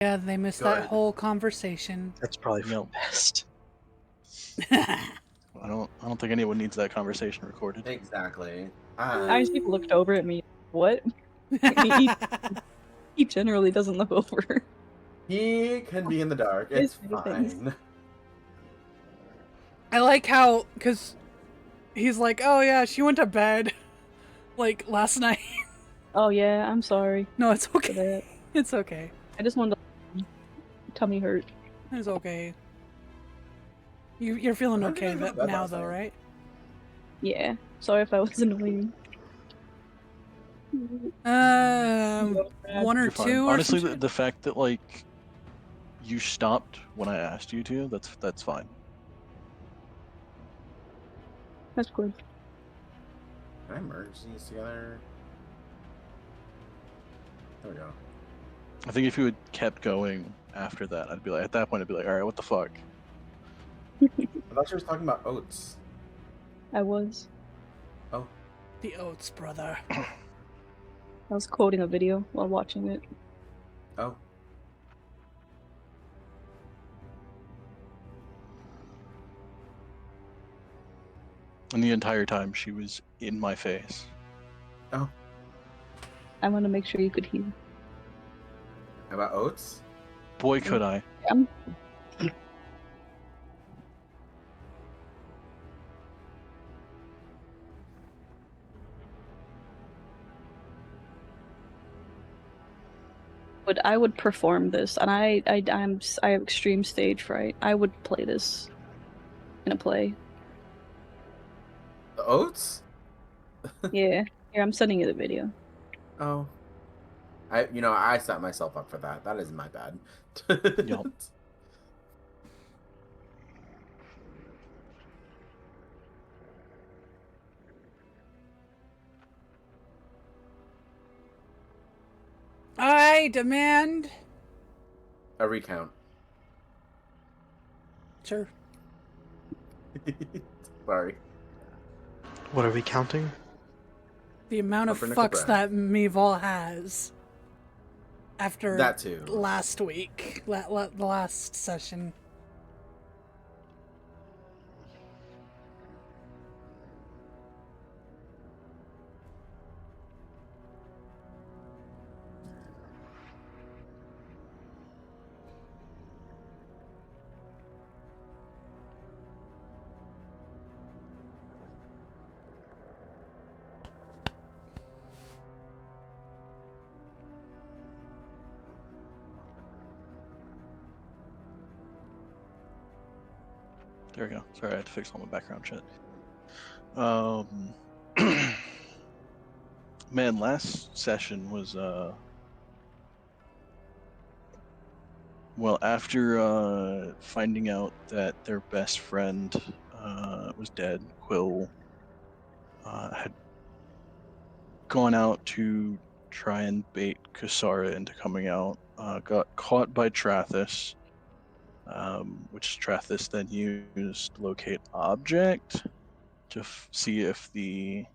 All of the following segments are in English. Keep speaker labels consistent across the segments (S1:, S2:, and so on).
S1: Yeah, they missed that whole conversation.
S2: That's probably for the best.
S3: I don't think anyone needs that conversation recorded.
S4: Exactly.
S5: Isaac looked over at me. What? He generally doesn't look over.
S4: He can be in the dark. It's fine.
S1: I like how, because he's like, oh yeah, she went to bed, like, last night.
S5: Oh yeah, I'm sorry.
S1: No, it's okay. It's okay.
S5: I just wanted to... Tummy hurt.
S1: It's okay. You're feeling okay now, though, right?
S5: Yeah. Sorry if I was annoying.
S1: One or two.
S3: Honestly, the fact that like you stopped when I asked you to, that's fine.
S5: That's good.
S4: Can I merge these together? There we go.
S3: I think if you had kept going after that, I'd be like, at that point, I'd be like, all right, what the fuck?
S4: I thought you were talking about oats.
S5: I was.
S4: Oh.
S1: The oats, brother.
S5: I was quoting a video while watching it.
S4: Oh.
S3: And the entire time she was in my face.
S4: Oh.
S5: I want to make sure you could hear.
S4: About oats?
S3: Boy, could I.
S5: But I would perform this, and I have extreme stage fright. I would play this in a play.
S4: The oats?
S5: Yeah. Here, I'm sending you the video.
S4: Oh. I set myself up for that. That is my bad.
S3: Yup.
S1: I demand
S4: a recount.
S1: Sure.
S4: Sorry.
S2: What are we counting?
S1: The amount of fucks that Meval has after
S4: that too.
S1: Last week, the last session.
S3: There we go. Sorry, I had to fix all my background shit. Man, last session was well, after finding out that their best friend was dead, Quill had gone out to try and bait Kusara into coming out. Got caught by Trathis, which Trathis then used to locate object to see if the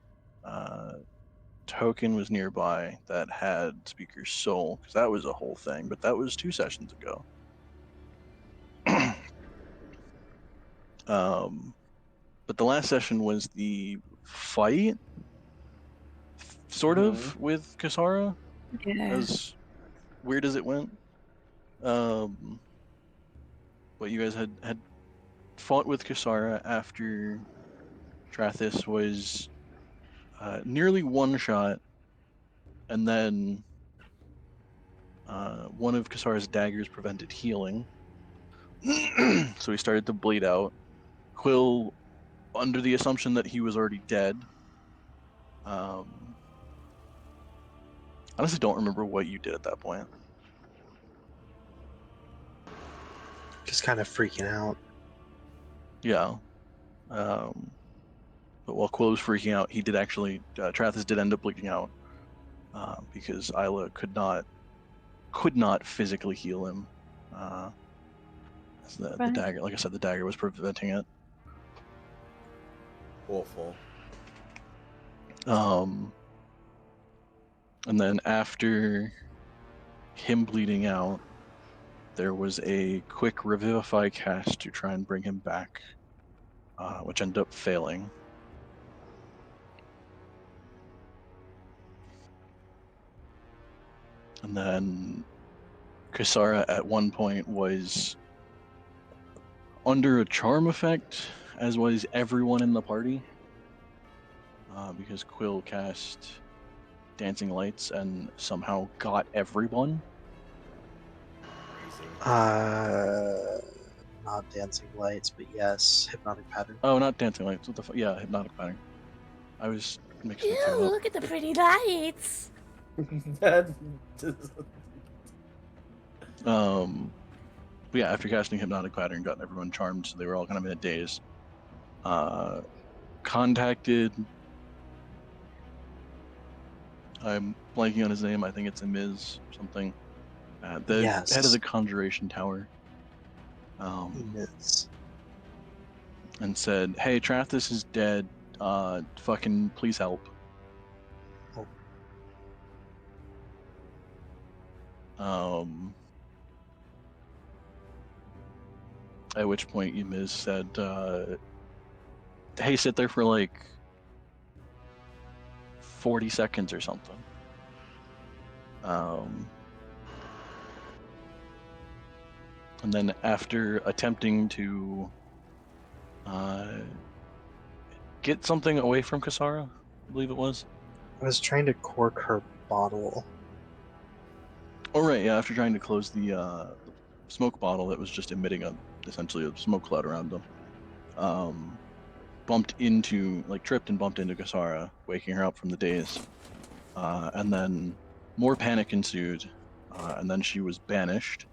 S3: token was nearby that had Speaker's soul, because that was a whole thing, but that was 2 sessions ago. But the last session was the fight, sort of, with Kusara.
S5: Yeah.
S3: As weird as it went. But you guys had fought with Kusara after Trathis was nearly one-shot, and then one of Kusara's daggers prevented healing. So he started to bleed out. Quill, under the assumption that he was already dead, honestly don't remember what you did at that point.
S2: Just kind of freaking out.
S3: Yeah. But while Quill was freaking out, he did actually, Trathis did end up bleeding out, because Isla could not physically heal him. The dagger, like I said, the dagger was preventing it.
S4: Awful.
S3: And then after him bleeding out, there was a quick revivify cast to try and bring him back, which ended up failing. And then Kisara at one point was under a charm effect, as was everyone in the party, because Quill cast Dancing Lights and somehow got everyone.
S2: Not dancing lights, but yes, hypnotic pattern.
S3: Oh, not Dancing Lights. What the fuck? Yeah, Hypnotic Pattern. I was mixing the two up.
S6: Look at the pretty lights.
S4: That just...
S3: But yeah, after casting Hypnotic Pattern, got everyone charmed, so they were all kind of in a daze. Contacted. I'm blanking on his name. I think it's Amiz or something. The
S2: Yes.
S3: head of the Conjuration Tower.
S2: Yes.
S3: And said, "Hey, Trathis is dead. Fucking please help." At which point Emiz said, "Hey, sit there for like 40 seconds or something." And then after attempting to get something away from Kisara, I believe it was.
S2: I was trying to cork her bottle.
S3: Oh right, yeah. After trying to close the smoke bottle that was just emitting essentially a smoke cloud around them, tripped and bumped into Kisara, waking her up from the daze, and then more panic ensued, and then she was banished.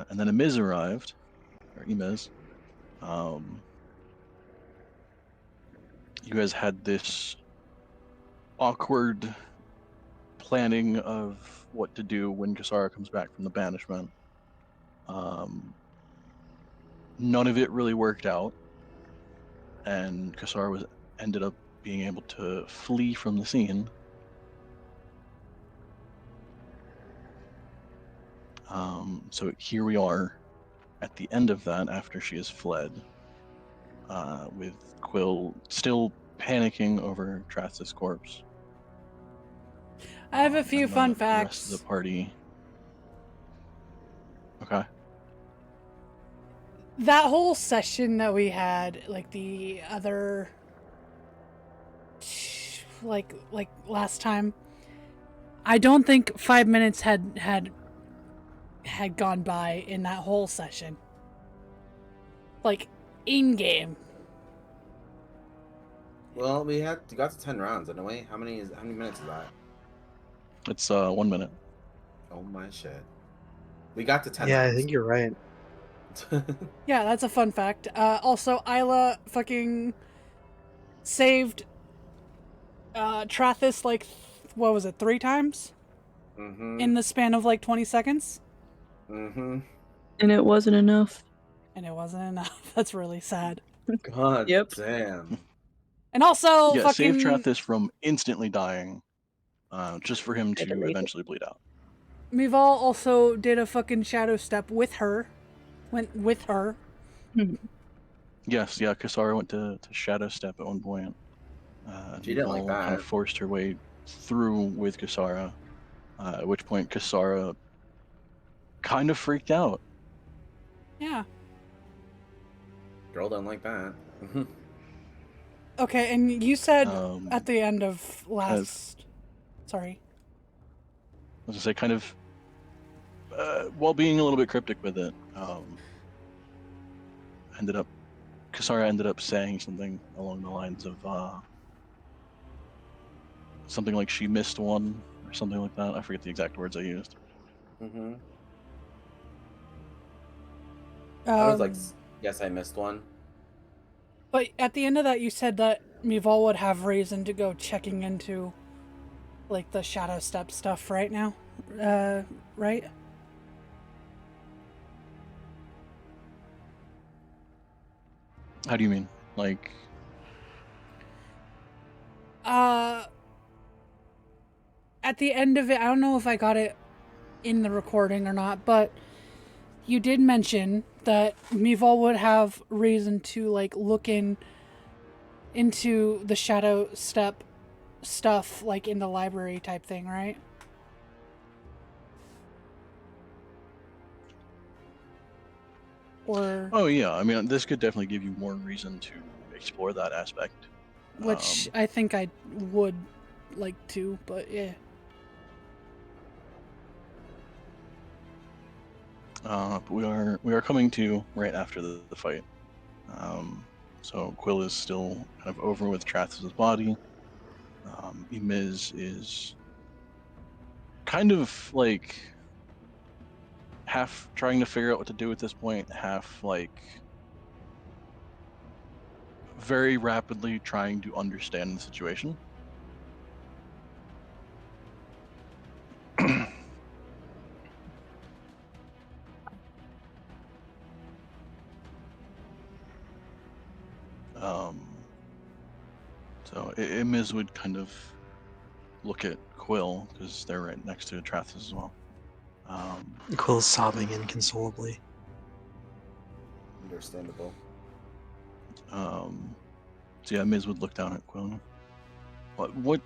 S3: And then Emiz arrived, or Emiz. You guys had this awkward planning of what to do when Kisara comes back from the banishment. None of it really worked out, and Kisara ended up being able to flee from the scene. So here we are at the end of that after she has fled, with Quill still panicking over Trathis' corpse.
S1: I have a few
S3: and
S1: fun
S3: the rest
S1: facts.
S3: of the party. Okay.
S1: That whole session that we had, like the other, like last time, I don't think 5 minutes had gone by in that whole session. Like in game.
S4: Well, we got to 10 rounds in a way. How many minutes is that?
S3: It's 1 minute.
S4: Oh my shit. We got to 10
S2: Yeah,
S4: rounds.
S2: I think you're right.
S1: Yeah, that's a fun fact. Also, Isla fucking saved Trathis like, what was it, 3 times?
S4: Mm-hmm.
S1: In the span of like 20 seconds?
S4: Mm-hmm.
S5: And it wasn't enough.
S1: And it wasn't enough. That's really sad.
S4: God
S5: Yep.
S4: damn.
S1: And also,
S3: Yeah,
S1: fucking...
S3: save Trathis from instantly dying, just for him
S5: I
S3: to
S5: believe it.
S3: eventually bleed out.
S1: Mival also did a fucking shadow step with her. Went with her.
S3: Yes, yeah, Kisara went to Shadow Step at one point.
S4: She didn't like
S3: Nival
S4: that.
S3: kind of forced her way through with Kisara, at which point Kisara kind of freaked out.
S1: Yeah.
S4: Girl don't like that.
S1: Okay, and you said at the end of
S3: I
S1: last... Sorry.
S3: was gonna say, kind of, while being a little bit cryptic with it, Kisara ended up saying something along the lines of something like she missed one or something like that. I forget the exact words I used.
S4: Mm-hmm. I was like,
S1: Um,
S4: yes, I missed one.
S1: But at the end of that, you said that Mival would have reason to go checking into, like, the shadow step stuff right now. Right?
S3: How do you mean? Like,
S1: At the end of it, I don't know if I got it in the recording or not, but you did mention that Mivol would have reason to like look into the Shadow Step stuff, like in the library type thing, right? Or
S3: Oh yeah, I mean this could definitely give you more reason to explore that aspect.
S1: which I think I would like to, but yeah.
S3: But we are coming to right after the fight. So Quill is still kind of over with Trath's body. Emiz is kind of like half trying to figure out what to do at this point, half like very rapidly trying to understand the situation. So Emiz would kind of look at Quill because they're right next to Trath's as well.
S2: Quill's sobbing inconsolably.
S4: Understandable.
S3: So yeah, Miz would look down at Quill. What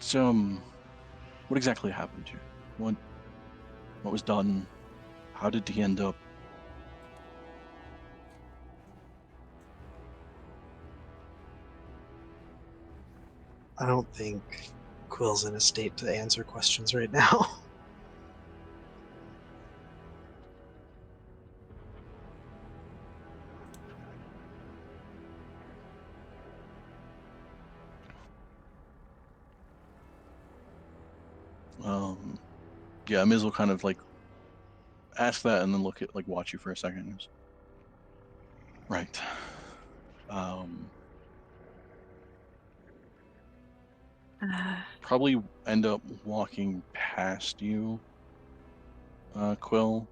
S3: exactly happened here? What was done? How did he end up?
S2: I don't think Quill's in a state to answer questions right now.
S3: Yeah, Miz will kind of like ask that and then watch you for a second. Right. Probably end up walking past you, Quill,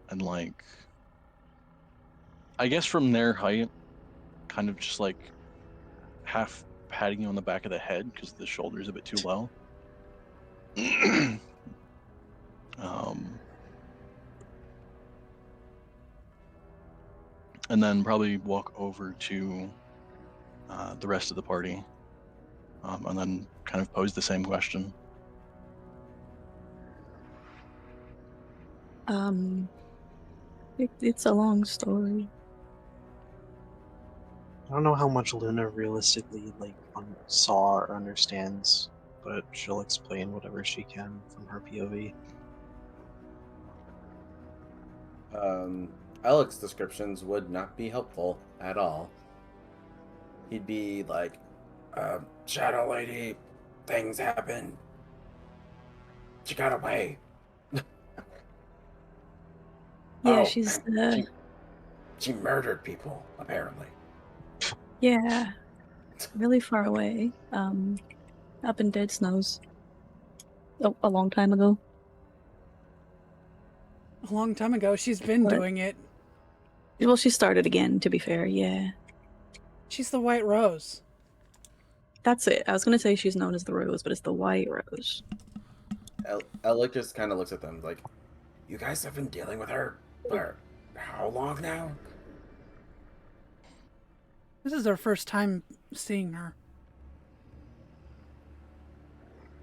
S3: and like, I guess from their height, kind of just like half patting you on the back of the head because the shoulder's a bit too low. And then probably walk over to the rest of the party, and then kind of pose the same question.
S5: It's a long story.
S2: I don't know how much Luna realistically saw or understands, but she'll explain whatever she can from her POV.
S4: Alec's descriptions would not be helpful at all. He'd be like, Shadow Lady, things happen. She got away.
S5: Yeah,
S4: Oh,
S5: she's
S4: she murdered people, apparently.
S5: yeah, really far away. Up in Dead Snows. A long time ago.
S1: A long time ago, she's been
S5: What?
S1: doing it.
S5: Well, she started again, to be fair, yeah.
S1: She's the White Rose.
S5: That's it. I was gonna say she's known as the Rose, but it's the White Rose.
S4: Alec just kind of looks at them like, you guys have been dealing with her for how long now?
S1: This is our first time seeing her.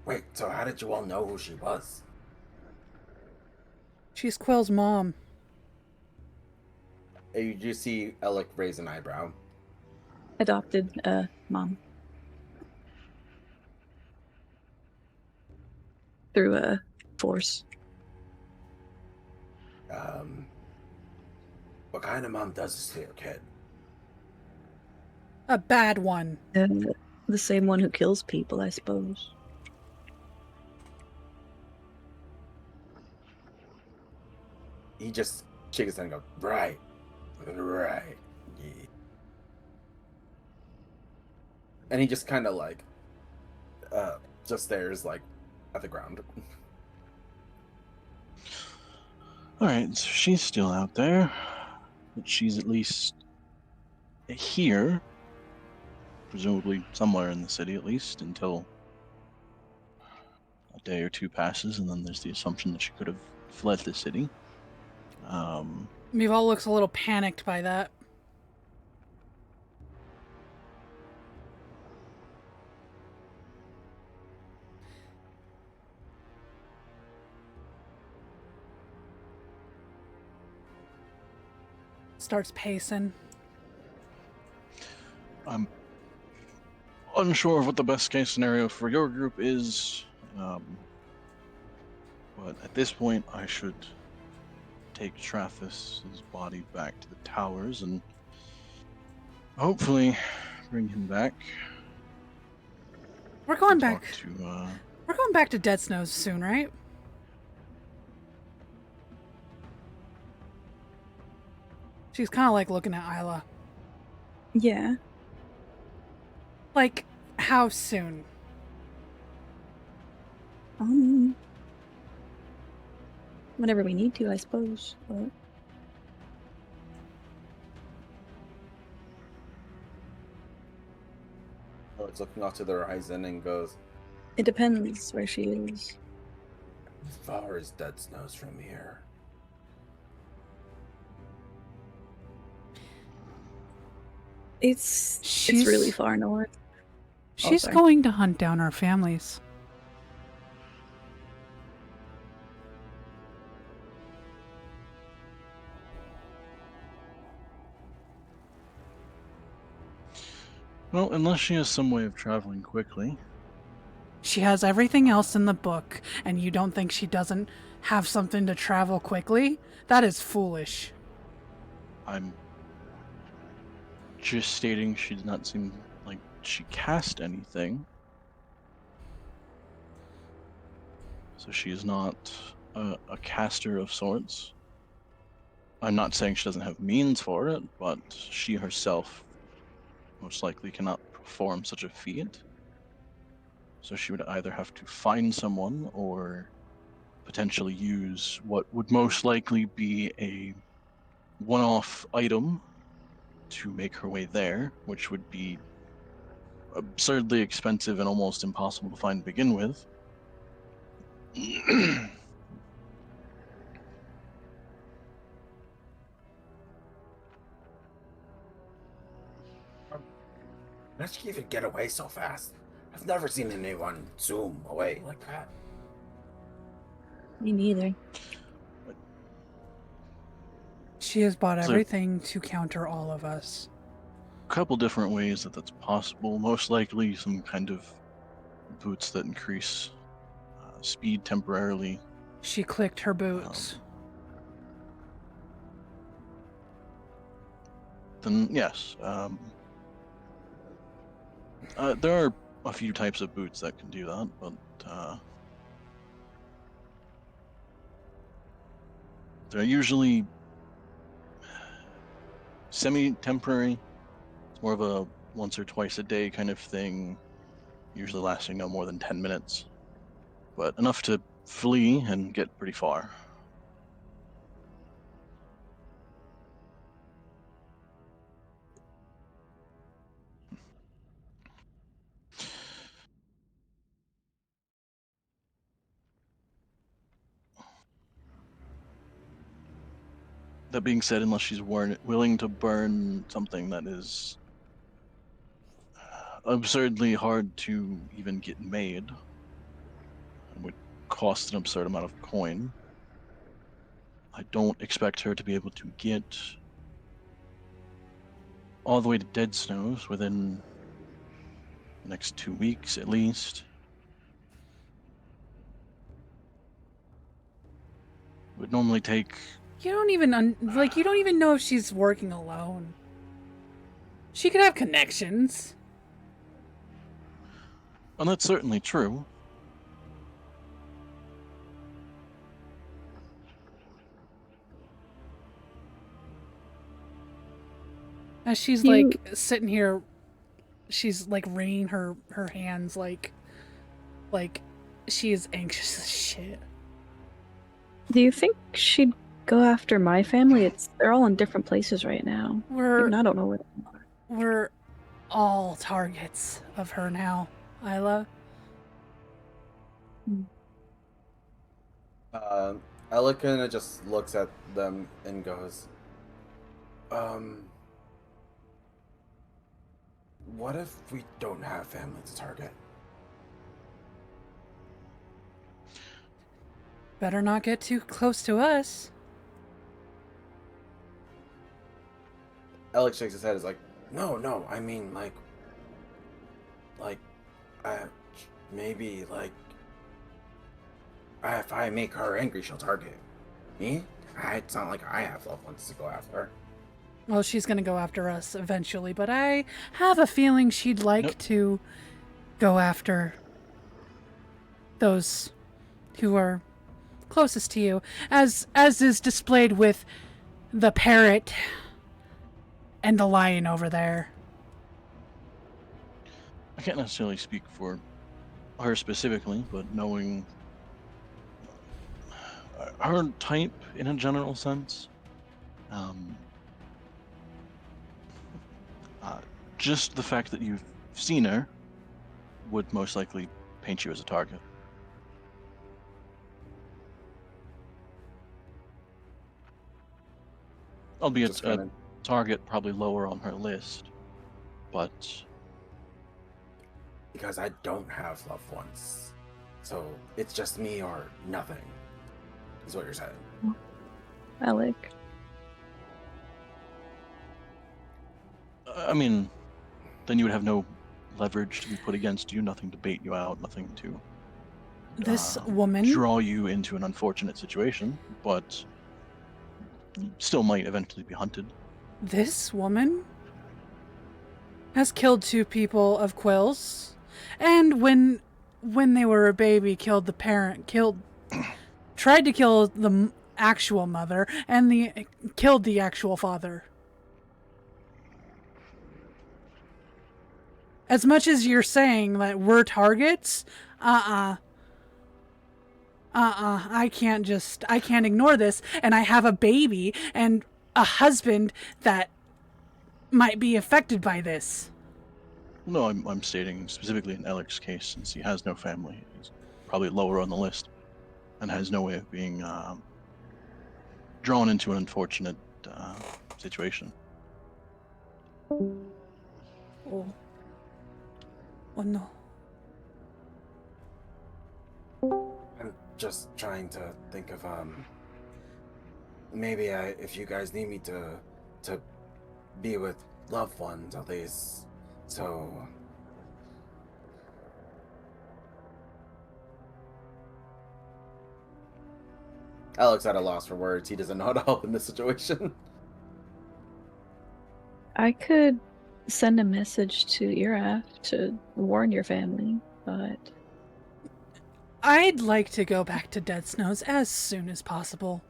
S4: Wait, so how did you all know who she was?
S1: She's Quill's mom.
S4: You just see Alec raise an eyebrow.
S5: Adopted, mom. Through a force.
S4: What kind of mom does this to your kid?
S1: A bad one.
S5: The same one who kills people, I suppose.
S4: He just shakes his head and goes, right. Yeah. And he just kind of like, just stares like at the ground.
S3: Alright, so she's still out there, but she's at least here, presumably somewhere in the city at least, until a day or two passes, and then there's the assumption that she could have fled the city.
S1: Mival looks a little panicked by that. Starts pacing.
S3: I'm unsure of what the best case scenario for your group is, but at this point, I should take Trathis' body back to the towers and hopefully bring him back.
S1: We're going
S3: and
S1: back.
S3: talk to,
S1: We're going back to Dead Snows soon, right? She's kind of like looking at Isla.
S5: Yeah.
S1: Like, how soon?
S5: Whenever we need to, I suppose. But
S4: It's looking off to the horizon and goes,
S5: it depends where she is.
S4: as far as Dead Snows from here.
S5: It's
S1: She's-
S5: really far north.
S1: She's
S5: sorry.
S1: going to hunt down our families.
S3: well, unless she has some way of traveling quickly.
S1: She has everything else in the book, and you don't think she doesn't have something to travel quickly? That is foolish.
S3: I'm just stating she did not seem like she cast anything. So she is not a caster of sorts. I'm not saying she doesn't have means for it, but she herself most likely cannot perform such a feat. So she would either have to find someone or potentially use what would most likely be a one-off item to make her way there, which would be absurdly expensive and almost impossible to find to begin with.
S4: How did she even get away so fast? I've never seen anyone zoom away like that.
S5: Me neither.
S1: She has bought
S3: So-
S1: everything to counter all of us.
S3: Couple different ways that that's possible. Most likely some kind of boots that increase speed temporarily.
S1: She clicked her boots.
S3: Then yes, there are a few types of boots that can do that, but they're usually semi-temporary. It's more of a once or twice a day kind of thing, usually lasting no more than 10 minutes, but enough to flee and get pretty far. That being said, unless she's willing to burn something that is absurdly hard to even get made, and would cost an absurd amount of coin, I don't expect her to be able to get all the way to Dead Snows within the next 2 weeks at least. It would normally take
S1: You don't even you don't even know if she's working alone. She could have connections.
S3: and that's certainly true.
S1: As she's
S5: You-
S1: like sitting here, she's like wringing her hands like she is anxious as shit.
S5: Do you think she'd go after my family? They're all in different places right now. Even I don't know where they are.
S1: We're all targets of her now, Isla.
S4: Ella kind of just looks at them and goes, what if we don't have family to target?
S1: Better not get too close to us.
S4: Alex shakes his head. Is like, no. I mean, maybe if I make her angry, she'll target me. It's not like I have loved ones to go after.
S1: Well, she's gonna go after us eventually, but I have a feeling she'd like
S3: Nope.
S1: to go after those who are closest to you, as is displayed with the parrot and the lion over there.
S3: I can't necessarily speak for her specifically, but knowing her type in a general sense, just the fact that you've seen her would most likely paint you as a target. Albeit
S4: Just
S3: a
S4: kinda-
S3: target probably lower on her list, but
S4: because I don't have loved ones, so it's just me or nothing. Is what you're saying?
S5: Alec.
S3: I mean, then you would have no leverage to be put against you, nothing to bait you out, nothing to
S1: This woman,
S3: draw you into an unfortunate situation, but you still might eventually be hunted.
S1: this woman has killed 2 people of Quill's, and when they were a baby, killed the parent, tried to kill the actual mother, and killed the actual father. As much as you're saying that we're targets, I can't ignore this, and I have a baby and a husband that might be affected by this.
S3: No, I'm stating specifically in Alec's case, since he has no family, he's probably lower on the list, and has no way of being drawn into an unfortunate situation.
S1: Oh no.
S4: I'm just trying to think of maybe if you guys need me to be with loved ones at least, so Alex at a loss for words. He doesn't know how to help in this situation.
S5: I could send a message to Iraf to warn your family, but
S1: I'd like to go back to Dead Snows as soon as possible.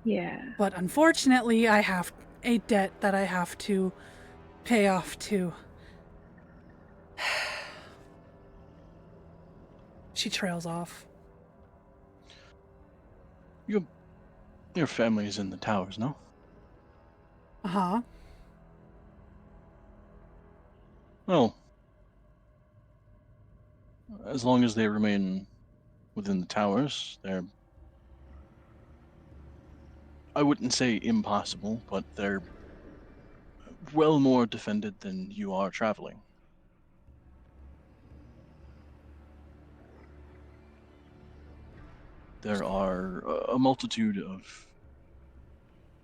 S5: yeah.
S1: But unfortunately, I have a debt that I have to pay off to. She trails off.
S3: Your family is in the towers, no?
S1: Uh-huh.
S3: Well, as long as they remain within the towers, they're, I wouldn't say impossible, but they're well more defended than you are traveling. There are a multitude of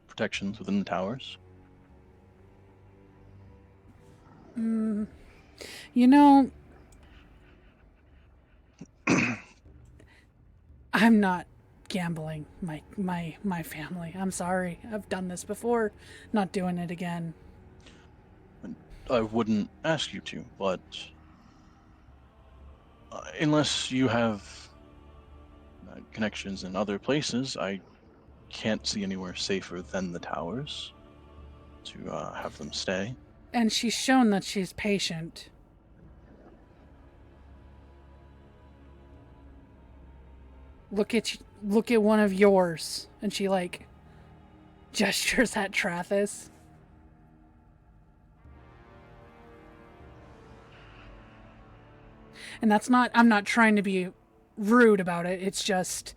S3: protections within the towers.
S1: You know, I'm not gambling my family. I'm sorry. I've done this before. Not doing it again.
S3: I wouldn't ask you to, but unless you have connections in other places, I can't see anywhere safer than the towers to have them stay.
S1: And she's shown that she's patient. Look at one of yours. And she gestures at Trathis. And I'm not trying to be rude about it. It's just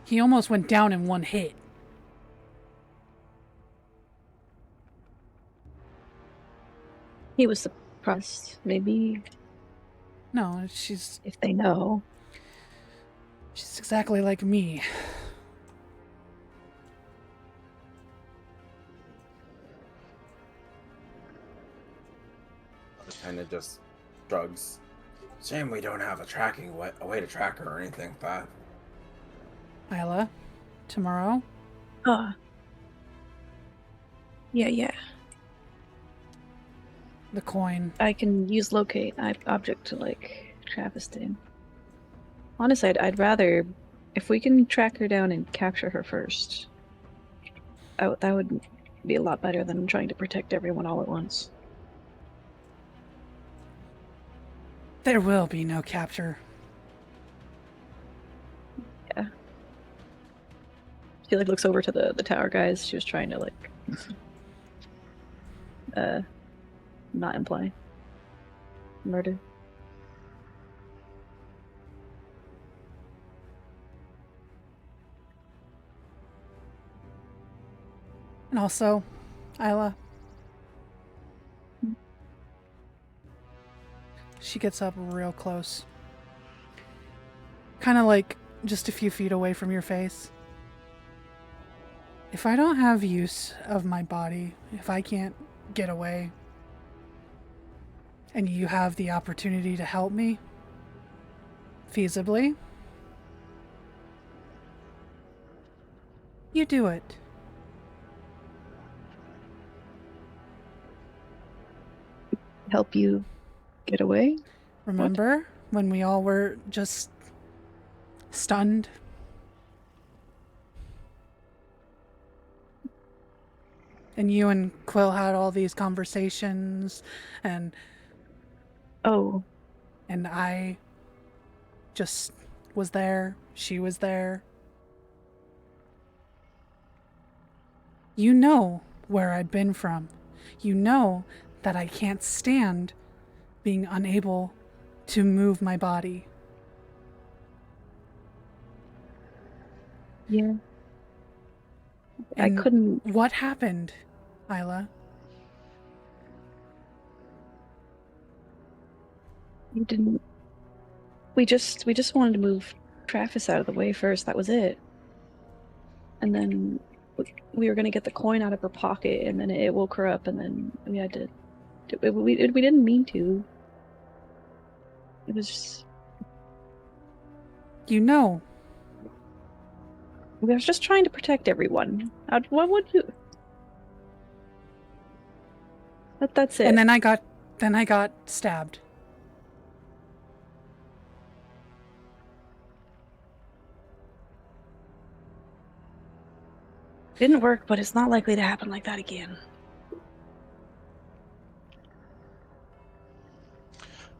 S1: He almost went down in one hit.
S5: He was suppressed. Maybe
S1: No, she's
S5: if they know.
S1: exactly like me.
S4: Kind of just shrugs. Shame we don't have a way to track her or anything like that.
S1: Isla, tomorrow,
S5: Yeah.
S1: the coin.
S5: I can use locate object to like Travis did. Honestly, I'd rather if we can track her down and capture her first. That would be a lot better than trying to protect everyone all at once.
S1: There will be no capture.
S5: Yeah. She like looks over to the tower guys. She was trying to like not imply murder.
S1: And also, Isla. She gets up real close. Kind of like just a few feet away from your face. If I don't have use of my body, if I can't get away, and you have the opportunity to help me, feasibly, you do it.
S5: Help you get away?
S1: Remember when we all were just stunned? And you and Quill had all these conversations, and
S5: Oh,
S1: I just was there. She was there. You know where I'd been from. You know that I can't stand being unable to move my body.
S5: yeah.
S1: And
S5: I couldn't.
S1: What happened, Isla?
S5: You didn't. We just wanted to move Travis out of the way first. That was it. And then we were gonna get the coin out of her pocket, and then it woke her up, and then we had to. We didn't mean to. It was just.
S1: You know.
S5: We were just trying to protect everyone. What would you? That's it.
S1: And then I got stabbed.
S5: Didn't work, but it's not likely to happen like that again.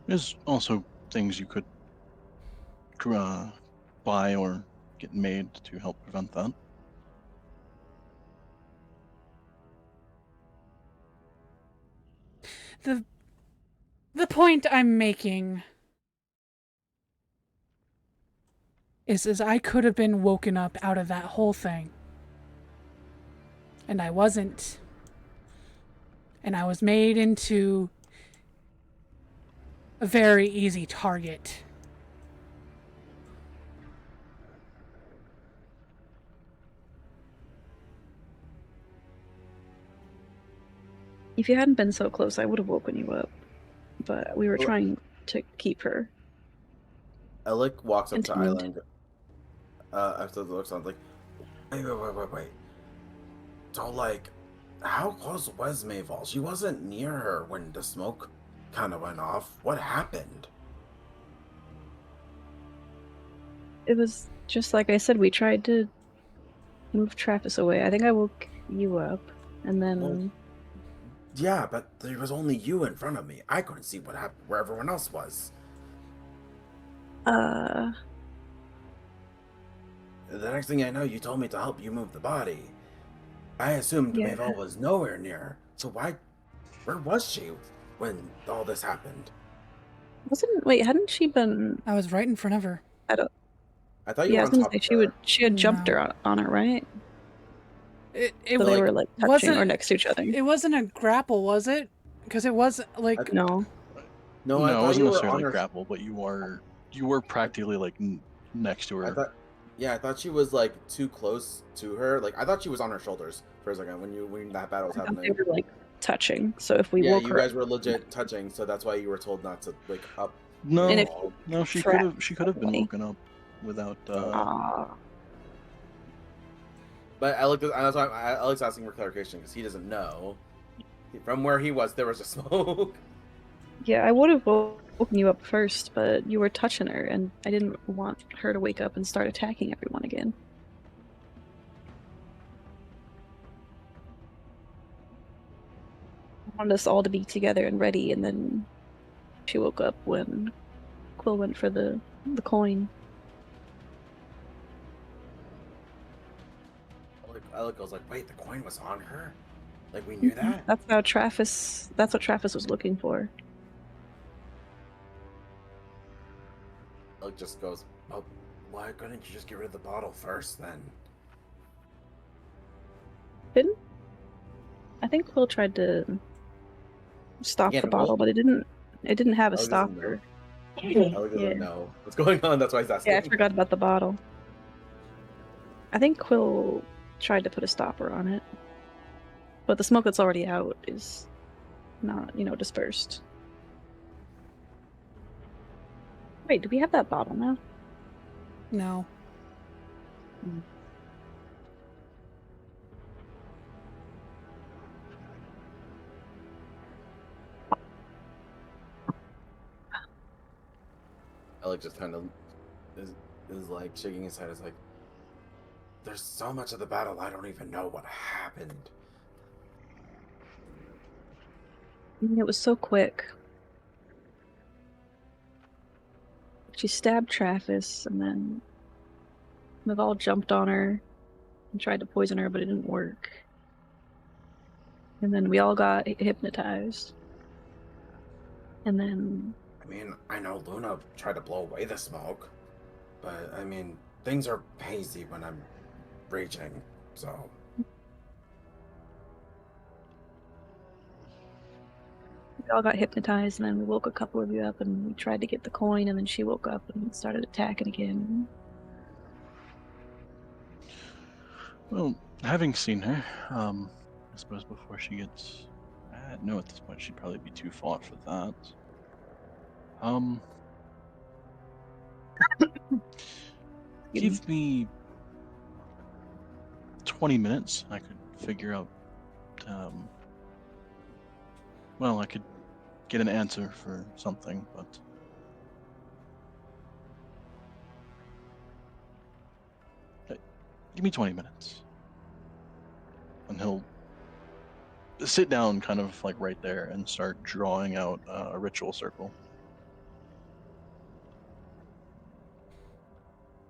S3: There's also things you could buy or get made to help prevent that.
S1: The point I'm making is I could have been woken up out of that whole thing. And I wasn't. And I was made into a very easy target.
S5: If you hadn't been so close, I would have woken you up. But we were trying to keep her.
S4: Alec walks up to
S5: Continue.
S4: Isla and after the looks on, like, wait. So, like, how close was Mayval? She wasn't near her when the smoke kind of went off. What happened?
S5: It was just like I said, we tried to move Travis away. I think I woke you up, and then...
S4: Well, yeah, but there was only you in front of me. I couldn't see what happened where everyone else was. The next thing I know, you told me to help you move the body. I assumed
S5: Yeah.
S4: Mayval was nowhere near. So where was she when all this happened?
S5: Wait, hadn't she been...
S1: I was right in front of her.
S4: I thought you
S5: Yeah, I
S4: were
S5: was
S4: on
S5: gonna
S4: top
S5: say
S4: of
S5: she
S4: her.
S5: would. She had jumped
S1: No.
S5: her on it, right?
S1: It
S5: So they
S4: like,
S5: were like touching
S1: wasn't
S5: or next to each other.
S1: it wasn't a grapple, was it? Because it wasn't like
S5: No.
S4: No, I
S3: No, it
S4: thought
S3: wasn't
S4: you were
S3: necessarily
S4: on her.
S3: grapple, but you were practically like next to
S4: I
S3: her.
S4: thought, yeah, I thought she was like too close to her. Like I thought she was on her shoulders for a second when that battle was
S5: I thought they
S4: happening.
S5: were like touching. So if we
S4: Yeah,
S5: woke
S4: you
S5: her
S4: guys
S5: up,
S4: were legit touching, so that's why you were told not to wake up.
S5: and
S3: No,
S5: if
S3: no, she
S5: Trap
S3: could have been
S5: away.
S3: woken up without.
S5: Ah,
S4: But that's why Alex asking for clarification because he doesn't know. From where he was, there was a smoke.
S5: yeah, I would have woken you up first, but you were touching her, and I didn't want her to wake up and start attacking everyone again. I wanted us all to be together and ready, and then she woke up when Quill went for the coin.
S4: Alex was like, "Wait, the coin was on her? Like we knew that?"
S5: That's how Travis. That's what Travis was looking for.
S4: Alex just goes, "Oh, why couldn't you just get rid of the bottle first, then?"
S5: Didn't? I think Quill tried to stop
S4: Yeah,
S5: the
S4: no,
S5: bottle, but it didn't. It didn't have a
S4: Alex doesn't know.
S5: stopper.
S4: Alex
S5: Yeah.
S4: doesn't know what's going on. That's why he's asking.
S5: Yeah, I forgot about the bottle. I think Quill tried to put a stopper on it, but the smoke that's already out is not, dispersed. Wait, do we have that bottle now?
S1: no.
S4: Alex just kind of is like shaking his head. Is like, "There's so much of the battle. I don't even know what happened."
S5: It was so quick. She stabbed Travis, and then Naval jumped on her and tried to poison her, but it didn't work. And then we all got hypnotized. And then
S4: I mean, I know Luna tried to blow away the smoke, but I mean, things are hazy when I'm raging, so.
S5: we all got hypnotized, and then we woke a couple of you up, and we tried to get the coin, and then she woke up and started attacking again.
S3: Well, having seen her, I suppose before she gets, no, at this point she'd probably be too fought for that. Give me 20 minutes. I could figure out. Well, I could get an answer for something, but give me 20 minutes, and he'll sit down, kind of like right there, and start drawing out a ritual circle.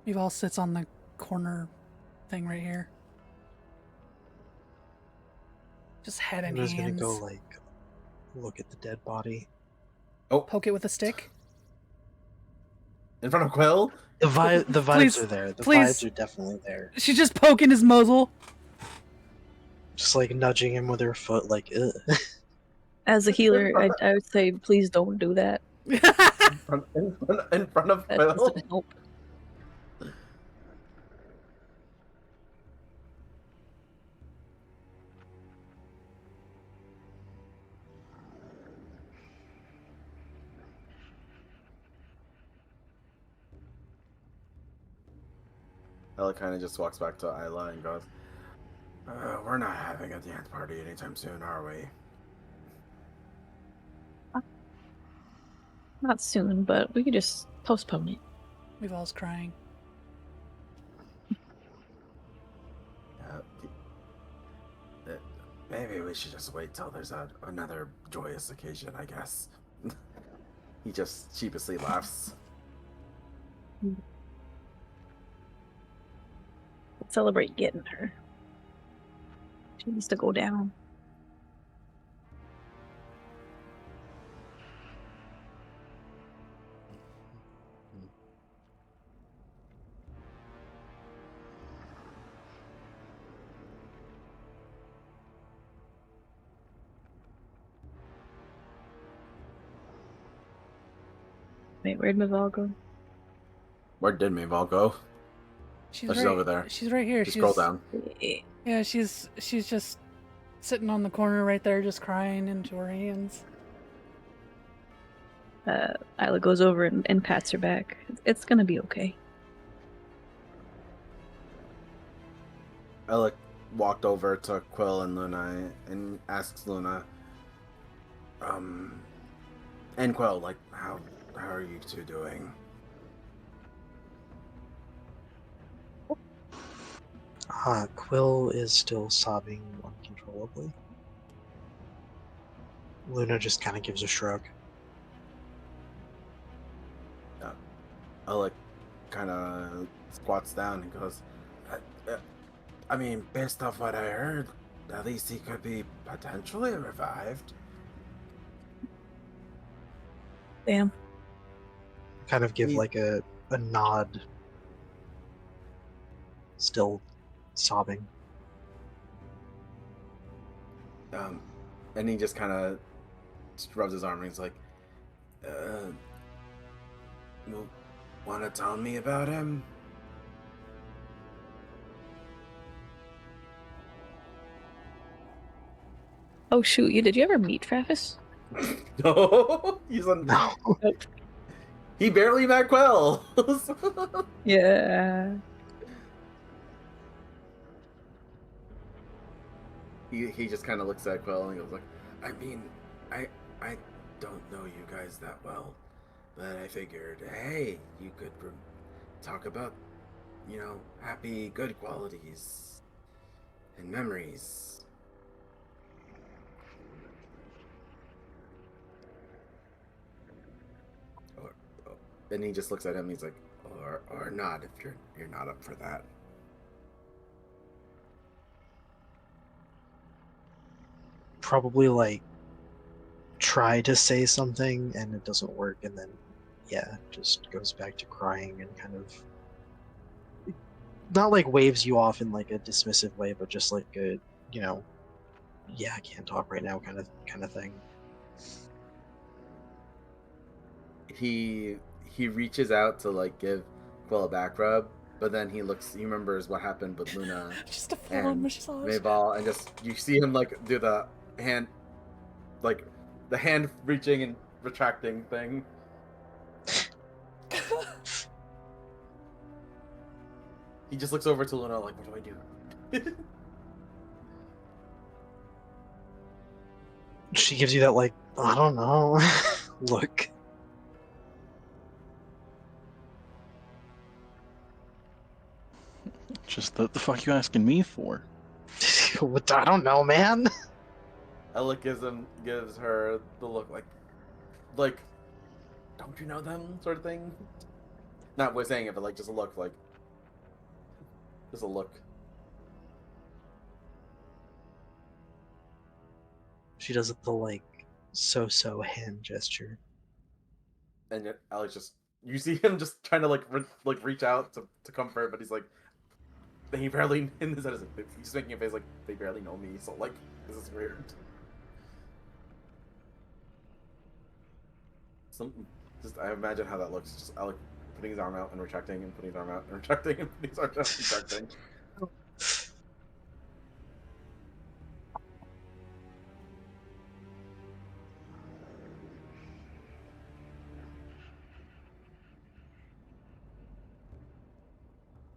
S1: Yuval sits on the corner thing right here. Just head in
S2: Luna's gonna
S1: hands.
S2: go like look at the dead body.
S4: Oh,
S1: Poke it with a stick.
S4: in front of Quill?
S2: The vibes
S1: Please,
S2: are there. The
S1: please.
S2: vibes are definitely there.
S1: She's just poking his muzzle.
S2: Just like nudging him with her foot, like, ugh.
S5: As a healer, I would say, please don't do that.
S4: In front of
S5: That
S4: Quill?
S5: doesn't help.
S4: Ella kind of just walks back to Isla and goes, "We're not having a dance party anytime soon, are we?"
S5: Not soon, but we could just postpone it.
S1: Yuval's crying.
S4: Maybe we should just wait till there's another joyous occasion, I guess. He just sheepishly laughs.
S5: Celebrate getting her. She needs to go down. Wait, where'd Maval go?
S4: Where did Maval go?
S1: She's
S4: Oh, she's
S1: right
S4: over there.
S1: She's right here.
S4: Just
S1: she's
S4: scroll down.
S1: Yeah, she's just sitting on the corner right there, just crying into her hands.
S5: Isla goes over and pats her back. It's gonna be okay.
S4: Alec walked over to Quill and Luna and asks Luna, and Quill, like, how are you two doing?
S2: Quill is still sobbing uncontrollably. Luna just kind of gives a shrug.
S4: Alec kind of squats down and goes, I mean, based off what I heard, at least he could be potentially revived.
S5: Damn.
S2: Kind of give
S4: He-
S2: like a nod. Still sobbing.
S4: And he just kind of rubs his arm and he's like, you want to tell me about him?
S5: Oh shoot! Did you ever meet Travis?
S4: No,
S2: No.
S4: He barely met Quill.
S5: Yeah.
S4: He just kind of looks at Quill and he goes like, I mean, I don't know you guys that well, but I figured, hey, you could talk about, happy, good qualities and memories. And he just looks at him. He's like, or not if you're not up for that.
S2: Probably like try to say something and it doesn't work, and then just goes back to crying and kind of not like waves you off in like a dismissive way, but just like a I can't talk right now kind of thing.
S4: He reaches out to like give Quill a back rub, but then he remembers what happened with Luna
S1: Just a full-on
S4: and
S1: massage.
S4: Mayball, and just you see him like do the hand, like the hand reaching and retracting thing. He just looks over to Luna like, what do I do?
S2: She gives you that like, I don't know, look.
S3: Just the fuck you asking me for?
S2: What, I don't know, man.
S4: Ella gives her the look like, don't you know them, sort of thing. Not with saying it, but like just a look, like just a look.
S2: She does the like so hand gesture.
S4: And yet Alex just, you see him just trying to like reach out to comfort, but he's like, they barely, in his head is like, he's just making a face like they barely know me, so like this is weird. Just I imagine how that looks. Just Alec putting his arm out and retracting and putting his arm out and retracting and putting his arm out and retracting.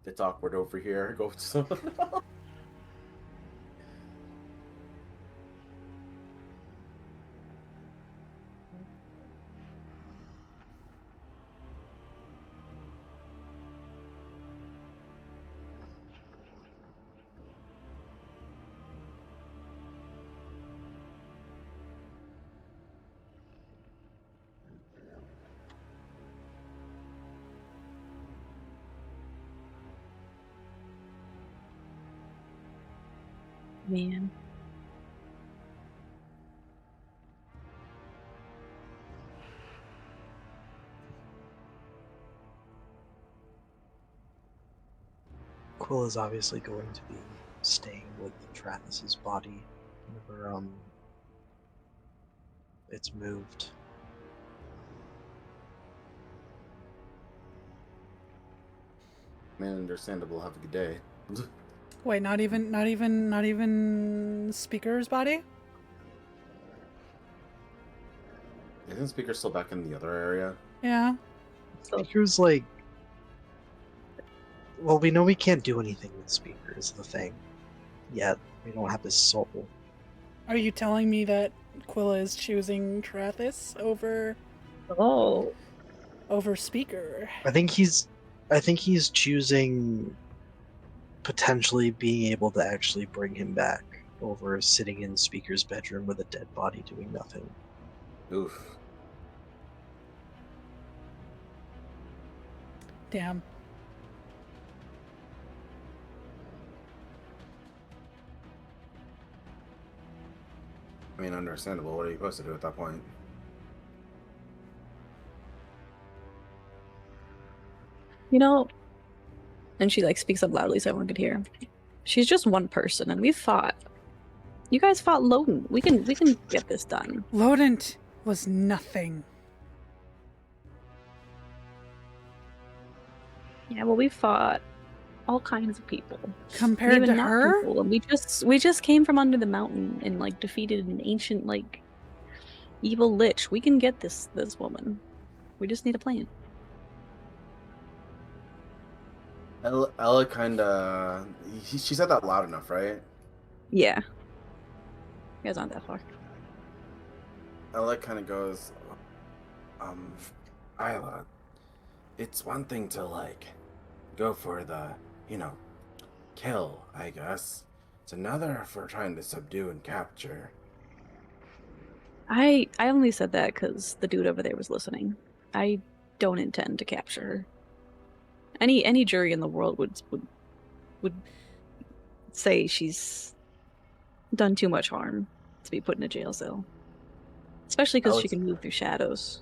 S4: It's awkward over here. Go to someone else.
S5: Man.
S2: Quill is obviously going to be staying with Travis's body whenever it's moved.
S4: Man, understandable. Have a good day.
S1: Wait, not even Speaker's body?
S4: Isn't Speaker still back in the other area?
S1: Yeah.
S2: Speaker's like, well, we know we can't do anything with Speaker is the thing. Yet we don't have his soul.
S1: Are you telling me that Quilla is choosing Trathis over
S5: Oh,
S1: Speaker?
S2: I think he's choosing potentially being able to actually bring him back over sitting in Speaker's bedroom with a dead body doing nothing.
S4: Oof.
S1: Damn.
S4: I mean, understandable. What are you supposed to do at that point?
S5: you know, and she like speaks up loudly so everyone could hear. She's just one person, and we fought. You guys fought Loden. We can get this done.
S1: Lodent was nothing.
S5: Yeah, well, we fought all kinds of people.
S1: Compared
S5: Even
S1: to
S5: not
S1: her?
S5: people, and we just came from under the mountain and like defeated an ancient like evil lich. We can get this woman. We just need a plan.
S4: Ella kind of. She said that loud enough, right?
S5: Yeah. You guys aren't that far.
S4: Ella kind of goes, Isla, it's one thing to, like, go for the, kill, I guess. It's another if we're trying to subdue and capture.
S5: I only said that because the dude over there was listening. I don't intend to capture her. Any jury in the world would say she's done too much harm to be put in a jail cell. Especially because she can move through shadows.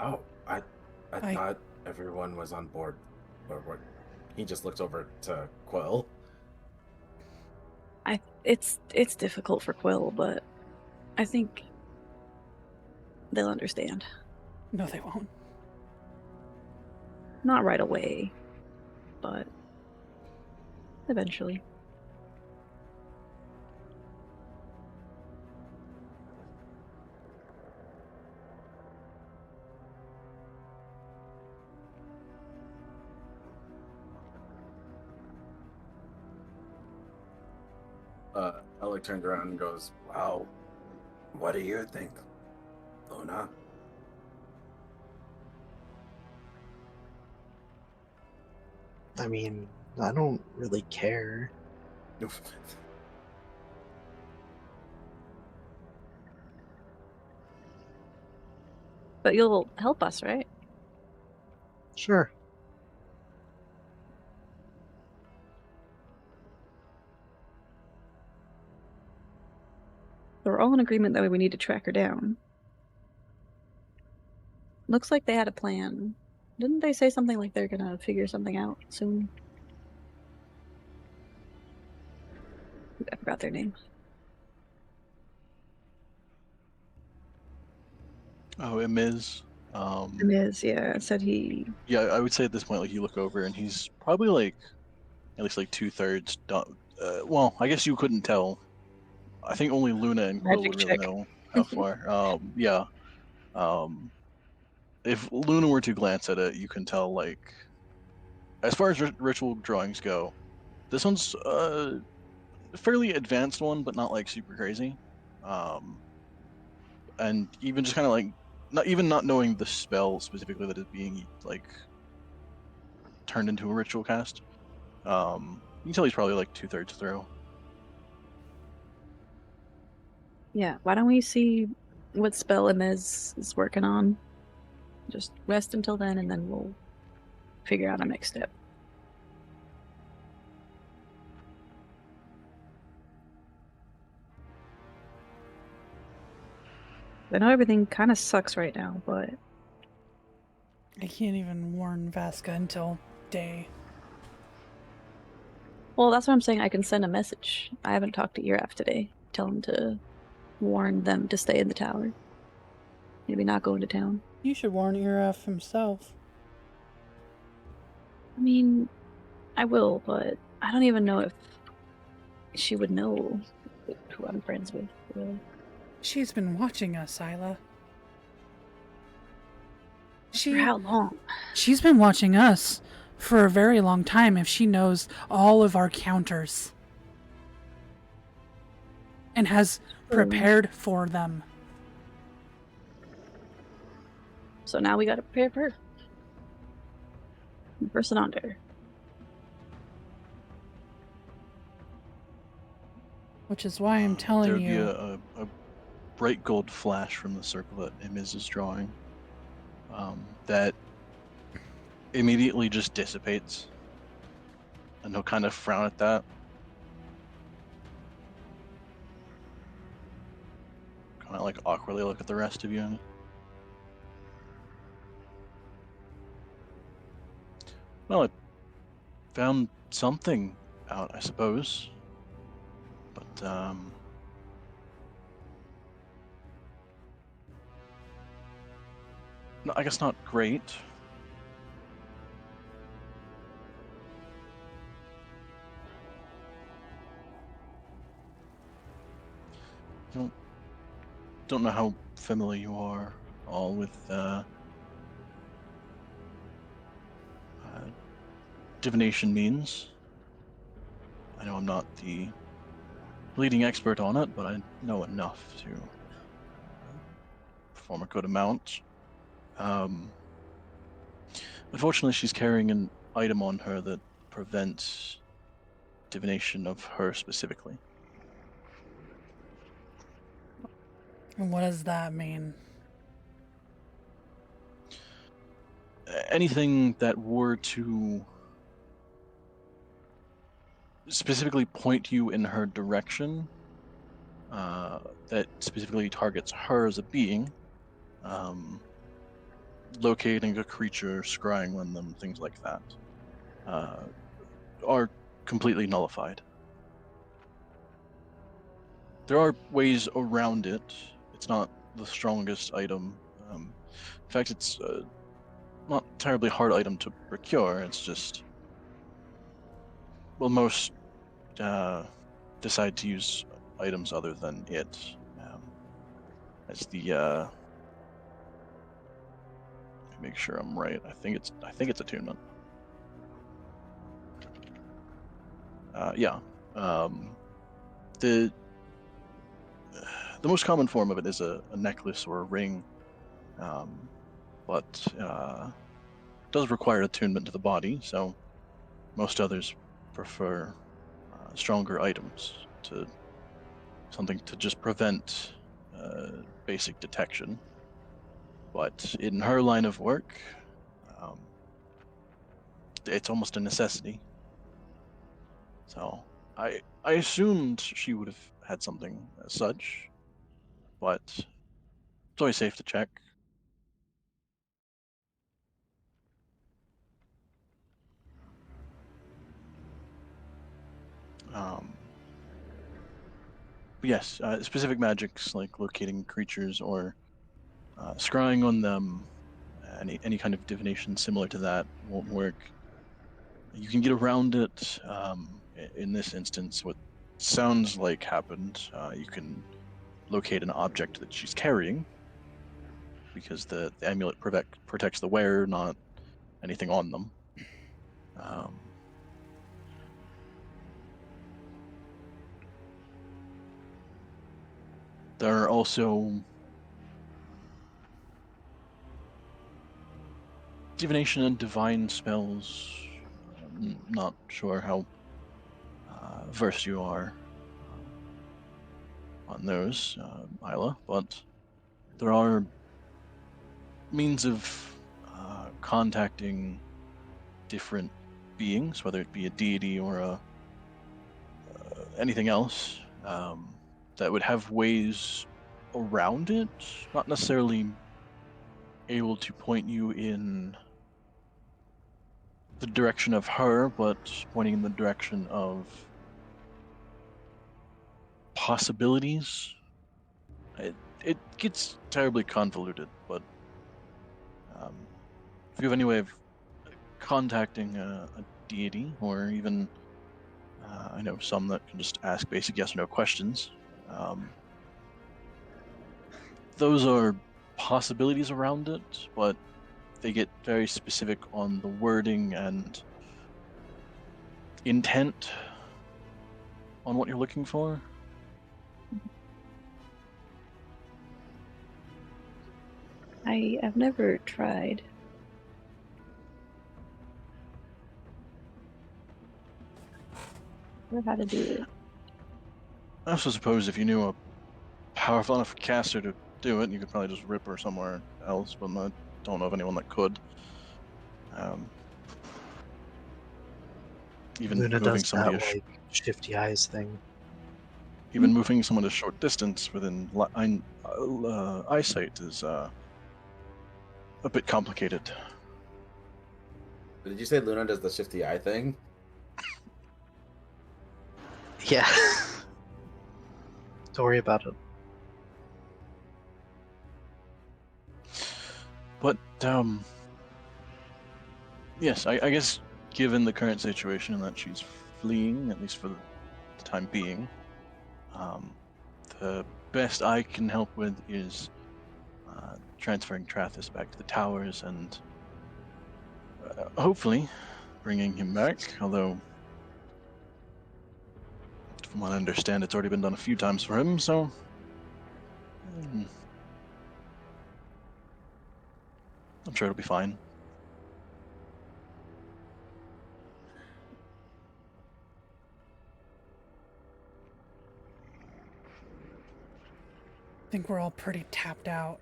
S4: Oh, I thought everyone was on board. Or what? He just looked over to Quill.
S5: It's difficult for Quill, but I think they'll understand.
S1: No, they won't.
S5: Not right away, but eventually.
S4: Alec turned around and goes, "Wow, what do you think, Luna?"
S2: I mean, I don't really care.
S5: But you'll help us, right?
S2: Sure.
S5: We're all in agreement that we need to track her down. Looks like they had a plan. Didn't they say something like they're gonna figure something out soon? I forgot their name.
S3: Oh, Emiz.
S5: It is, yeah. Said he.
S3: Yeah, I would say at this point, like, you look over and he's probably like at least like 2/3 done. Well, I guess you couldn't tell. I think only Luna and Quill
S5: Magic
S3: would really
S5: check.
S3: know how far. Yeah. If Luna were to glance at it, you can tell, like, as far as ritual drawings go, this one's a fairly advanced one, but not like super crazy. And even just kind of like not knowing the spell specifically that is being like turned into a ritual cast, you can tell he's probably like 2/3 through.
S5: Yeah, why don't we see what spell Emiz is working on? Just rest until then, and then we'll figure out our next step. I know everything kind of sucks right now, but
S1: I can't even warn Vasca until day.
S5: well, that's what I'm saying. I can send a message. I haven't talked to Iraf today. Tell him to warn them to stay in the tower. Maybe not go into town.
S1: You should warn Iraf himself.
S5: I mean, I will, but I don't even know if she would know who I'm friends with, really.
S1: She's been watching us, Isla.
S5: For how long?
S1: She's been watching us for a very long time if she knows all of our counters and has prepared for them.
S5: So now we gotta prepare for her. For Sanander.
S1: Which is why I'm telling
S3: There'd
S1: you.
S3: be a bright gold flash from the circle that Emiz is drawing. That immediately just dissipates. And he'll kind of frown at that. Kind of like awkwardly look at the rest of you. Well, I found something out, I suppose. But, no, I guess not great. Don't know how familiar you are all with divination means. I know I'm not the leading expert on it, but I know enough to perform a good amount. Unfortunately, she's carrying an item on her that prevents divination of her specifically.
S1: And what does that mean?
S3: Anything that were to specifically point you in her direction, that specifically targets her as a being, locating a creature, scrying on them, things like that, are completely nullified. There are ways around it. It's not the strongest item. In fact, it's not a terribly hard item to procure. It's just, well, most decide to use items other than it as the. Make sure I'm right. I think it's attunement. Yeah. The most common form of it is a necklace or a ring, but does require attunement to the body. So most others prefer stronger items to something to just prevent basic detection. But in her line of work, it's almost a necessity. So I assumed she would have had something as such, but it's always safe to check. But yes, specific magics like locating creatures or scrying on them, any kind of divination similar to that won't work. You can get around it. In this instance, what sounds like happened, you can locate an object that she's carrying, because the amulet protects the wearer, not anything on them. There are also divination and divine spells. I'm not sure how versed you are on those, Isla, but there are means of contacting different beings, whether it be a deity or anything else, that would have ways around it, not necessarily able to point you in the direction of her, but pointing in the direction of possibilities. It gets terribly convoluted, but if you have any way of contacting a deity, or even I know some that can just ask basic yes or no questions. Those are possibilities around it, but they get very specific on the wording and intent on what you're looking for.
S5: I've never tried. Never had to do it.
S3: I also suppose if you knew a powerful enough caster to do it, you could probably just rip her somewhere else, but I don't know of anyone that could. Even
S2: Luna
S3: moving
S2: does
S3: somebody
S2: that like shifty eyes thing.
S3: even moving someone a short distance within eyesight is a bit complicated.
S4: Did you say Luna does the shifty eye thing?
S2: Yeah. Don't worry about it.
S3: But yes, I guess given the current situation that she's fleeing, at least for the time being, the best I can help with is transferring Trathis back to the towers and hopefully bringing him back, although from what I understand it's already been done a few times for him, so I'm sure it'll be fine.
S1: I think we're all pretty tapped out.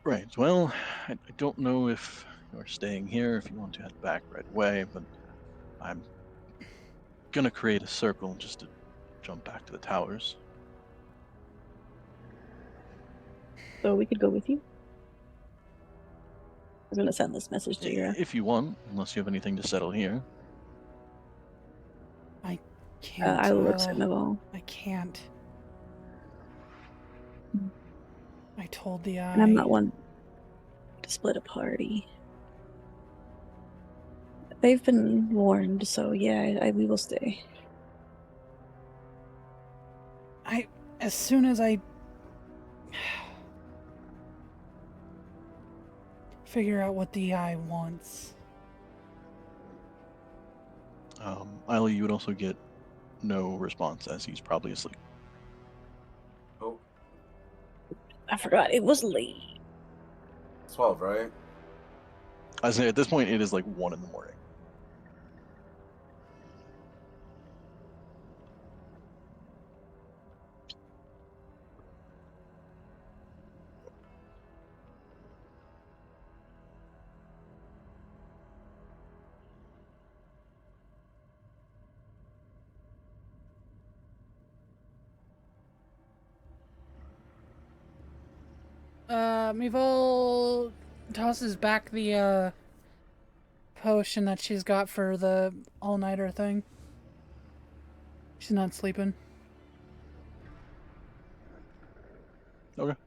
S3: Right, well, I don't know if you're staying here, if you want to head back right away, but I'm gonna create a circle just to jump back to the towers.
S5: So we could go with you. I was gonna send this message to Ira.
S3: If you want, unless you have anything to settle here.
S1: I can't.
S5: I will look at Naval.
S1: I can't. I told the eye.
S5: And I'm not one to split a party. They've been warned, so yeah, we will stay.
S1: As soon as I figure out what the eye wants.
S3: Isla, you would also get no response as he's probably asleep.
S4: Oh,
S5: I forgot it was late.
S4: 12, right?
S3: I say at this point it is like 1 in the morning.
S1: Mivol tosses back the potion that she's got for the all-nighter thing. She's not sleeping.
S3: Okay.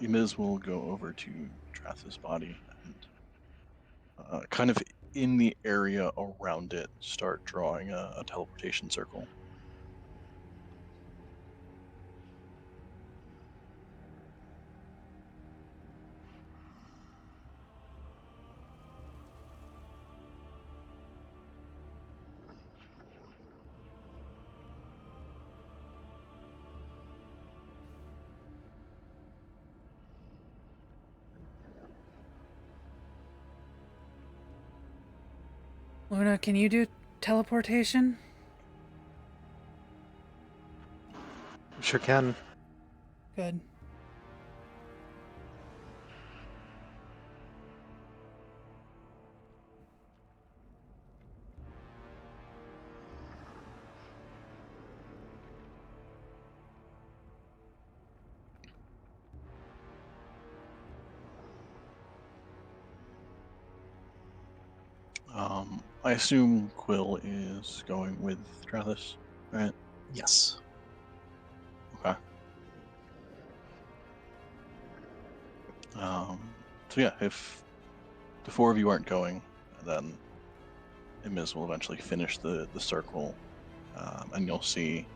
S3: Ymiz will go over to Trathis' body and kind of in the area around it start drawing a teleportation circle.
S1: Luna, can you do teleportation?
S2: Sure can.
S1: Good.
S3: I assume Quill is going with Travis, right?
S2: Yes.
S3: Okay. So yeah, if the four of you aren't going, then Imiz will eventually finish the circle, and you'll see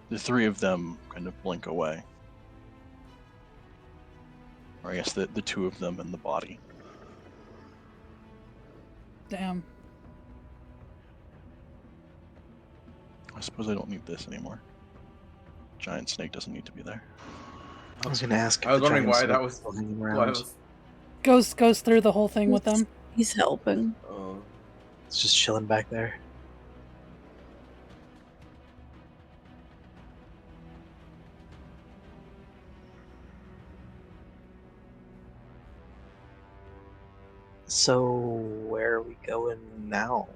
S3: the three of them kind of blink away. Or I guess the two of them and the body.
S1: Damn.
S3: I suppose I don't need this anymore. Giant snake doesn't need to be there.
S2: I was gonna ask if
S4: I was
S2: the
S4: wondering
S2: giant
S4: why
S2: snake
S4: that
S2: is
S4: was.
S2: still hanging
S4: Why
S2: around.
S4: was.
S1: Goes through the whole thing with them.
S5: He's helping.
S4: Oh.
S2: It's just chilling back there. So where are we going now?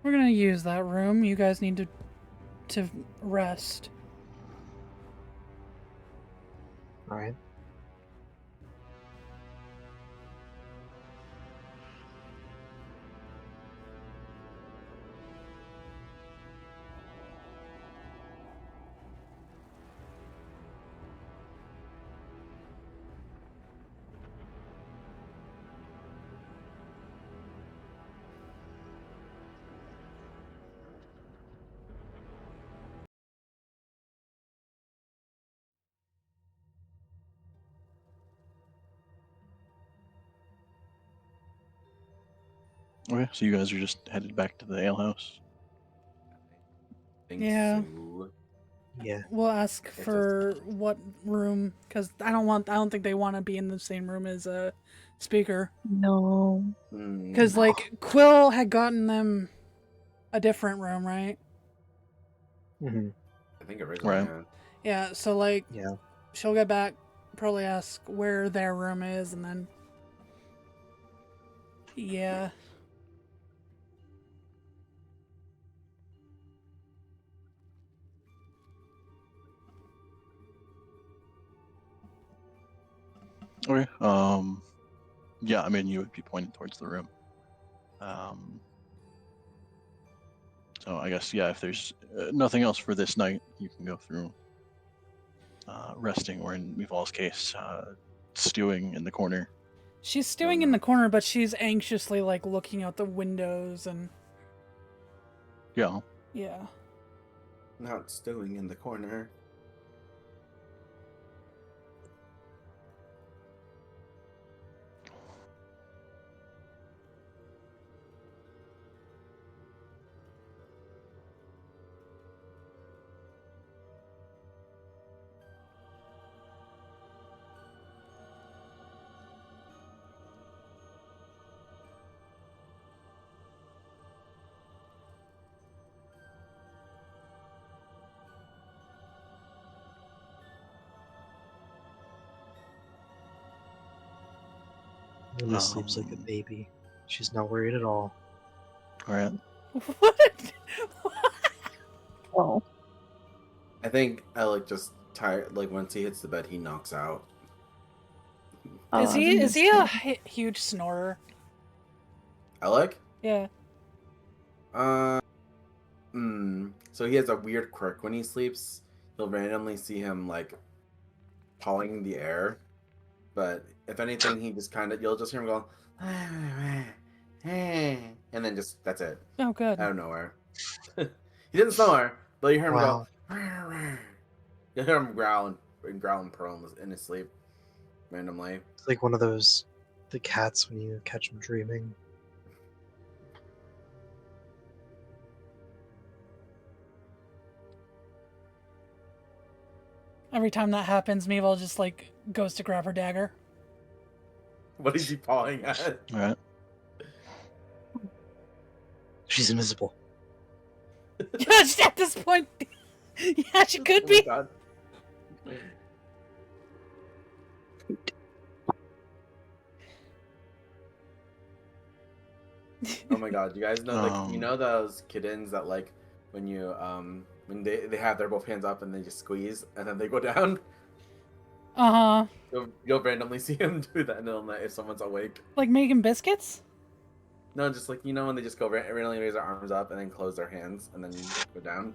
S1: We're gonna use that room. You guys need to rest.
S2: All right.
S3: Okay, so you guys are just headed back to the alehouse.
S4: Think
S1: Yeah.
S4: so.
S2: Yeah.
S1: We'll ask
S4: Okay, so
S1: for what room, because I don't think they want to be in the same room as a speaker.
S5: No.
S1: Because like Quill had gotten them a different room, right?
S2: Hmm.
S4: I think originally.
S3: Right.
S4: Yeah.
S1: Yeah. So like
S2: Yeah.
S1: she'll get back, probably ask where their room is, and then yeah.
S3: Okay. Yeah, I mean, you would be pointing towards the room. So I guess, yeah, if there's nothing else for this night, you can go through resting, or in Mival's case, stewing in the corner.
S1: She's stewing in the corner, but she's anxiously like looking out the windows and
S3: Yeah.
S1: yeah.
S4: Not stewing in the corner.
S2: Lily sleeps like a baby. She's not worried at all.
S3: All right.
S1: What?
S5: Oh.
S4: I think Alec just tired. Like once he hits the bed, he knocks out.
S1: Is he a huge snorer?
S4: Alec?
S1: Yeah.
S4: So he has a weird quirk when he sleeps. You'll randomly see him like pawing the air, but if anything, he just you'll just hear him go, and then just that's it.
S1: Oh, good.
S4: Out of nowhere. He didn't snore, but you hear him
S2: Wow.
S4: go. You hear him growling prone in his sleep, randomly.
S2: It's like one of those, the cats when you catch them dreaming.
S1: Every time that happens, Meeval just like goes to grab her dagger.
S4: What is he pawing at?
S3: All right.
S2: She's invisible.
S1: Yeah, at this point, yeah, she could
S4: Oh my
S1: be.
S4: God. Oh my God! You guys know like you know those kittens that like when you when they have their both hands up and they just squeeze and then they go down.
S1: Uh huh.
S4: You'll randomly see him do that in the night if someone's awake.
S1: Like making biscuits.
S4: No, just like, when they just go randomly raise their arms up and then close their hands and then go down.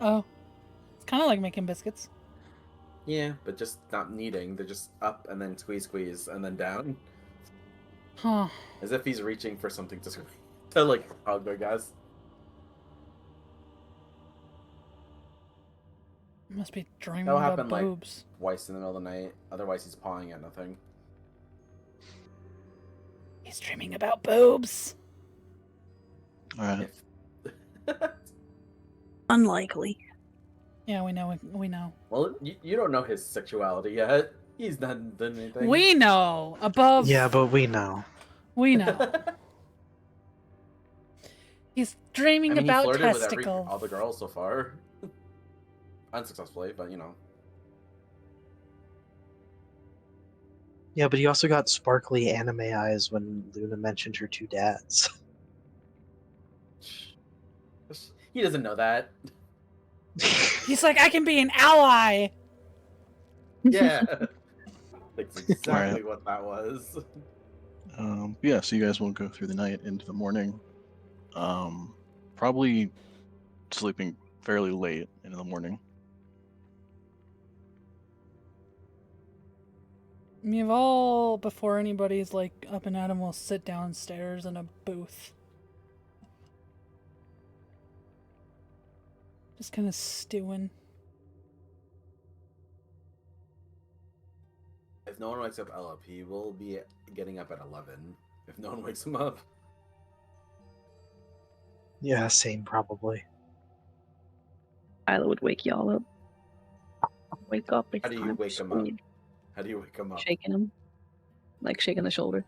S1: Oh, it's kind of like making biscuits.
S4: Yeah, but just not kneading. They're just up and then squeeze and then down.
S1: Huh.
S4: As if he's reaching for something to like hug, I guess.
S1: Must be dreaming
S4: That'll
S1: about
S4: happen like
S1: boobs.
S4: twice in the middle of the night. Otherwise, he's pawing at nothing.
S1: He's dreaming about boobs.
S3: All right.
S5: Unlikely.
S1: Yeah, we know. We know.
S4: Well, you don't know his sexuality yet. He's not done anything.
S1: We know. Above.
S2: Yeah, but we know.
S1: We know. He's dreaming
S4: I mean, he
S1: about
S4: flirted with
S1: testicles.
S4: all the girls so far. Unsuccessfully, but
S2: Yeah, but he also got sparkly anime eyes when Luna mentioned her two dads.
S4: He doesn't know that.
S1: He's like, I can be an ally.
S4: Yeah. That's exactly
S3: Right.
S4: what that was.
S3: Yeah, so you guys will go through the night into the morning. Probably sleeping fairly late into the morning.
S1: Mival, before anybody's like up and at him, will sit downstairs in a booth. Just kind of stewing.
S4: If no one wakes up Ella, he will be getting up at 11. If no one wakes him up.
S2: Yeah, same probably.
S5: Isla would wake y'all up. Wake up. It's
S4: How do you
S5: time for
S4: wake him up?
S5: school.
S4: How do you wake him up?
S5: Shaking him. Like shaking the shoulder.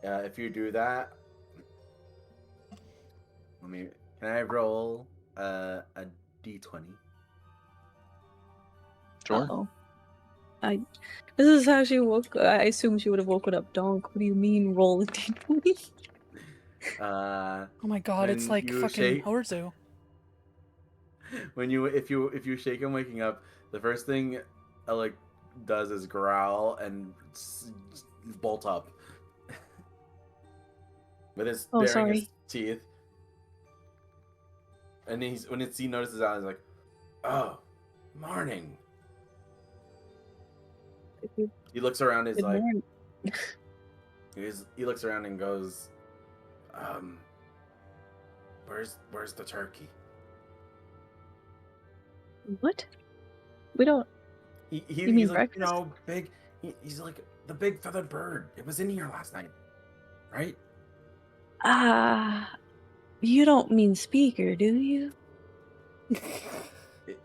S4: If you do that, can I roll a d20?
S3: Sure.
S5: Uh-oh. This is how she woke. I assume she would have woken up Donk. What do you mean roll a d20?
S4: Uh,
S1: Oh my god, it's
S4: When
S1: like
S4: you
S1: fucking
S4: shake-
S1: Orzu.
S4: if you shake him waking up, the first thing Ella does is growl and bolt up with his
S5: Oh,
S4: baring his
S5: sorry.
S4: teeth. And he notices that, he's like, "Oh, morning." He looks around. He's
S5: Good
S4: like,
S5: morning.
S4: he looks around and goes, "Where's the turkey?"
S5: What? We don't. You mean
S4: He's like,
S5: breakfast?
S4: big. He's like the big feathered bird. It was in here last night, right?
S5: You don't mean speaker, do you?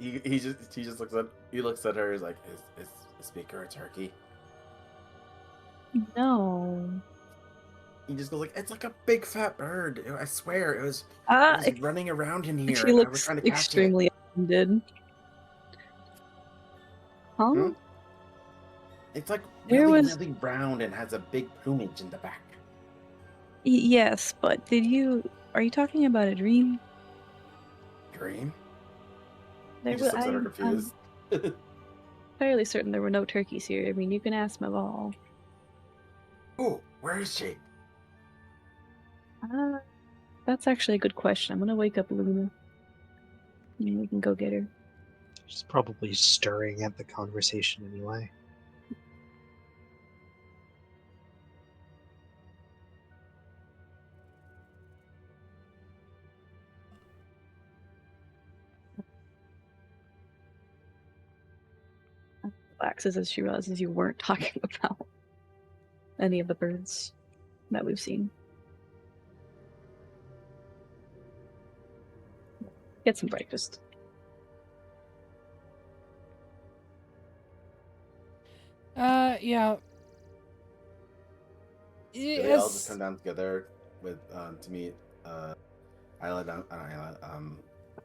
S4: He just looks at her. He's like, "Is Speaker a turkey?"
S5: No.
S4: He just goes like, "It's like a big fat bird. I swear, it was running around in here.
S5: She
S4: and I was
S5: looks
S4: trying to catch it."
S5: extremely offended. Huh?
S4: Hmm? It's like
S5: Where
S4: really,
S5: was-
S4: really round and has a big plumage in the back.
S5: Yes, but are you talking about a dream?
S4: Dream?
S5: There
S4: He just
S5: was-
S4: looks at her
S5: I'm
S4: confused.
S5: fairly certain there were no turkeys here. I mean, you can ask Maval.
S4: Oh, where is she?
S5: That's actually a good question. I'm gonna wake up Luna. And we can go get her.
S2: She's probably stirring at the conversation anyway.
S5: Relaxes as she realizes you weren't talking about any of the birds that we've seen. Get some breakfast.
S1: Yeah.
S4: Do they all just
S1: Yes.
S4: come down together with to meet Isla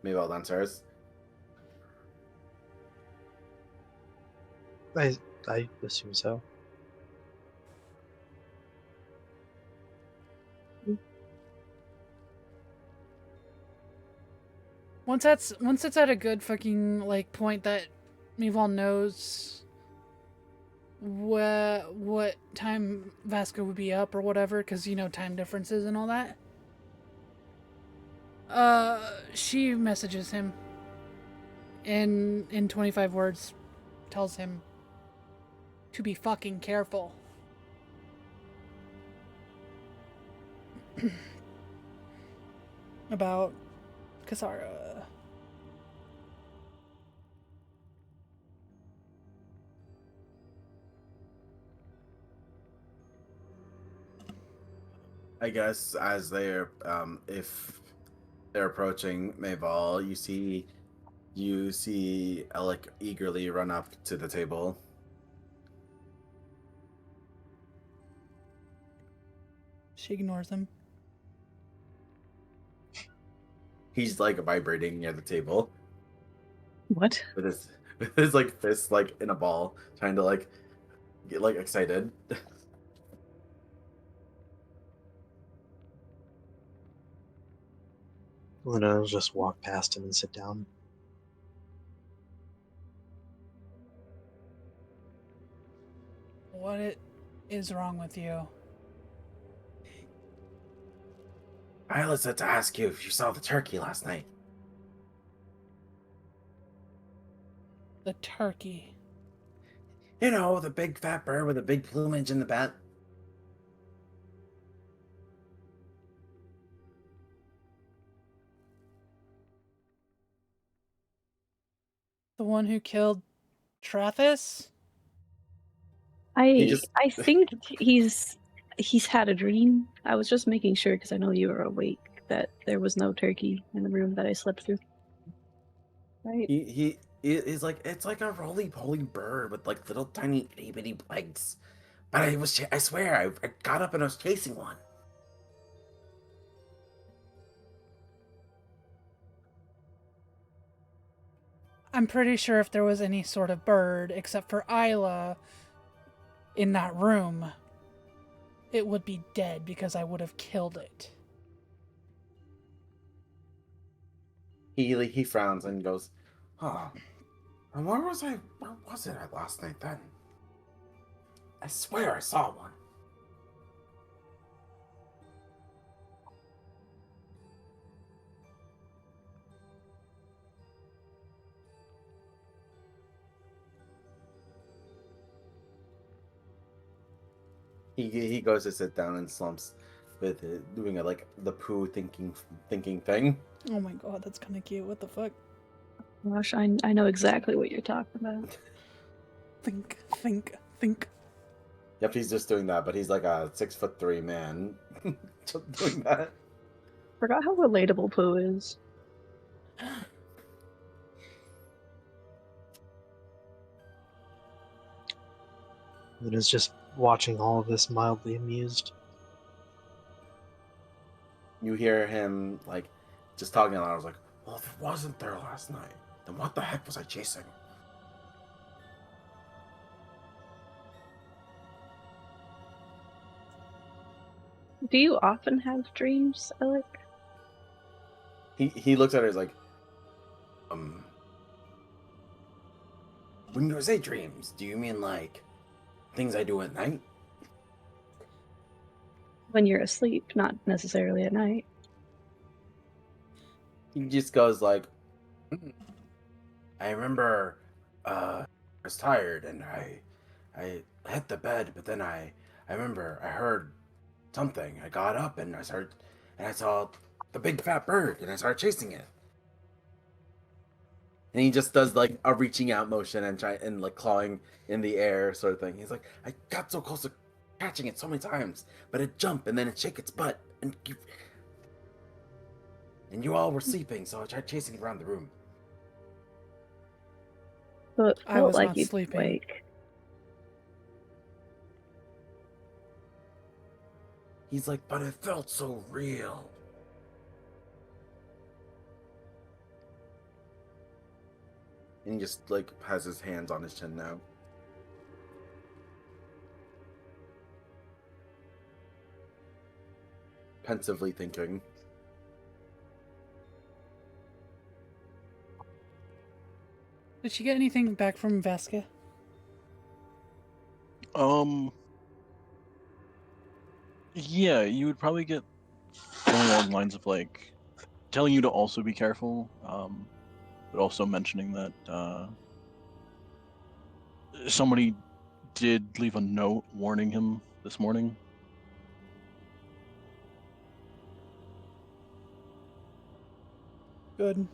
S4: Mabel downstairs?
S2: I assume so.
S1: Once it's at a good fucking like point that Mival knows what time Vasco would be up or whatever, because time differences and all that. She messages him in 25 words, tells him to be fucking careful. About Kasara.
S4: I guess as they're if they're approaching Mayval, you see Alec eagerly run up to the table.
S1: She ignores him.
S4: He's like vibrating near the table
S5: What?
S4: with his like fist like in a ball, trying to like get like excited.
S2: Luna will just walk past him and sit down.
S1: What is wrong with you?
S4: Isla said to ask you if you saw the turkey last night.
S1: The turkey.
S4: You know, the big fat bird with the big plumage in the back.
S1: The one who killed Trathis?
S5: I
S4: just-
S5: I think he's had a dream. I was just making sure because I know you were awake that there was no turkey in the room that I slept through. Right?
S4: He's like, it's like a roly-poly bird with like little tiny itty bitty legs. But I swear, I got up and I was chasing one.
S1: I'm pretty sure if there was any sort of bird, except for Isla, in that room, it would be dead because I would have killed it.
S4: He frowns and goes, "Oh, and where was it last night then? I swear I saw one." He goes to sit down and slumps with it, doing a, like the poo thinking thing.
S1: Oh my god, that's kind of cute. What the fuck?
S5: Gosh, I know exactly what you're talking about.
S1: Think.
S4: Yep, he's just doing that, but he's like a 6'3" man just doing that.
S5: Forgot how relatable Pooh is.
S2: Luna's just watching all of this mildly amused.
S4: You hear him like just talking aloud. I was like, "Well, if it wasn't there last night, then what the heck was I chasing?"
S5: Do you often have dreams, Alec?
S4: He looks at her as like, when you say dreams, do you mean like things I do at night?
S5: When you're asleep, not necessarily at night.
S4: He just goes like, I remember I was tired and I hit the bed, but then I remember I heard something. I got up and I saw the big fat bird and I started chasing it. And he just does like a reaching out motion and like clawing in the air sort of thing. He's like, I got so close to catching it so many times, but it jumped and then it shake its butt and you all were sleeping, so I tried chasing it around the room.
S5: So it
S1: I
S5: felt
S1: was
S5: like
S1: not
S5: you'd
S1: sleeping.
S5: awake.
S4: He's like, but it felt so real. And he just like has his hands on his chin now. Pensively thinking.
S1: Did she get anything back from Vasca?
S3: Yeah, you would probably get more along the lines of like telling you to also be careful, but also mentioning that somebody did leave a note warning him this morning.
S1: Good.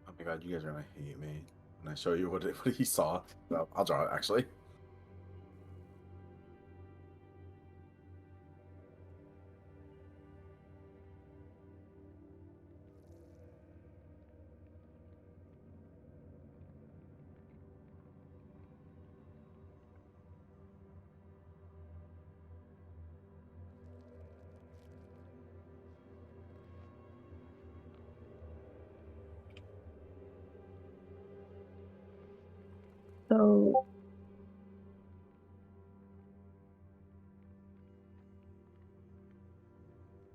S4: Oh my god, you guys are gonna hate me when I show you what he saw. So I'll draw it actually.
S5: So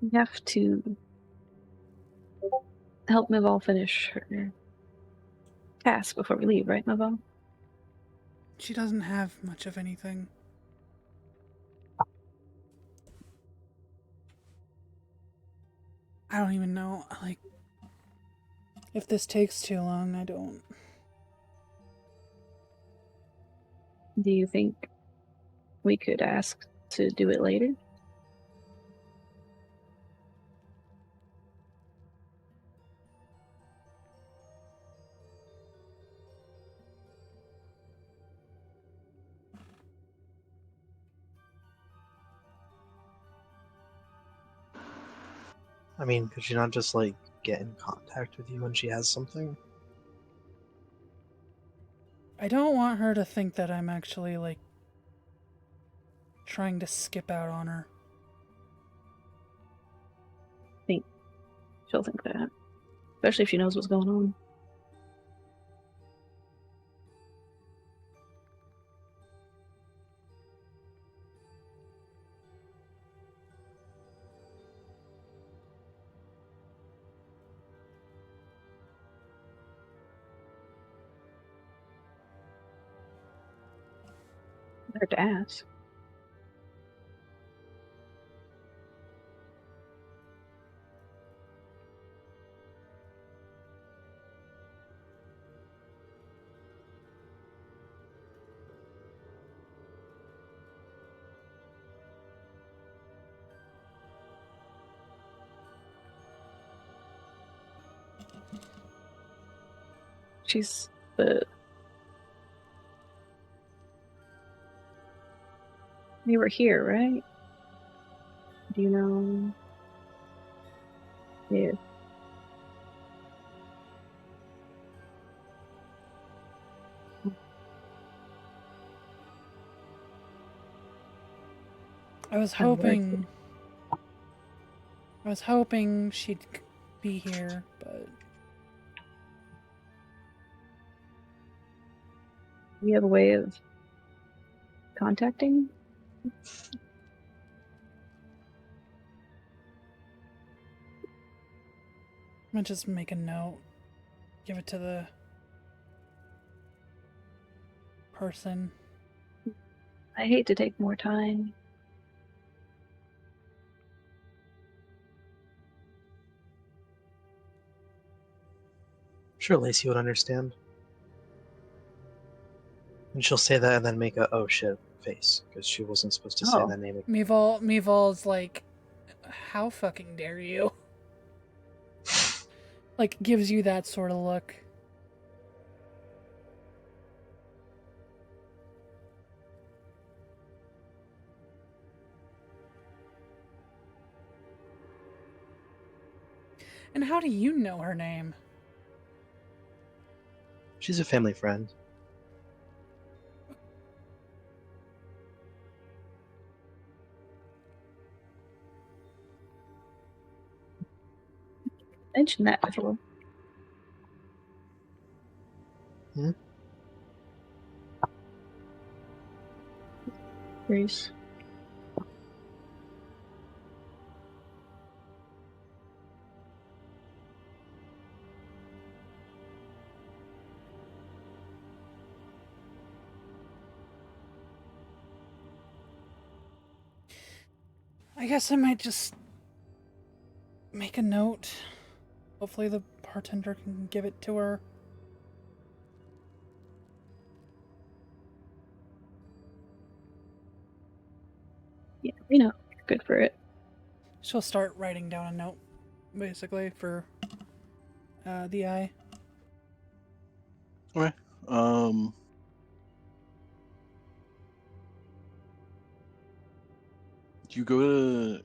S5: we have to help Mival finish her task before we leave, right, Mival?
S1: She doesn't have much of anything. I don't even know, like, if this takes too long, I don't.
S5: Do you think we could ask to do it later?
S2: I mean, could she not just like get in contact with you when she has something?
S1: I don't want her to think that I'm actually, like, trying to skip out on her.
S5: She'll think that. Especially if she knows what's going on. Better to ask. But we were here, right? Do you know? Yeah.
S1: I was
S5: I'm worried.
S1: hoping she'd be here, but
S5: We have a way of contacting?
S1: I'm gonna just make a note. Give it to the person.
S5: I hate to take more time.
S2: Sure, Lacey would understand. And she'll say that and then make a oh shit face, because she wasn't supposed to say
S5: Oh.
S2: that name.
S1: Meeval's like, how fucking dare you? Like, gives you that sort of look. And how do you know her name?
S2: She's a family friend.
S5: mentioned that before.
S2: Hmm?
S5: Grace.
S1: I guess I might just make a note. Hopefully the bartender can give it to her.
S5: Yeah, good for it.
S1: She'll start writing down a note, basically, for the eye.
S3: Okay. You go to.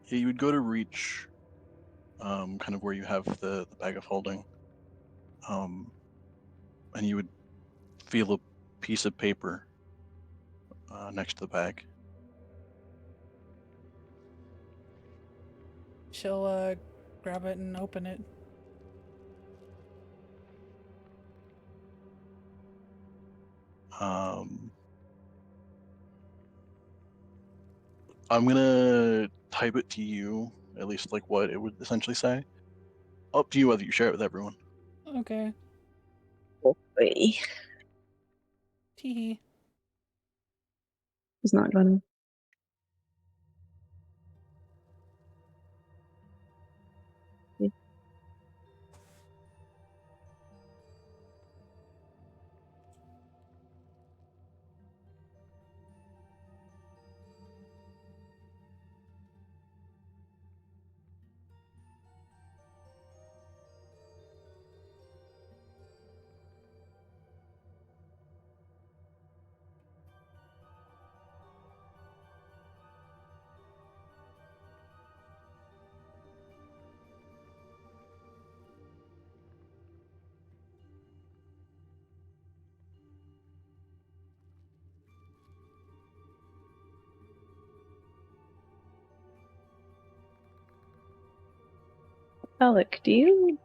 S3: Yeah, you would go to reach, kind of where you have the bag of holding, and you would feel a piece of paper next to the bag.
S1: She'll grab it and open it.
S3: I'm gonna type it to you, at least like what it would essentially say. Up to you whether you share it with everyone.
S1: Okay.
S5: Wait,
S1: Teehee.
S5: he's not gonna. Alec, do you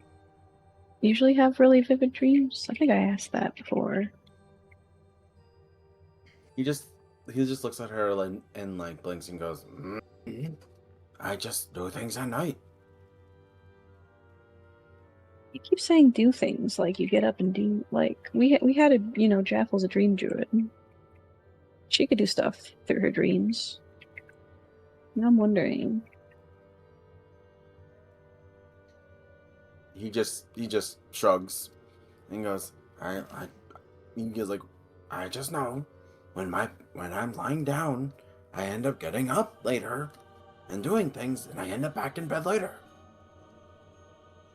S5: usually have really vivid dreams? I think I asked that before.
S4: He just looks at her like and like blinks and goes, I just do things at night.
S5: You keep saying do things, like you get up and do, like, we had a, Jaffel's a dream druid. She could do stuff through her dreams. And I'm wondering.
S4: He just shrugs and goes, he goes like, I just know when I'm lying down, I end up getting up later and doing things, and I end up back in bed later.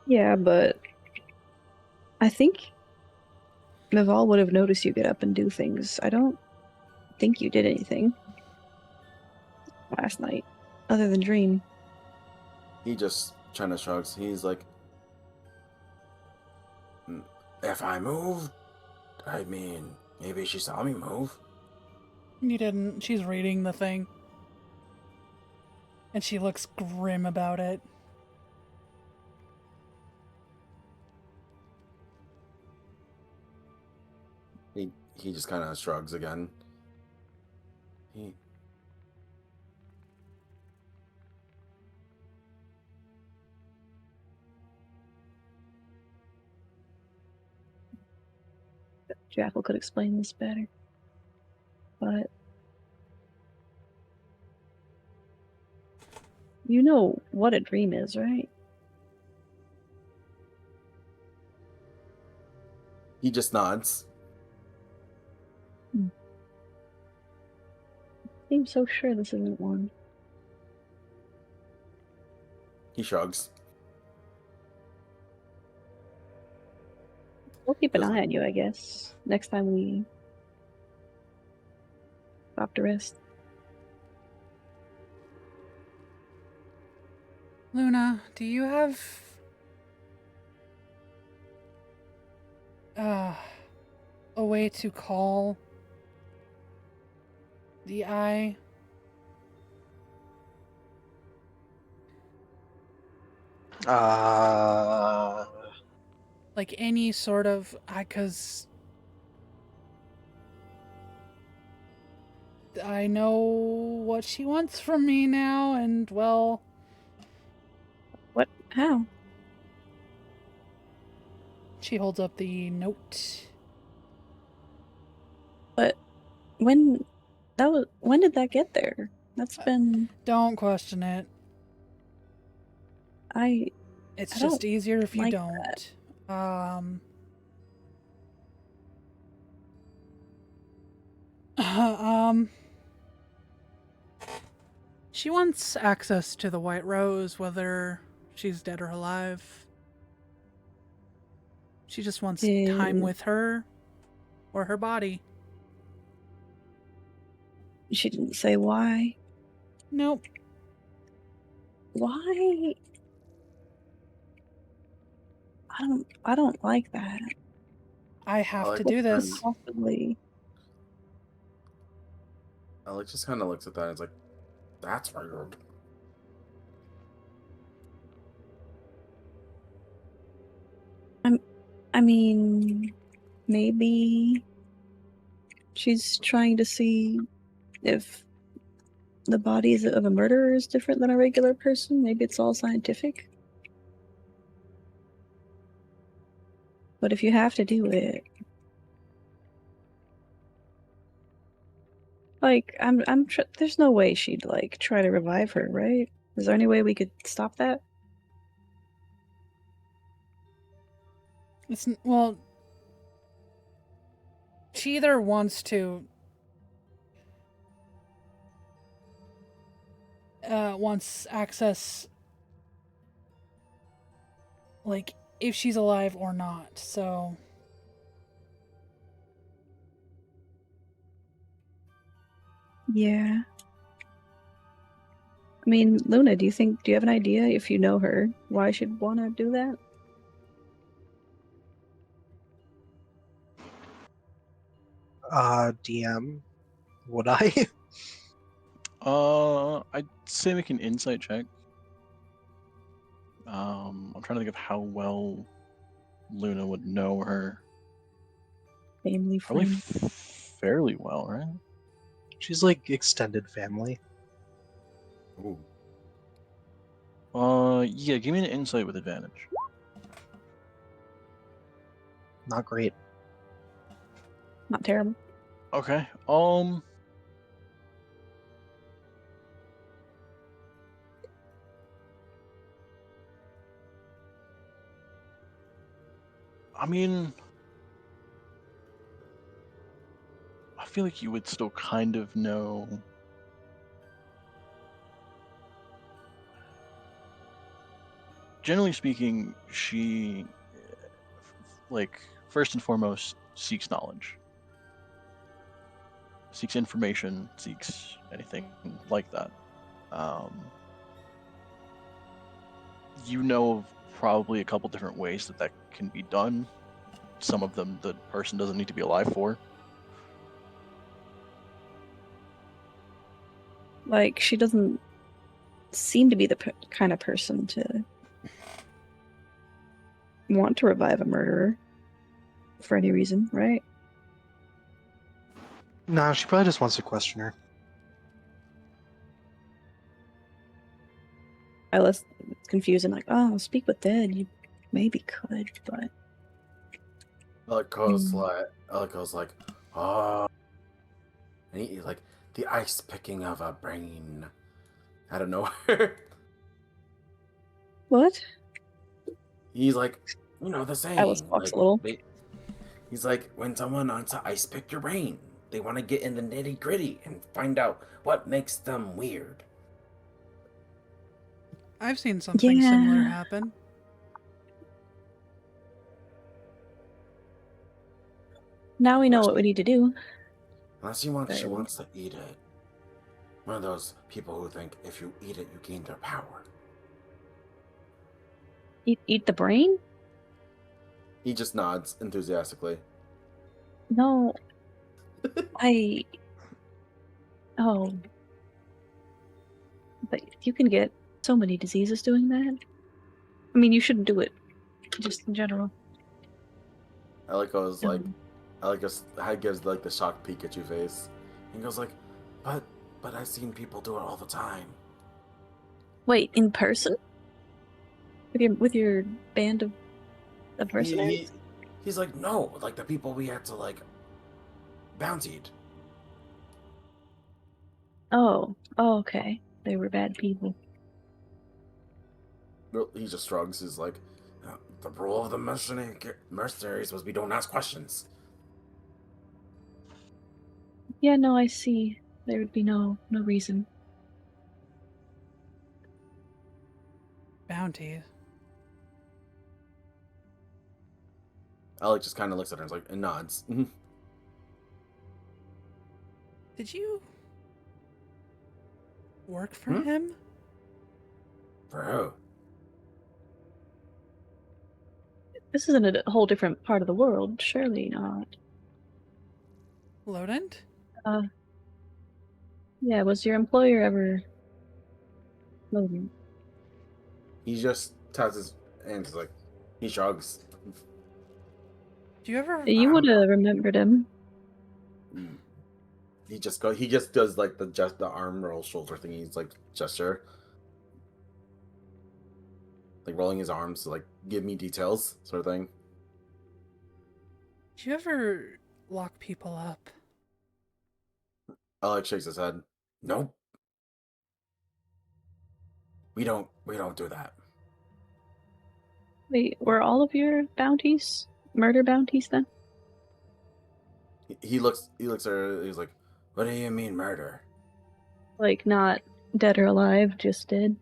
S5: Yeah, but I think Naval would have noticed you get up and do things. I don't think you did anything last night, other than dream.
S4: He just kind of shrugs. He's like, if I moved, I mean, maybe she saw me move.
S1: You didn't. She's reading the thing. And she looks grim about it.
S4: He just kind of shrugs again. He
S5: Jackal could explain this better. But you know what a dream is, right?
S4: just nods.
S5: I'm so sure this isn't one.
S4: He shrugs.
S5: We'll keep an
S4: Doesn't-
S5: eye on you, I guess. Next time we stop to rest.
S1: Luna, do you have a way to call the eye?
S2: Uh,
S1: Like any sort of, because I know what she wants from me now, and well,
S5: What? How?
S1: she holds up the note.
S5: But when when did that get there? That's been
S1: Don't question it.
S5: I
S1: It's
S5: I
S1: just
S5: don't
S1: easier if you
S5: like
S1: don't. Um, she wants access to the White Rose, whether she's dead or alive. She just wants time
S5: Is-
S1: with her or her body.
S5: she didn't say why.
S1: Nope.
S5: Why? I don't like that.
S1: I have
S4: like
S1: to
S4: what
S1: do
S4: kind
S1: this.
S5: Possibly.
S4: Alex just kind of looks at that and is like, that's weird.
S5: I mean, maybe she's trying to see if the body of a murderer is different than a regular person. Maybe it's all scientific. But if you have to do it, like there's no way she'd like try to revive her, right? Is there any way we could stop that?
S1: Well, she either wants access, like if she's alive or not. So
S5: Yeah. I mean, Luna, do you have an idea, if you know her, why she'd want to do that?
S2: DM, would I?
S3: I'd say make an insight check. I'm trying to think of how well Luna would know her.
S5: Family
S3: Probably
S5: friend.
S3: fairly well, right?
S2: She's like extended family.
S4: Ooh.
S3: Yeah, give me an insight with advantage.
S2: Not great.
S5: Not terrible.
S3: Okay. I mean, I feel like you would still kind of know. Generally speaking, she, like, first and foremost, seeks knowledge, seeks information, seeks anything like that. You know of probably a couple different ways that can be done. Some of them the person doesn't need to be alive for.
S5: Like, she doesn't seem to be the kind of person to want to revive a murderer for any reason, right?
S2: Nah, she probably just wants to question her.
S5: I was confused and like, oh, speak with dead. You maybe could, but
S4: Eliko's like, oh, and he's like the ice picking of a brain out of nowhere.
S5: what?
S4: He's like, you know the saying.
S5: Alice talks a little.
S4: He's like, when someone wants to ice pick your brain, they want to get in the nitty gritty and find out what makes them weird.
S1: I've seen something similar
S5: Yeah.
S1: happen.
S5: Now we know what we need to do.
S4: Unless she wants to eat it. One of those people who think if you eat it, you gain their power.
S5: Eat the brain?
S4: He just nods enthusiastically.
S5: No. Oh. But you can get so many diseases doing that. I mean, you shouldn't do it, just in general.
S4: Elikos like,
S5: Um,
S4: Elikos gives like the shocked Pikachu face. He goes like, but I've seen people do it all the time.
S5: Wait, in person? With your band of mercenaries?
S4: He's like, no, like the people we had to like bountied.
S5: Oh, okay. They were bad people.
S4: He just shrugs. He's like, the rule of the mercenaries was we don't ask questions.
S5: Yeah, no, I see. There would be no reason.
S1: Bounties.
S4: Alec just kind of looks at her and, and nods. Mhm.
S1: Did you work for
S4: Hmm?
S1: him?
S4: For who?
S5: This isn't a whole different part of the world. Surely not.
S1: Lodent?
S5: Yeah, was your employer ever Logan?
S4: He just taps his hands like he shrugs.
S1: Do you ever
S5: You would have remembered him.
S4: Mm. He just does like the arm roll shoulder thing. He's like gesture, like rolling his arms to like give me details sort of thing.
S1: do you ever lock people up?
S4: Alex shakes his head. Nope. We don't do that.
S5: Wait, were all of your bounties murder bounties then?
S4: He looks at her, he's like, what do you mean murder?
S5: Like, not dead or alive, just dead?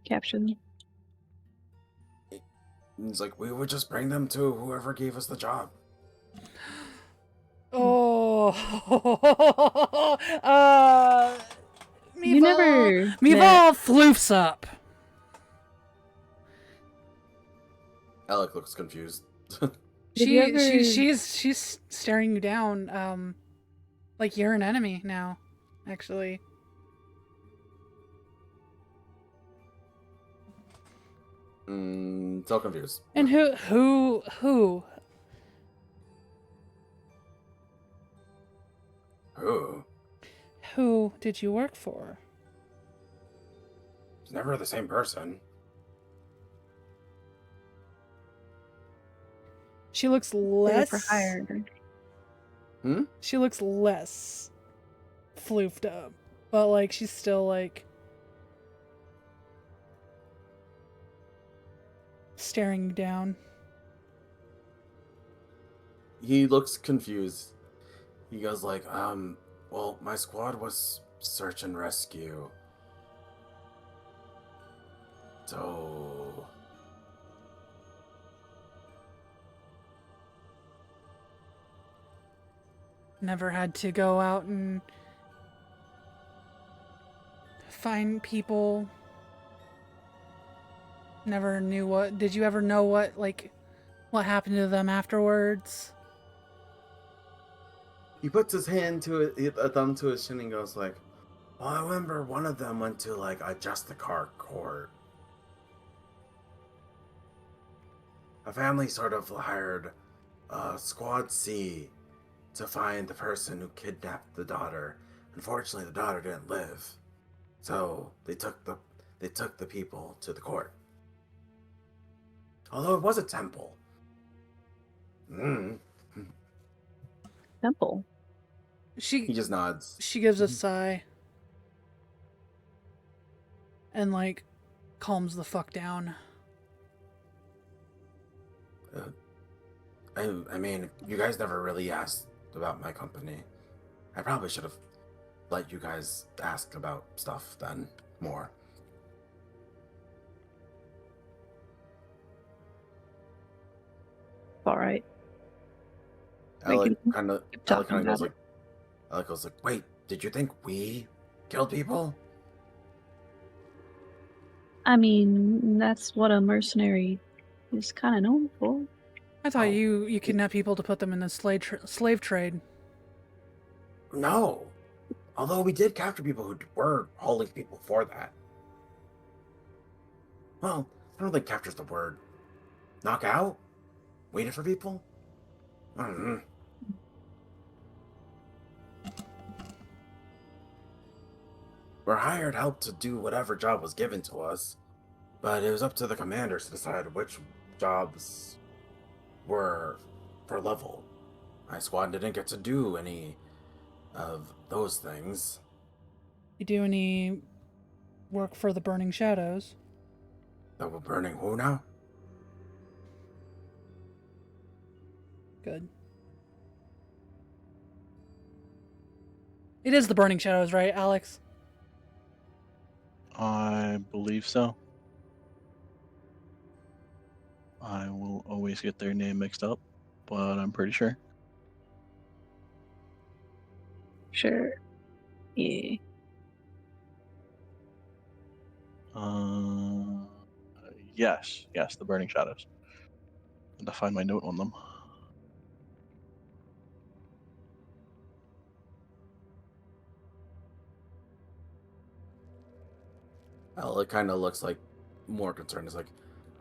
S5: Capture them?
S4: He's like, we would just bring them to whoever gave us the job.
S1: Oh,
S5: You never met-
S1: Meeval floofs up.
S4: Alec looks confused.
S5: Did you ever-
S1: She's staring you down. Like you're an enemy now, actually.
S4: So confused.
S1: And who
S4: Who?
S1: did you work for?
S4: It's never the same person.
S1: She looks
S5: Labor
S1: less.
S5: for hire?
S1: She looks less floofed up, but like she's still like staring you down.
S4: He looks confused. He goes like, well, my squad was search and rescue. So
S1: Never had to go out and find people. Never knew what. Did you ever know what happened to them afterwards?
S4: he puts his hand to a thumb to his chin and goes like, well, I remember one of them went to like a Justicar court. A family sort of hired Squad C to find the person who kidnapped the daughter. Unfortunately, the daughter didn't live, so they took the people to the court. Although it was a temple.
S5: Temple.
S4: He just nods.
S1: She gives a sigh and like calms the fuck down.
S4: I mean, you guys never really asked about my company. I probably should have let you guys ask about stuff then more.
S5: All right.
S4: Alec
S5: can
S4: kind of
S5: keep talking
S4: goes
S5: about
S4: like, Alec goes like, wait, did you think we killed people?
S5: I mean, that's what a mercenary is kind of known for.
S1: I thought
S4: Oh.
S1: you kidnapped people to put them in the slave trade.
S4: No. Although we did capture people who were hauling people for that. Well, I don't think capture's the word. Knock out? Waited for people? I don't know. We're hired help to do whatever job was given to us, but it was up to the commanders to decide which jobs were per level. My squad didn't get to do any of those things.
S1: You do any work for the Burning Shadows?
S4: That we're burning who now?
S1: Good. It is the Burning Shadows, right, Alex?
S3: I believe so. I will always get their name mixed up, but I'm pretty sure.
S5: Sure. Yeah.
S3: Yes, the Burning Shadows. And to find my note on them.
S4: Well, it kind of looks like more concerned. It's like,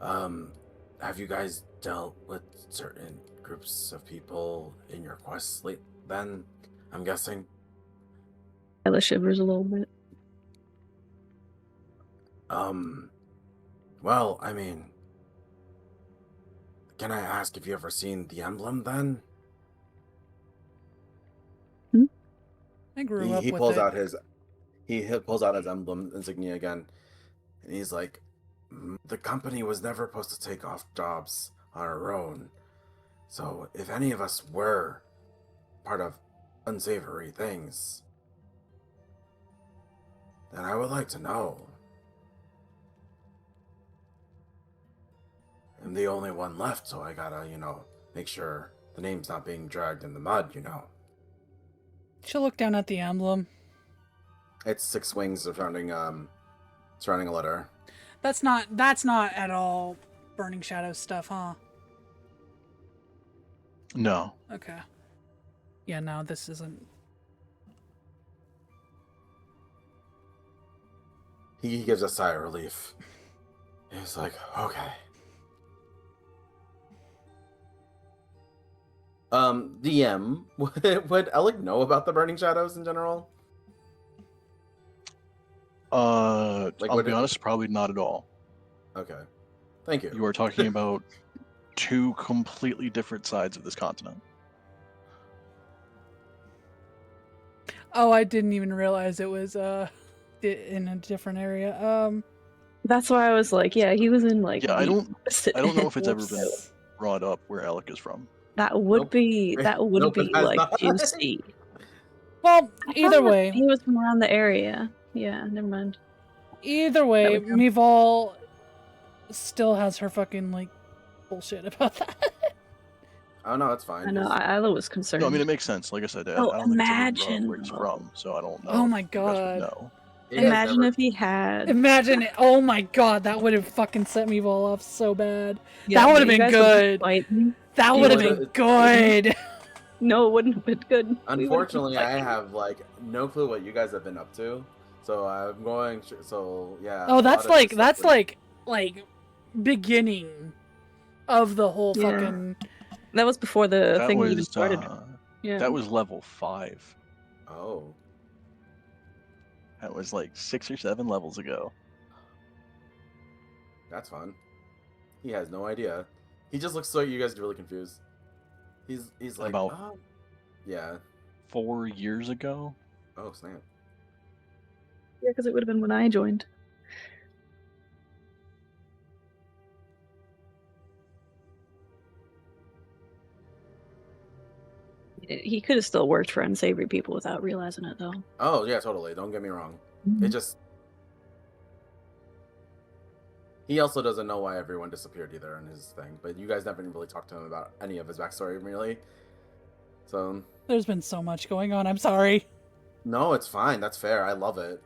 S4: have you guys dealt with certain groups of people in your quests then? I'm guessing.
S5: Ella shivers a little bit.
S4: Well, I mean, can I ask if you ever seen the emblem then?
S1: I grew up
S4: He
S1: with
S4: pulls
S1: it.
S4: out his pulls out his emblem insignia again, and he's like, the company was never supposed to take off jobs on our own. So if any of us were part of unsavory things, then I would like to know. I'm the only one left, so I gotta, make sure the name's not being dragged in the mud,
S1: She'll look down at the emblem.
S4: It's 6 wings surrounding a letter.
S1: That's not at all Burning Shadows stuff, huh?
S3: No.
S1: Okay. Yeah, no, this isn't.
S4: He gives a sigh of relief. He's like, okay. DM, would Alec know about the Burning Shadows in general?
S3: I'll be honest, probably not at all.
S4: Okay. Thank you.
S3: You are talking about two completely different sides of this continent.
S1: Oh, I didn't even realize it was in a different area.
S5: That's why I was like, yeah, he was in like.
S3: Yeah, I don't know if it's ever
S1: Whoops.
S3: been brought up where Alec is from.
S5: That would
S4: Nope.
S5: be
S4: Nope, it has
S5: like
S4: not.
S5: juicy.
S1: Well,
S5: I
S1: either
S5: thought
S1: way,
S5: he was from around the area. Yeah, never mind.
S1: either way,
S5: That would come-
S1: Mival still has her fucking like bullshit about that.
S4: Oh no, it's fine.
S5: I know.
S4: He's-
S5: Isla was concerned.
S3: No, I mean, it makes sense. Like I said,
S5: Oh,
S3: I don't think it's ever brought up
S5: imagine,
S3: where he's
S5: though.
S3: from, so I don't know.
S1: Oh my
S3: if you guys would
S1: God.
S3: know.
S4: he has
S5: Imagine
S4: never-
S5: if he had.
S1: Imagine it. Oh my god, that would have fucking set Mival off so bad.
S5: Yeah,
S1: that would have
S5: but you
S1: been
S5: guys would
S1: good.
S5: fight me.
S1: That
S5: You
S1: would have
S4: would've-
S1: been good.
S5: No, it wouldn't have been good. We would've been
S4: Unfortunately, I
S5: fighting.
S4: have like no clue what you guys have been up to, so I'm going. So yeah.
S1: Oh,
S4: a
S1: that's
S4: lot of
S1: like
S4: this stuff
S1: like beginning of the whole
S5: Yeah.
S1: fucking.
S5: That was before the
S3: That
S5: thing even
S3: was
S5: started. Yeah.
S3: that was level 5.
S4: Oh,
S3: That was like 6 or 7 levels ago.
S4: that's fun. He has no idea. He just looks like you guys are really confused. He's like,
S3: About-
S4: "Oh." Yeah.
S3: 4 years ago.
S4: Oh snap.
S5: Yeah, because it would have been when I joined. He could have still worked for unsavory people without realizing it, though.
S4: Oh yeah, totally. Don't get me wrong.
S5: Mm-hmm.
S4: It just. He also doesn't know why everyone disappeared either in his thing, but you guys never really talked to him about any of his backstory, really. So,
S1: There's been so much going on. I'm sorry.
S4: no, it's fine. That's fair. I love it.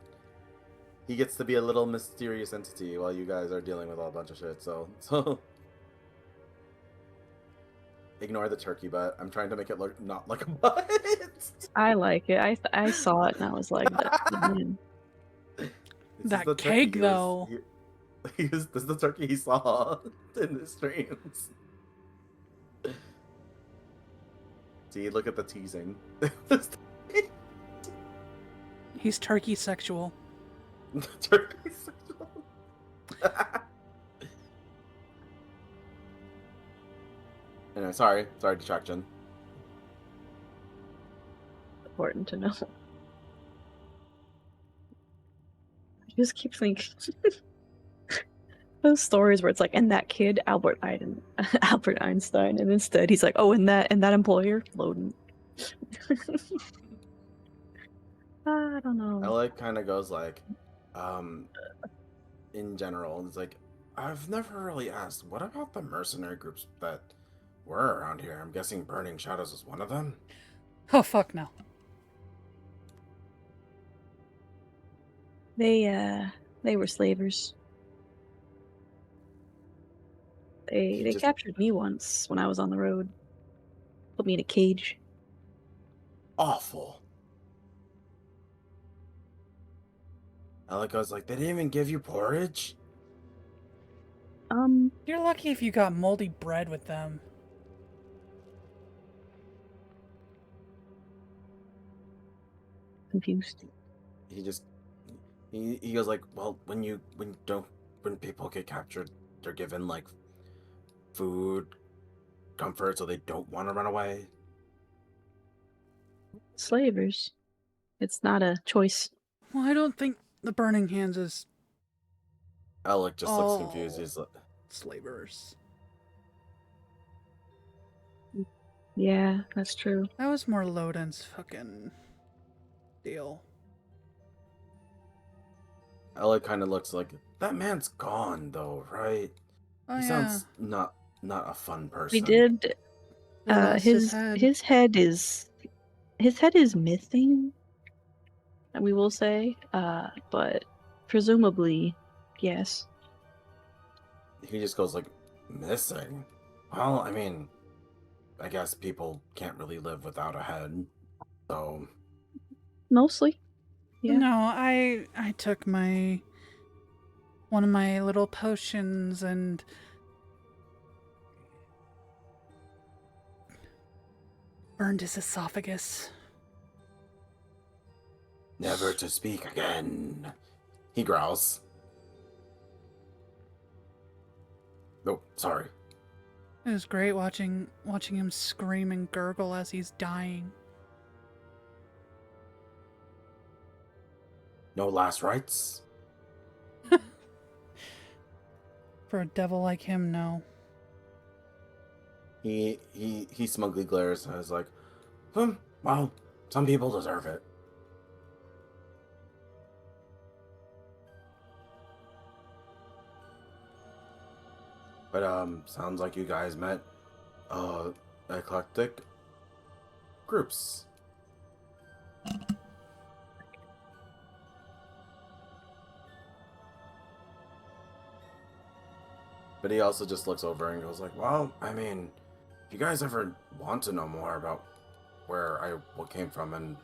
S4: He gets to be a little mysterious entity while you guys are dealing with a bunch of shit, so. Ignore the turkey butt. I'm trying to make it look not like a butt.
S5: I like it. I saw it and I was like, that's the man.
S4: This is
S1: That
S4: the turkey.
S1: cake,
S4: He was-
S1: though.
S4: he- This is the turkey he saw in his dreams. See, look at the teasing.
S1: He's turkey sexual.
S4: Turkey sexual. Anyway, sorry distraction.
S5: Important to know. I just keep thinking those stories where it's like, and that kid, Albert Einstein, and instead he's like, oh, and that employer, Loden. I don't know.
S4: Alec kind of goes like, in general, it's like, I've never really asked, what about the mercenary groups that were around here? I'm guessing Burning Shadows was one of them.
S1: Oh, fuck no.
S5: They were slavers. They
S4: Just-
S5: captured me once when I was on the road. Put me in a cage.
S4: Awful. Alec goes like, they didn't even give you porridge?
S1: You're lucky if you got moldy bread with them.
S5: Confused.
S4: He goes like, well, when people get captured, they're given like food, comfort, so they don't want to run away.
S5: Slavers. It's not a choice.
S1: Well, I don't think the Burning Hands is
S4: Alec just looks confused.
S1: Oh.
S4: He's like,
S1: slavers.
S5: Yeah, that's true.
S1: That was more Loden's fucking deal.
S4: Alec kind of looks like, that man's gone though, right?
S1: Oh,
S4: He
S1: yeah.
S4: sounds not a fun person.
S5: We did.
S1: He lost his head.
S5: His head is missing. We will say, but presumably, yes.
S4: He just goes like, missing? Well, I mean, I guess people can't really live without a head, so...
S5: Mostly. Yeah.
S1: No, I took one of my little potions and burned his esophagus.
S4: Never to speak again. He growls. Oh, sorry.
S1: It was great watching him scream and gurgle as he's dying.
S4: No last rites?
S1: For a devil like him, no.
S4: He smugly glares and is like, well, some people deserve it. But, sounds like you guys met, eclectic groups. But he also just looks over and goes like, well, I mean, if you guys ever want to know more about what came from and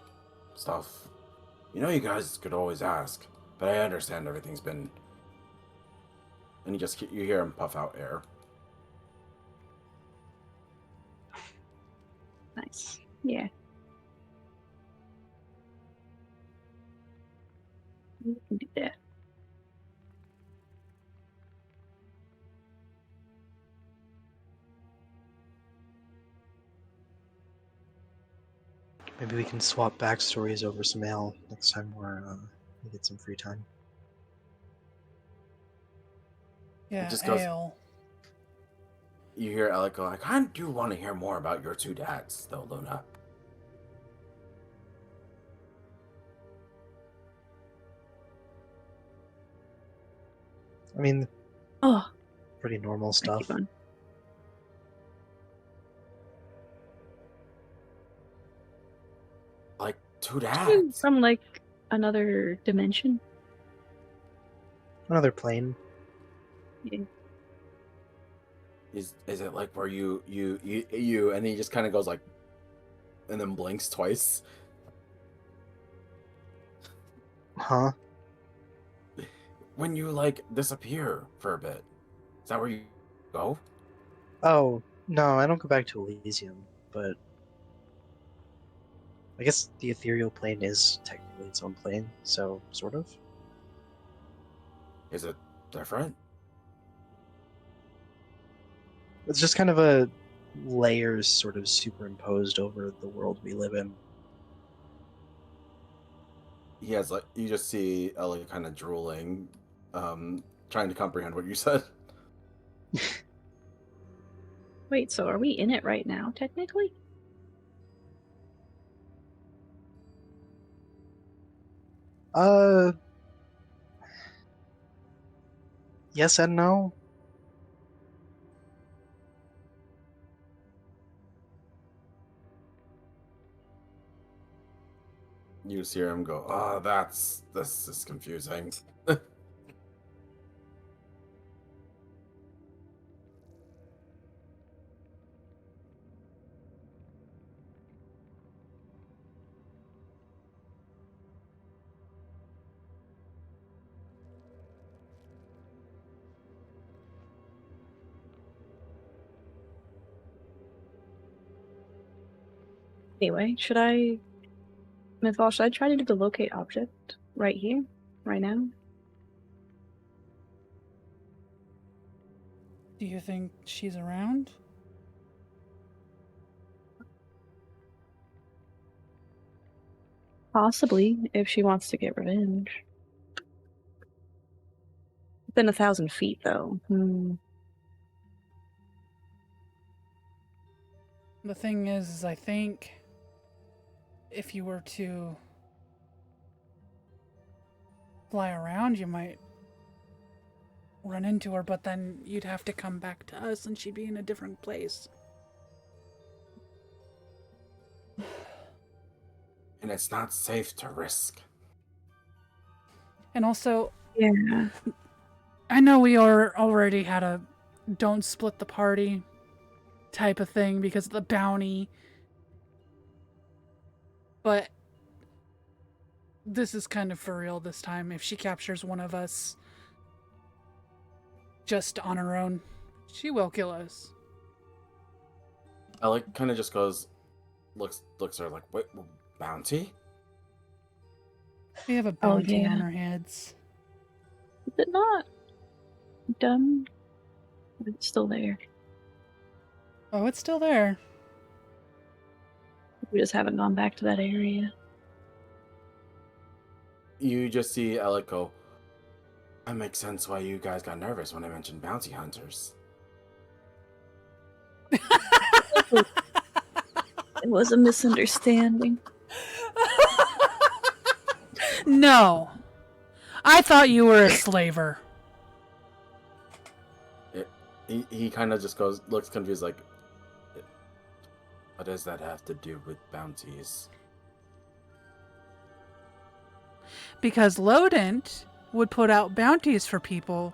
S4: stuff, you know you guys could always ask. But I understand everything's been... And you hear him puff out air.
S5: Nice. Yeah. We can do that.
S2: Maybe we can swap backstories over some ale next time we get some free time.
S1: Yeah,
S4: just goes-
S1: ale.
S4: You hear Alec go, I kind of do want to hear more about your two dads, though, Luna.
S2: I mean,
S5: Oh,
S2: pretty normal
S5: I
S2: stuff.
S5: keep on.
S4: Like, two dads?
S5: From like another dimension.
S2: Another plane.
S5: Yeah.
S4: Is it like where you, and he just kind of goes like, and then blinks twice? when you like disappear for a bit? Is that where you go?
S2: Oh, no, I don't go back to Elysium, but I guess the ethereal plane is technically its own plane, so sort of.
S4: Is it different?
S2: It's just kind of a layers sort of superimposed over the world we live in.
S4: He has like you just see Ellie kind of drooling, trying to comprehend what you said.
S5: Wait, so are we in it right now, technically?
S2: Uh, yes and no.
S4: You just hear him go, "Oh, this is confusing."
S5: Anyway, Mythal, should I try to do the locate object right here, right now?
S1: Do you think she's around?
S5: Possibly, if she wants to get revenge. Within 1,000 feet, though.
S1: The thing is I think if you were to fly around, you might run into her, but then you'd have to come back to us and she'd be in a different place.
S4: And it's not safe to risk.
S1: And also,
S5: Yeah.
S1: I know we already had a don't split the party type of thing because of the bounty, but this is kind of for real this time. If she captures one of us just on her own, she will kill us.
S4: Ellie kind of just goes, looks at her like, "Wait, bounty?"
S1: We have a bounty
S5: yeah.
S1: on our heads.
S5: Is it not done? It's still there.
S1: Oh, it's still there.
S5: We just haven't gone back to that area.
S4: You just see Ellie go, "That makes sense why you guys got nervous when I mentioned bounty hunters."
S5: It was a misunderstanding.
S1: No. I thought you were a slaver.
S4: He kind of just goes, looks confused, like, "What does that have to do with bounties?"
S1: Because Lodent would put out bounties for people.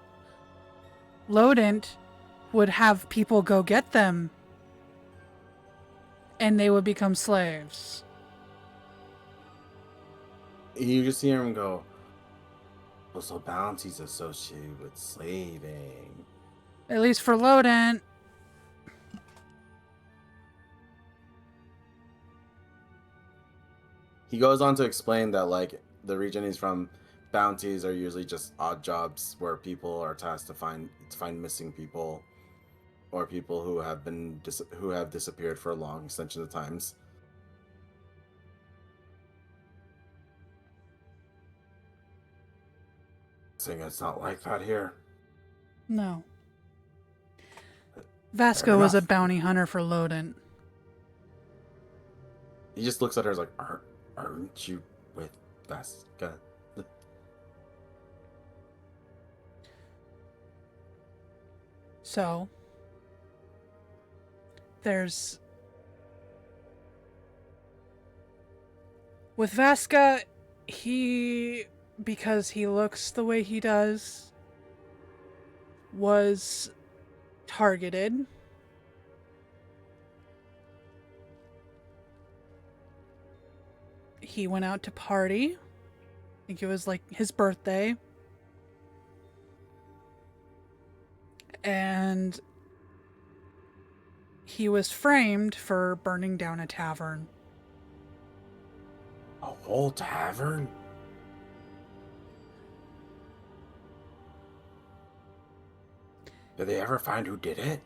S1: Lodent would have people go get them. And they would become slaves.
S4: You just hear him go, "Oh, so bounties associated with slaving."
S1: At least for Lodent.
S4: He goes on to explain that, like, the region he's from, bounties are usually just odd jobs where people are tasked to find missing people or people who have disappeared for a long extension of times. Saying it's not like that here.
S1: No.
S4: Fair
S1: Vasco was a
S4: enough.
S1: bounty hunter for Lodent.
S4: He just looks at her as like, aren't you with Vasca?
S1: So, there's... With Vasca, because he looks the way he does, was targeted. He went out to party. I think it was like his birthday. and he was framed for burning down a tavern.
S4: A whole tavern? Did they ever find who did it?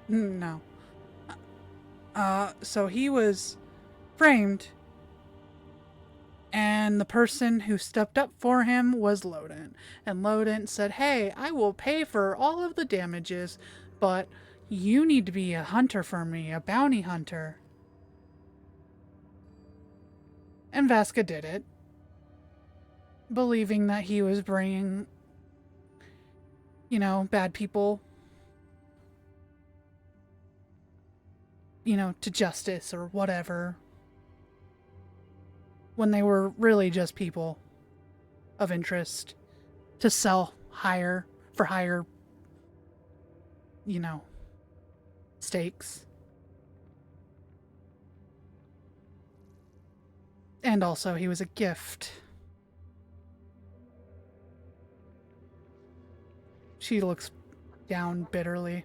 S1: No. So he was framed, and the person who stepped up for him was Lodent. And Lodent said, "Hey, I will pay for all of the damages, but you need to be a hunter for me, a bounty hunter." And Vasca did it, believing that he was bringing, bad people, to justice or whatever, when they were really just people of interest to sell higher stakes. And also, he was a gift. She looks down bitterly.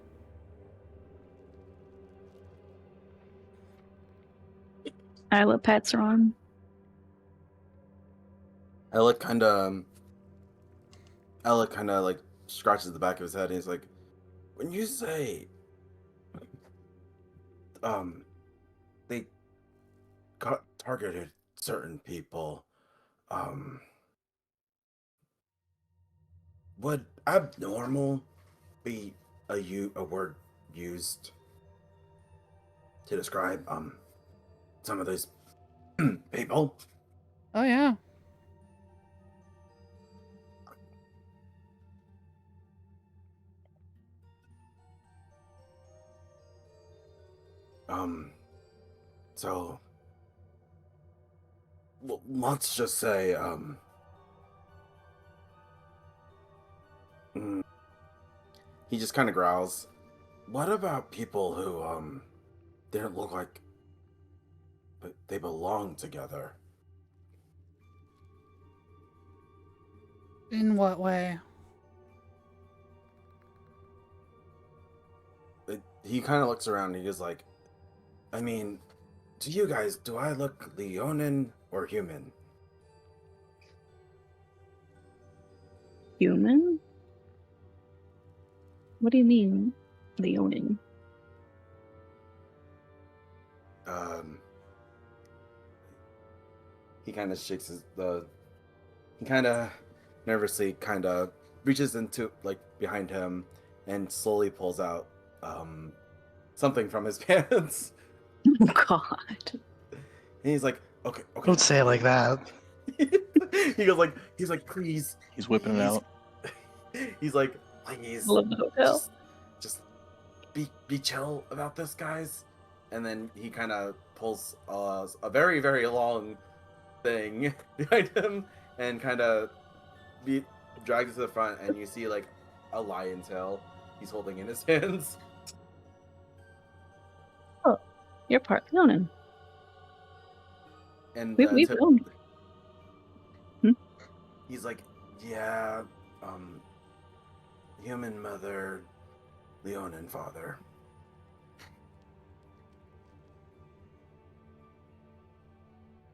S5: Isla pats her arm.
S4: Alec kind of like scratches the back of his head and he's like, when you say they targeted certain people, would abnormal be a word used to describe some of those people?
S1: Oh, yeah.
S4: So let's just say, he just kind of growls. What about people who, didn't look like they belong together?
S1: In what way?
S4: He kind of looks around and he's like, I mean, to you guys, do I look Leonin or human?
S5: Human? What do you mean, Leonin?
S4: He kind of shakes he kind of nervously kind of reaches into like behind him and slowly pulls out something from his pants.
S5: Oh God.
S4: And he's like, okay.
S2: Don't say it like that.
S4: he's like, please.
S3: He's whipping it out.
S4: He's like, please.
S5: Love the hotel.
S4: Just be chill about this, guys. And then he kind of pulls a very, very long thing behind him and kind of drags it to the front, and you see like a lion tail he's holding in his hands.
S5: Oh, you're part Leonin.
S4: And
S5: We've known.
S4: he's like, yeah, human mother, Leonin father.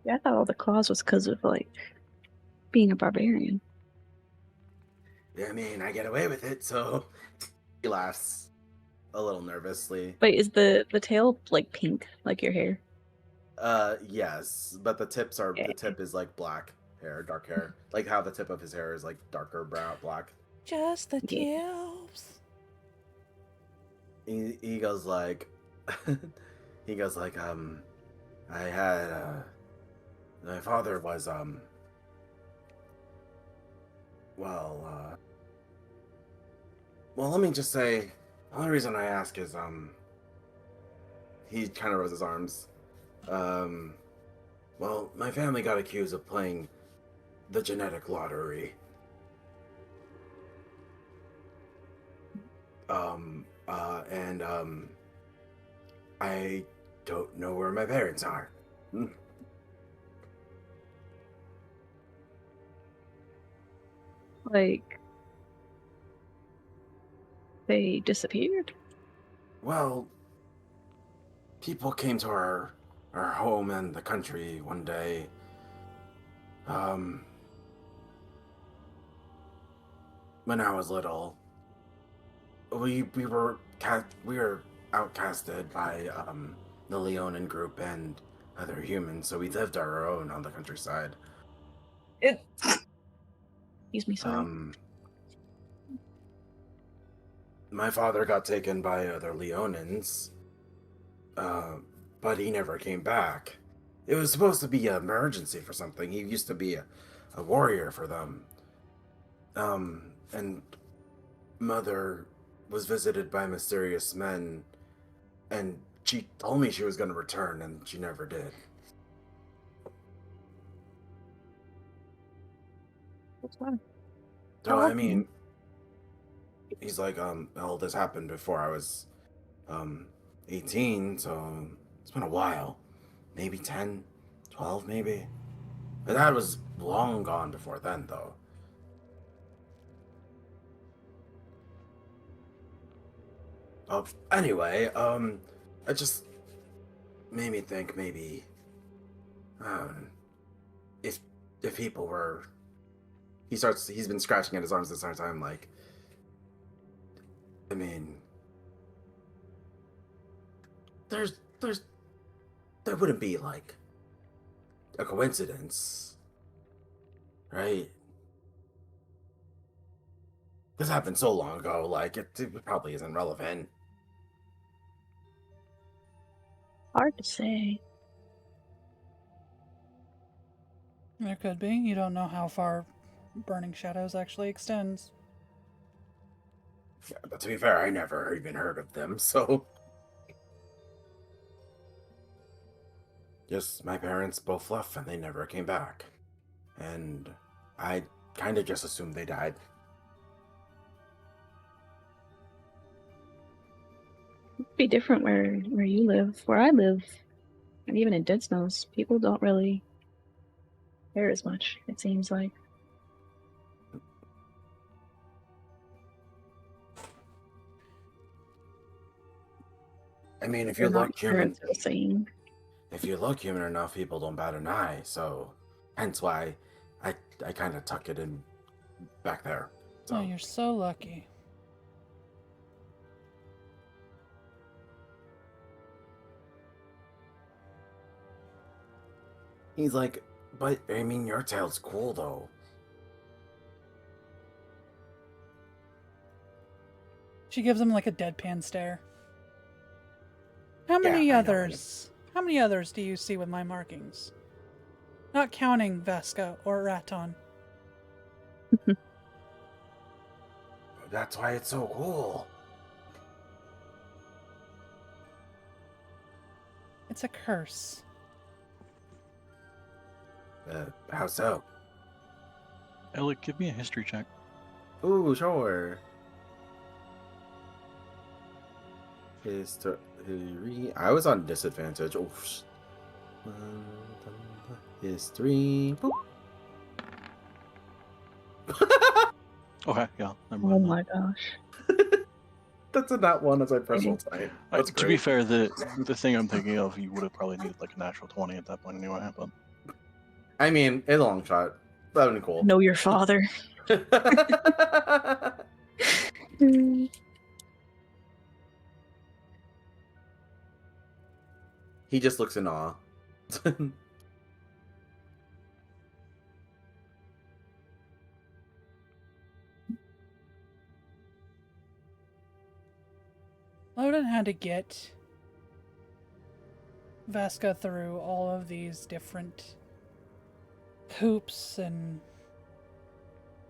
S5: Yeah, I thought all the claws was because of like being a barbarian.
S4: Yeah, I mean, I get away with it, so he laughs a little nervously.
S5: Wait, is the tail like pink, like your hair?
S4: Yes, but the
S5: Okay.
S4: tip is like black hair, dark hair, like how the tip of his hair is like darker brown, black.
S6: Just the
S5: Yeah.
S6: tips.
S4: He goes like, I had my father was well, let me just say, the only reason I ask is he kind of rose his arms. Well, my family got accused of playing the genetic lottery. I don't know where my parents are.
S5: Like, They disappeared?
S4: Well, people came to our home in the country one day. When I was little, we were outcasted by the Leonin group and other humans, so we lived our own on the countryside.
S5: Excuse me, sorry.
S4: My father got taken by other Leonins, but he never came back. It was supposed to be an emergency for something. He used to be a warrior for them. And Mother was visited by mysterious men, and she told me she was going to return, and she never did.
S5: That's fine.
S4: So, I mean, he's like, all this happened before I was 18, so it's been a while. Maybe 10, 12 maybe. My dad was long gone before then, though. Oh, anyway, it just made me think maybe, if people were, he's been scratching at his arms this entire time, like, I mean, there wouldn't be, like, a coincidence, right? This happened so long ago, like, it probably isn't relevant.
S5: Hard to say.
S1: There could be. You don't know how far Burning Shadows actually extends.
S4: Yeah, but to be fair, I never even heard of them, so... Just my parents both left and they never came back. And I kind of just assumed they died.
S5: It'd be different where you live. Where I live, and even in Dead Snows, people don't really care as much, it seems like.
S4: I mean, if
S5: They're
S4: you
S5: not
S4: look human,
S5: the same.
S4: if you look human enough, people don't bat an eye. So, hence why I kind of tuck it in back there. So.
S1: Oh, you're so lucky.
S4: He's like, but I mean, your tail's cool though.
S1: She gives him like a deadpan stare. How many
S4: Yeah, I know,
S1: others? How many others do you see with my markings? Not counting Vesca or Raton.
S4: That's why it's so cool.
S1: It's a curse.
S4: How so?
S3: Alec, give me a history check.
S4: Ooh, sure. History. I was on disadvantage. Oh, history. Boop.
S3: Okay, yeah. Never
S5: Oh
S3: mind
S5: my gosh.
S4: That's a not one as I press roll time. That's
S3: to be fair, the thing I'm thinking of, you would have probably needed like a natural 20 at that point anyway, but...
S4: I mean, a long shot. That would be cool.
S5: Know your father.
S4: He just looks in awe.
S1: Loden had to get Vesca through all of these different hoops and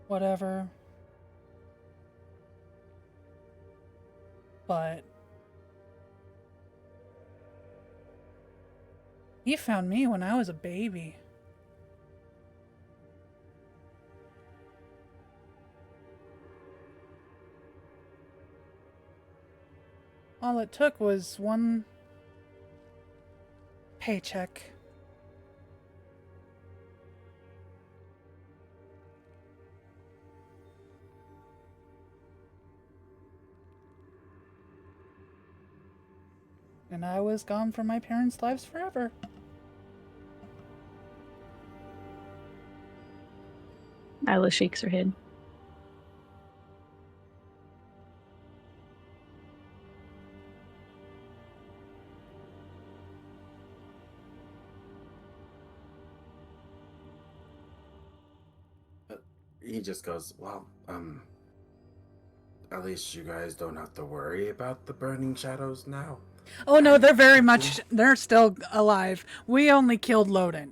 S1: whatever. But he found me when I was a baby. All it took was one paycheck. and I was gone from my parents' lives forever.
S5: Isla shakes her head.
S4: He just goes, well, at least you guys don't have to worry about the burning shadows now.
S1: Oh no, they're still alive. We only killed Loden.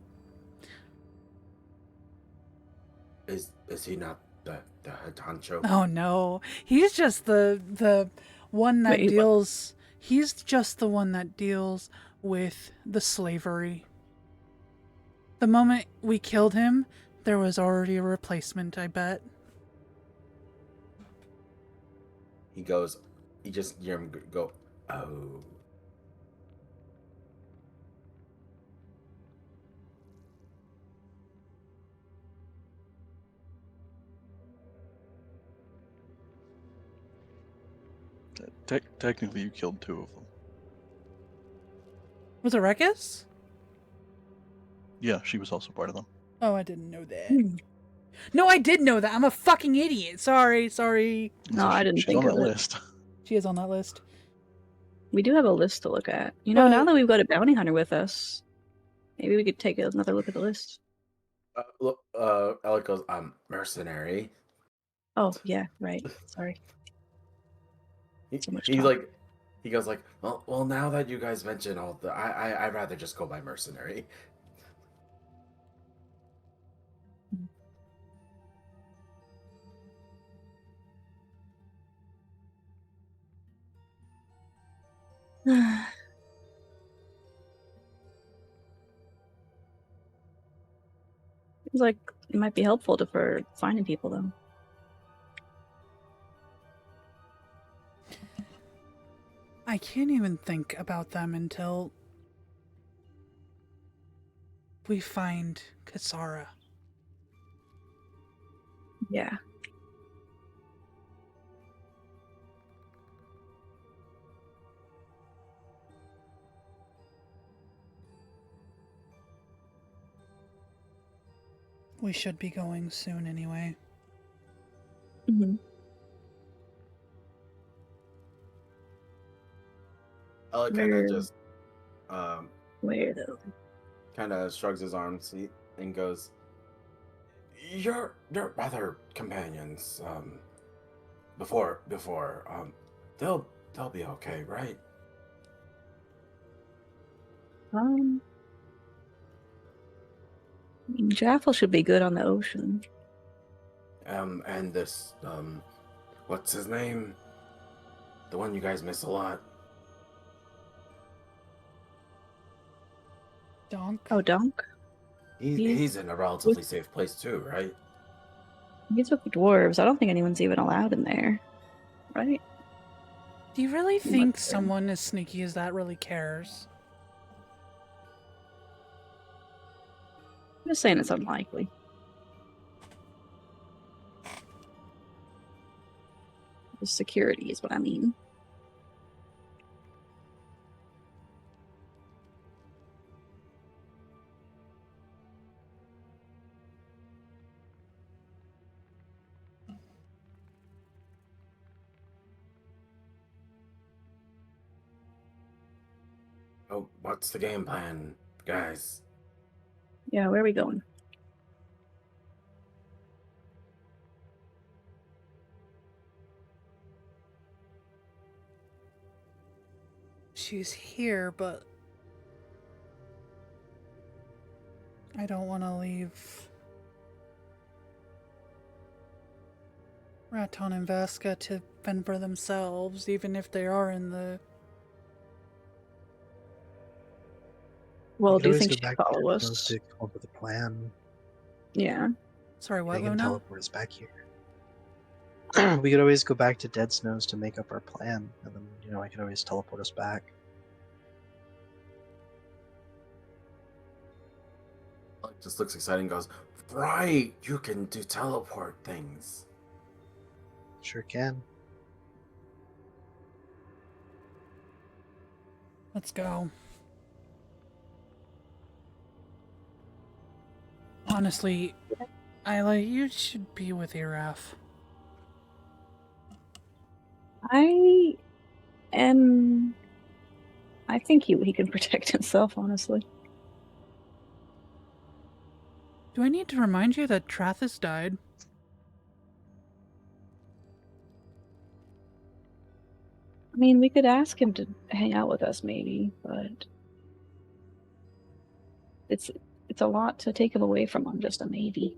S4: Is he not the head honcho?
S1: Oh no, he's just the one that
S5: Wait, what?
S1: deals. He's just the one that deals with the slavery. The moment we killed him, there was already a replacement, I bet.
S4: He goes, you just hear him go, oh.
S3: Technically, you killed 2 of them.
S1: Was it Rekis?
S3: Yeah, she was also part of them.
S1: Oh, I didn't know that. No, I did know that. I'm a fucking idiot. Sorry.
S5: No, I didn't
S3: She's
S5: think
S3: on
S5: of
S3: that
S5: it.
S3: list.
S1: She is on that list.
S5: We do have a list to look at. You know,
S1: But-
S5: now that we've got a bounty hunter with us, maybe we could take another look at the list.
S4: Look, Alec goes, mercenary.
S5: Oh, yeah, right. Sorry.
S4: He,
S5: So much
S4: he's
S5: talk.
S4: like, he goes like, well, now that you guys mention all the, I'd rather just go by mercenary.
S5: Seems like it might be helpful for finding people, though.
S1: I can't even think about them until we find Kasara.
S5: Yeah.
S1: We should be going soon anyway.
S5: Mm-hmm.
S4: Alec kind
S5: Where-
S4: of just,
S5: Where, though?
S4: kind of shrugs his arms and goes, your other companions, before, they'll be okay, right?
S5: I mean, Jaffel should be good on the ocean.
S4: And this, what's his name? The one you guys miss a lot.
S1: Donk?
S5: Oh, Dunk?
S4: He's in a relatively safe place too, right?
S5: He's with the dwarves. I don't think anyone's even allowed in there. Right?
S1: Do you really
S5: I'm not
S1: think
S5: sure.
S1: someone as sneaky as that really cares?
S5: I'm just saying it's unlikely. The security is what I mean.
S4: Oh, what's the game plan, guys?
S5: Yeah, where are we going?
S1: She's here, but I don't want to leave Raton and Vasca to fend for themselves, even if they are in the...
S5: Well,
S2: We could
S5: do you
S2: always
S5: think
S2: go
S5: she'd
S2: back
S5: follow
S2: to
S5: us?
S2: to come up with a plan.
S5: Yeah.
S1: Sorry, what,
S2: They can
S1: Luna?
S2: teleport us back here. We could always go back to Dead Snows to make up our plan, and then I could always teleport us back.
S4: Alec just looks excited and goes, right, you can do teleport things.
S2: Sure can.
S1: Let's go. Honestly, Isla, you should be with Iraf.
S5: I think he can protect himself, honestly.
S1: Do I need to remind you that Trathis died?
S5: I mean, we could ask him to hang out with us, maybe, but it's a lot to take him away from on just a maybe.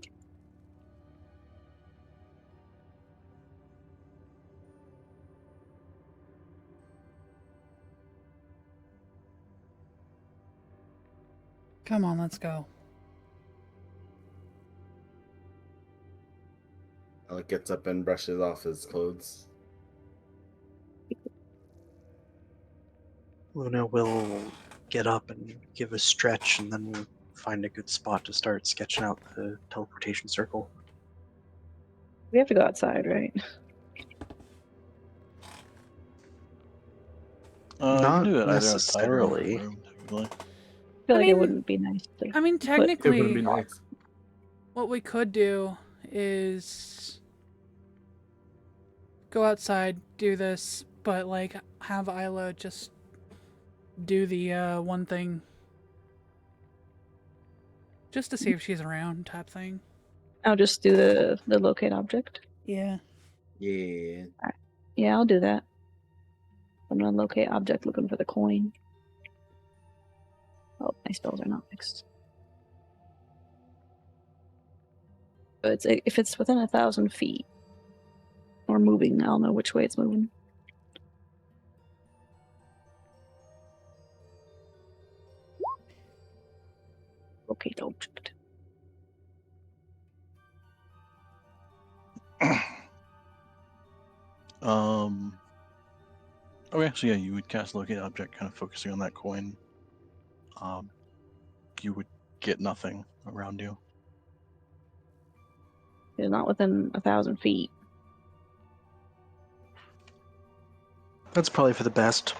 S1: Come on, let's go.
S4: Alec gets up and brushes off his clothes.
S2: Luna will get up and give a stretch, and then we'll find a good spot to start sketching out the teleportation circle.
S5: We have to go outside, right?
S3: You can
S2: Not
S3: do it either outside or in the
S2: necessarily.
S3: room, technically.
S5: I feel like
S1: mean-
S5: it wouldn't be nice to.
S1: I mean,
S5: put-
S4: It wouldn't
S1: technically,
S4: be nice.
S1: what we could do is go outside, do this, but like have Isla just do the one thing just to see if she's around type thing.
S5: I'll just do the locate object.
S1: Yeah.
S4: Yeah.
S5: Yeah, I'll do that. I'm gonna locate object looking for the coin. Oh, my spells are not mixed. But if it's within 1,000 feet or moving, I'll know which way it's moving. Locate object.
S3: Okay, so yeah, you would cast locate object, kind of focusing on that coin. You would get nothing around you.
S5: It's not within 1,000 feet.
S2: That's probably for the best.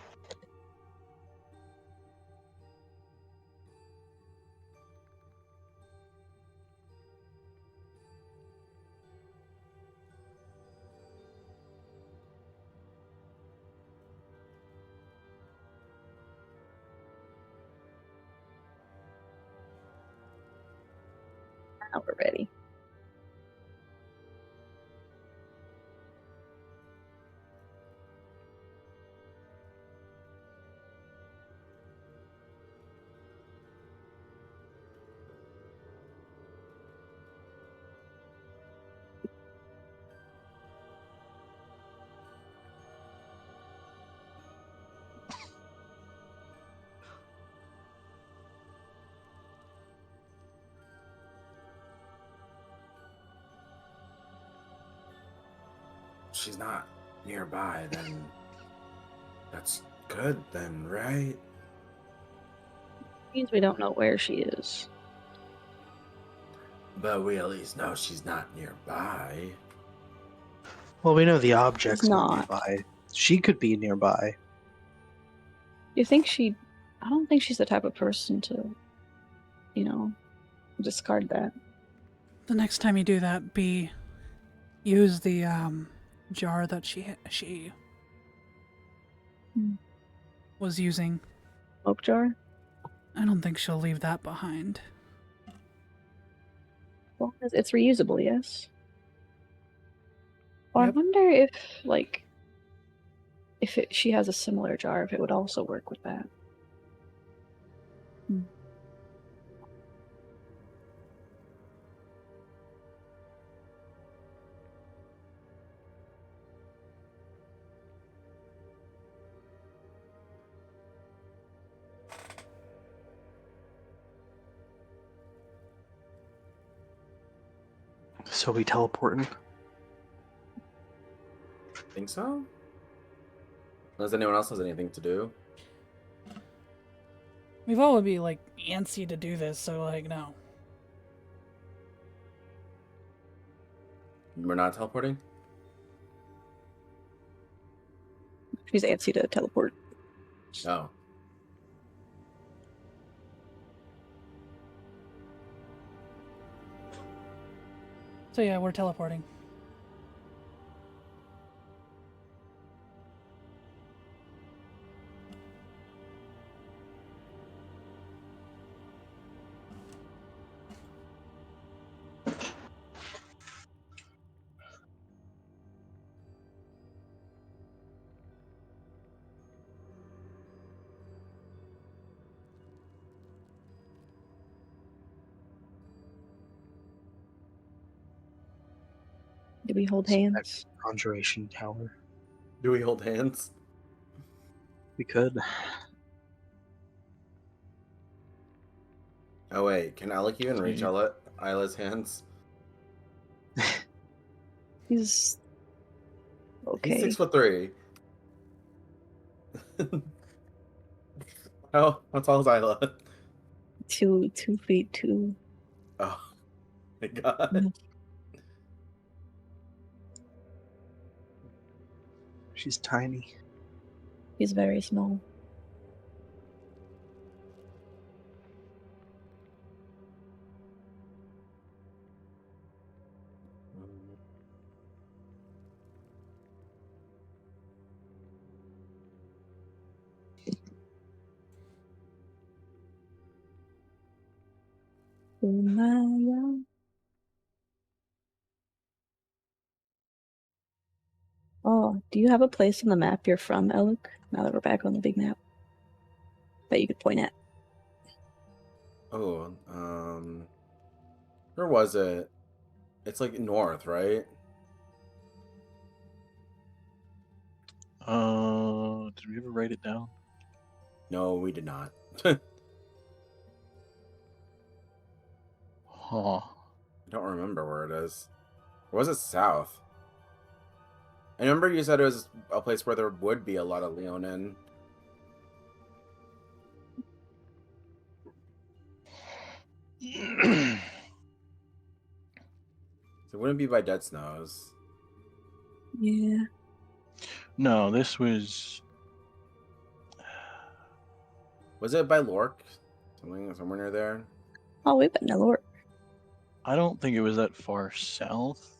S5: Now we're ready.
S4: She's not nearby, then that's good then, right?
S5: Means we don't know where she is.
S4: But we at least know she's not nearby.
S2: Well, we know the object's not
S5: not.
S2: nearby. She could be nearby.
S5: You think she? I don't think she's the type of person to, discard that.
S1: The next time you do that, use the jar that she
S5: Hmm.
S1: was using.
S5: Smoke jar.
S1: I don't think she'll leave that behind.
S5: Well, it's reusable, yes. Well,
S1: Yep.
S5: I wonder if she has a similar jar, if it would also work with that.
S2: So we teleporting.
S4: Think so? Unless anyone else has anything to do.
S1: We've all would be like antsy to do this, so like no.
S4: We're not teleporting?
S5: She's antsy to teleport.
S4: Oh.
S1: So yeah, we're teleporting.
S5: Do we hold
S2: So back
S5: hands?
S2: to Conjuration Tower.
S4: Do we hold hands?
S2: We could.
S4: Oh wait, can Alec even reach Isla's hands?
S5: He's okay.
S4: He's 6'3". How tall is Isla?
S5: 2 feet 2.
S4: Oh my god.
S5: Yeah.
S2: She's tiny.
S5: He's very small. Umaya. Oh, do you have a place on the map you're from, Alec? Now that we're back on the big map, that you could point at.
S4: Oh, where was it? It's like north, right?
S3: Did we ever write it down?
S4: No, we did not.
S3: Huh.
S4: I don't remember where it is. Or was it south? I remember you said it was a place where there would be a lot of Leonin. So it wouldn't be by Dead Snows.
S5: Yeah.
S3: No, this was.
S4: Was it by Lork? Somewhere near there?
S5: Oh, we've been to Lord.
S3: I don't think it was that far south.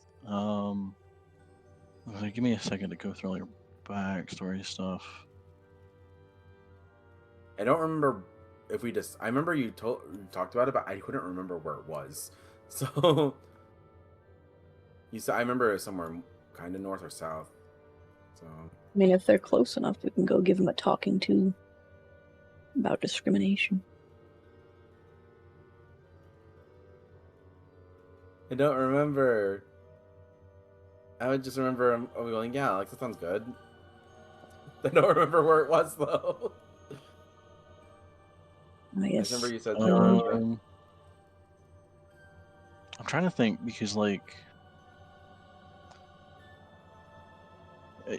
S3: Give me a second to go through all your backstory stuff.
S4: I don't remember if we just. I remember you talked about it, but I couldn't remember where it was. So you said I remember it was somewhere kind of north or south. So
S5: I mean, if they're close enough, we can go give them a talking to about discrimination.
S4: I don't remember. I would just remember going, yeah, like that sounds good. I don't remember where it was though.
S5: I
S4: I
S5: guess.
S4: just remember you said
S3: I'm trying to think because, like,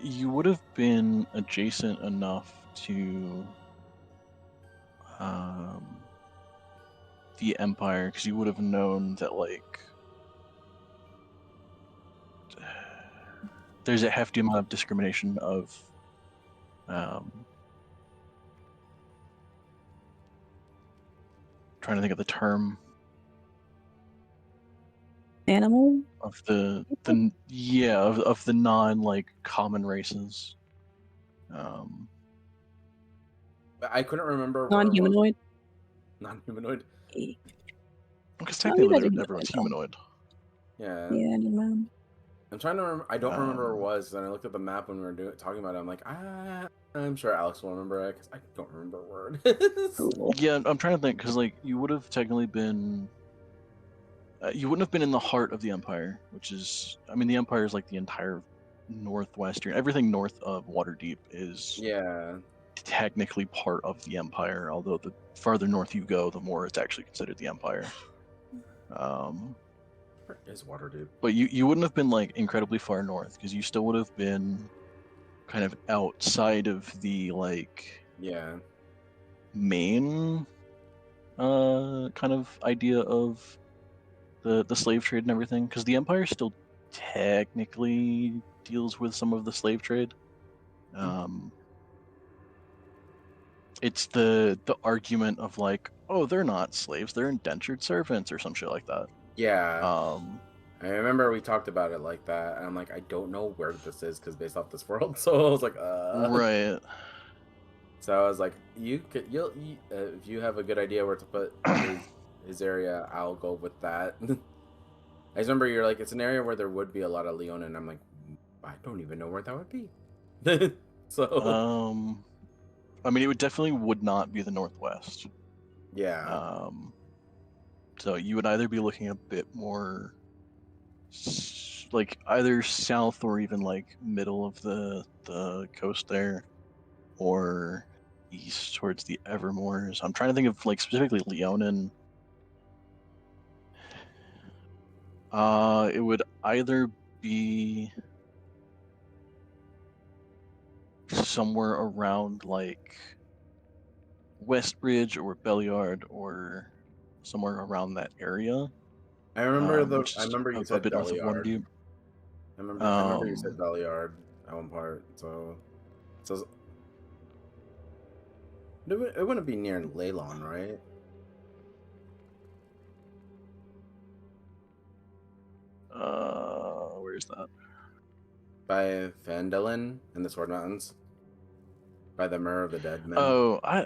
S3: you would have been adjacent enough to the Empire because you would have known that, like, there's a hefty amount of discrimination of trying to think of the term
S5: Animal?
S3: of the non, like, common races.
S4: I couldn't remember where
S5: Non-humanoid?
S4: Non-humanoid.
S3: Because
S5: Oh,
S3: technically
S5: you guys are
S3: everyone's
S5: humanoid,
S3: humanoid.
S4: Yeah.
S5: Yeah, never mind.
S4: I'm trying to remember. I don't remember where it
S3: Um,
S4: was. And I looked at the map when we were talking about it. I'm like, I'm sure Alex will remember it because I don't remember where it is.
S5: Cool.
S3: Yeah, I'm trying to think because, like, you would have technically been. You wouldn't have been in the heart of the Empire, which is, I mean, the Empire is like the entire northwestern. Everything north of Waterdeep is
S4: Yeah.
S3: technically part of the Empire. Although the farther north you go, the more it's actually considered the Empire.
S4: Where is Waterdeep?
S3: But you wouldn't have been, like, incredibly far north because you still would have been kind of outside of the, like,
S4: Yeah.
S3: main kind of idea of the slave trade and everything, because the Empire still technically deals with some of the slave trade. It's the argument of, like, oh, they're not slaves, they're indentured servants or some shit like that.
S4: Yeah. I remember we talked about it like that, and I'm like, I don't know where this is because based off this world. So I was like,
S3: Right.
S4: So I was like, if you have a good idea where to put his area, I'll go with that. I just remember you're like, it's an area where there would be a lot of Leon, and I'm like, I don't even know where that would be. So
S3: I mean, it definitely would not be the Northwest.
S4: yeah,
S3: So you would either be looking a bit more like either south or even like middle of the coast there, or east towards the Evermoors. I'm trying to think of like specifically Leonin. It would either be somewhere around like Westbridge or Belliard or somewhere around that area.
S4: I remember
S3: Which
S4: I
S3: is
S4: remember you
S3: a
S4: said
S3: bit north of
S4: Belliard.
S3: Waterdeep.
S4: I remember you said Belliard at one part. So it wouldn't be near Leylon, right?
S3: Where's that?
S4: By Phandalin in the Sword Mountains. By the Myrrh of the Dead Men.
S3: Oh, I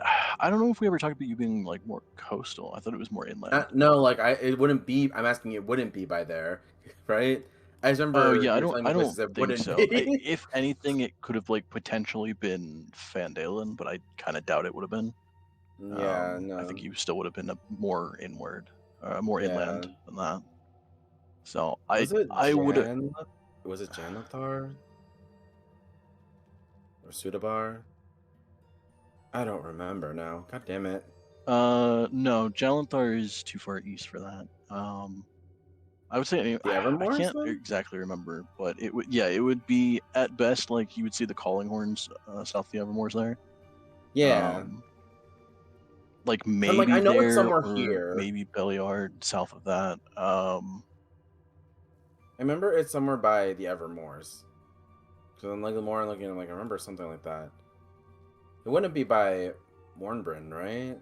S3: don't know if we ever talked about you being like more coastal. I thought it was more inland.
S4: No, like it wouldn't be. I'm asking you, it wouldn't be by there, right? I just remember.
S3: Oh yeah,
S4: you were telling me
S3: I don't
S4: places that
S3: think
S4: wouldn't
S3: so.
S4: be.
S3: If anything, it could have like potentially been Fandalen, but I kind of doubt it would have been.
S4: Yeah, no.
S3: I think you still would have been more inward, more
S4: Yeah.
S3: inland than that. So
S4: Was it
S3: I would.
S4: Was it Janathar? Or Sudabar? I don't remember now. God damn it.
S3: No, Jalanthar is too far east for that. I would say
S4: The
S3: I
S4: Evermoors,
S3: can't
S4: then?
S3: exactly remember, but it would it would be at best like you would see the Calling Horns south of the Evermoors there.
S4: Yeah.
S3: Like
S4: I'm
S3: maybe
S4: like, I know it's
S3: there
S4: somewhere
S3: or
S4: here.
S3: maybe Belliard south of that.
S4: I remember it's somewhere by the Evermoors. Because I'm like, the more I'm looking, I'm like, I remember something like that. It wouldn't be by Warnbrin, right?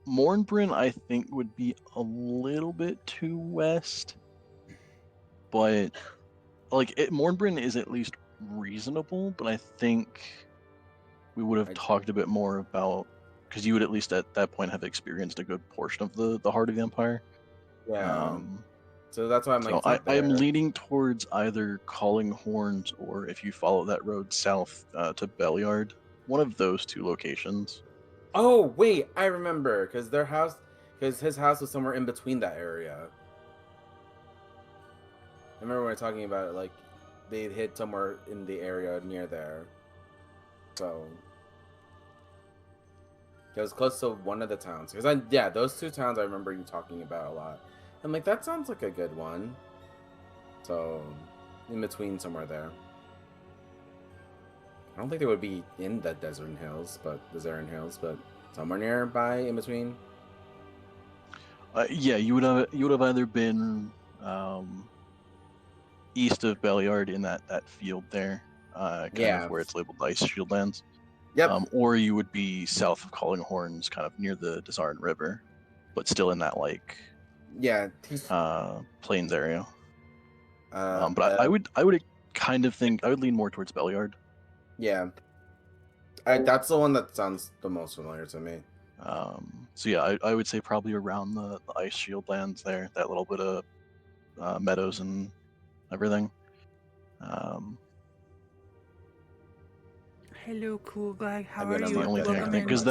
S3: Mornbrin I think would be a little bit too west, but like Mornbrin is at least reasonable. But I think we would have talked a bit more about, because you would at least at that point have experienced a good portion of the heart of the Empire.
S4: Yeah. So that's why I'm like,
S3: So
S4: it's not
S3: I am
S4: there.
S3: leaning towards either Calling Horns or if you follow that road south to Belliard, one of those two locations.
S4: Oh, wait, I remember. Because his house was somewhere in between that area. I remember when we were talking about it, like, they hid somewhere in the area near there. So it was close to one of the towns. Because those two towns I remember you talking about a lot. I'm like, that sounds like a good one. So in between somewhere there. I don't think they would be in the Desert Hills, but somewhere nearby in between.
S3: Yeah, you would have either been east of Belliard in that field there, kind of where it's labeled Ice Shieldlands.
S4: Yep.
S3: Or you would be south of Calling Horns, kind of near the Desarn River, but still in that like plains area. But I would kind of think I would lean more towards Belliard.
S4: Yeah, that's the one that sounds the most familiar to me.
S3: So yeah, I would say probably around the Ice Shieldlands there, that little bit of meadows and everything.
S1: Hello, cool guy. How
S4: I'm
S1: are
S4: gonna
S1: you?
S3: The only thing I
S1: Welcome
S3: think,
S1: in.
S3: because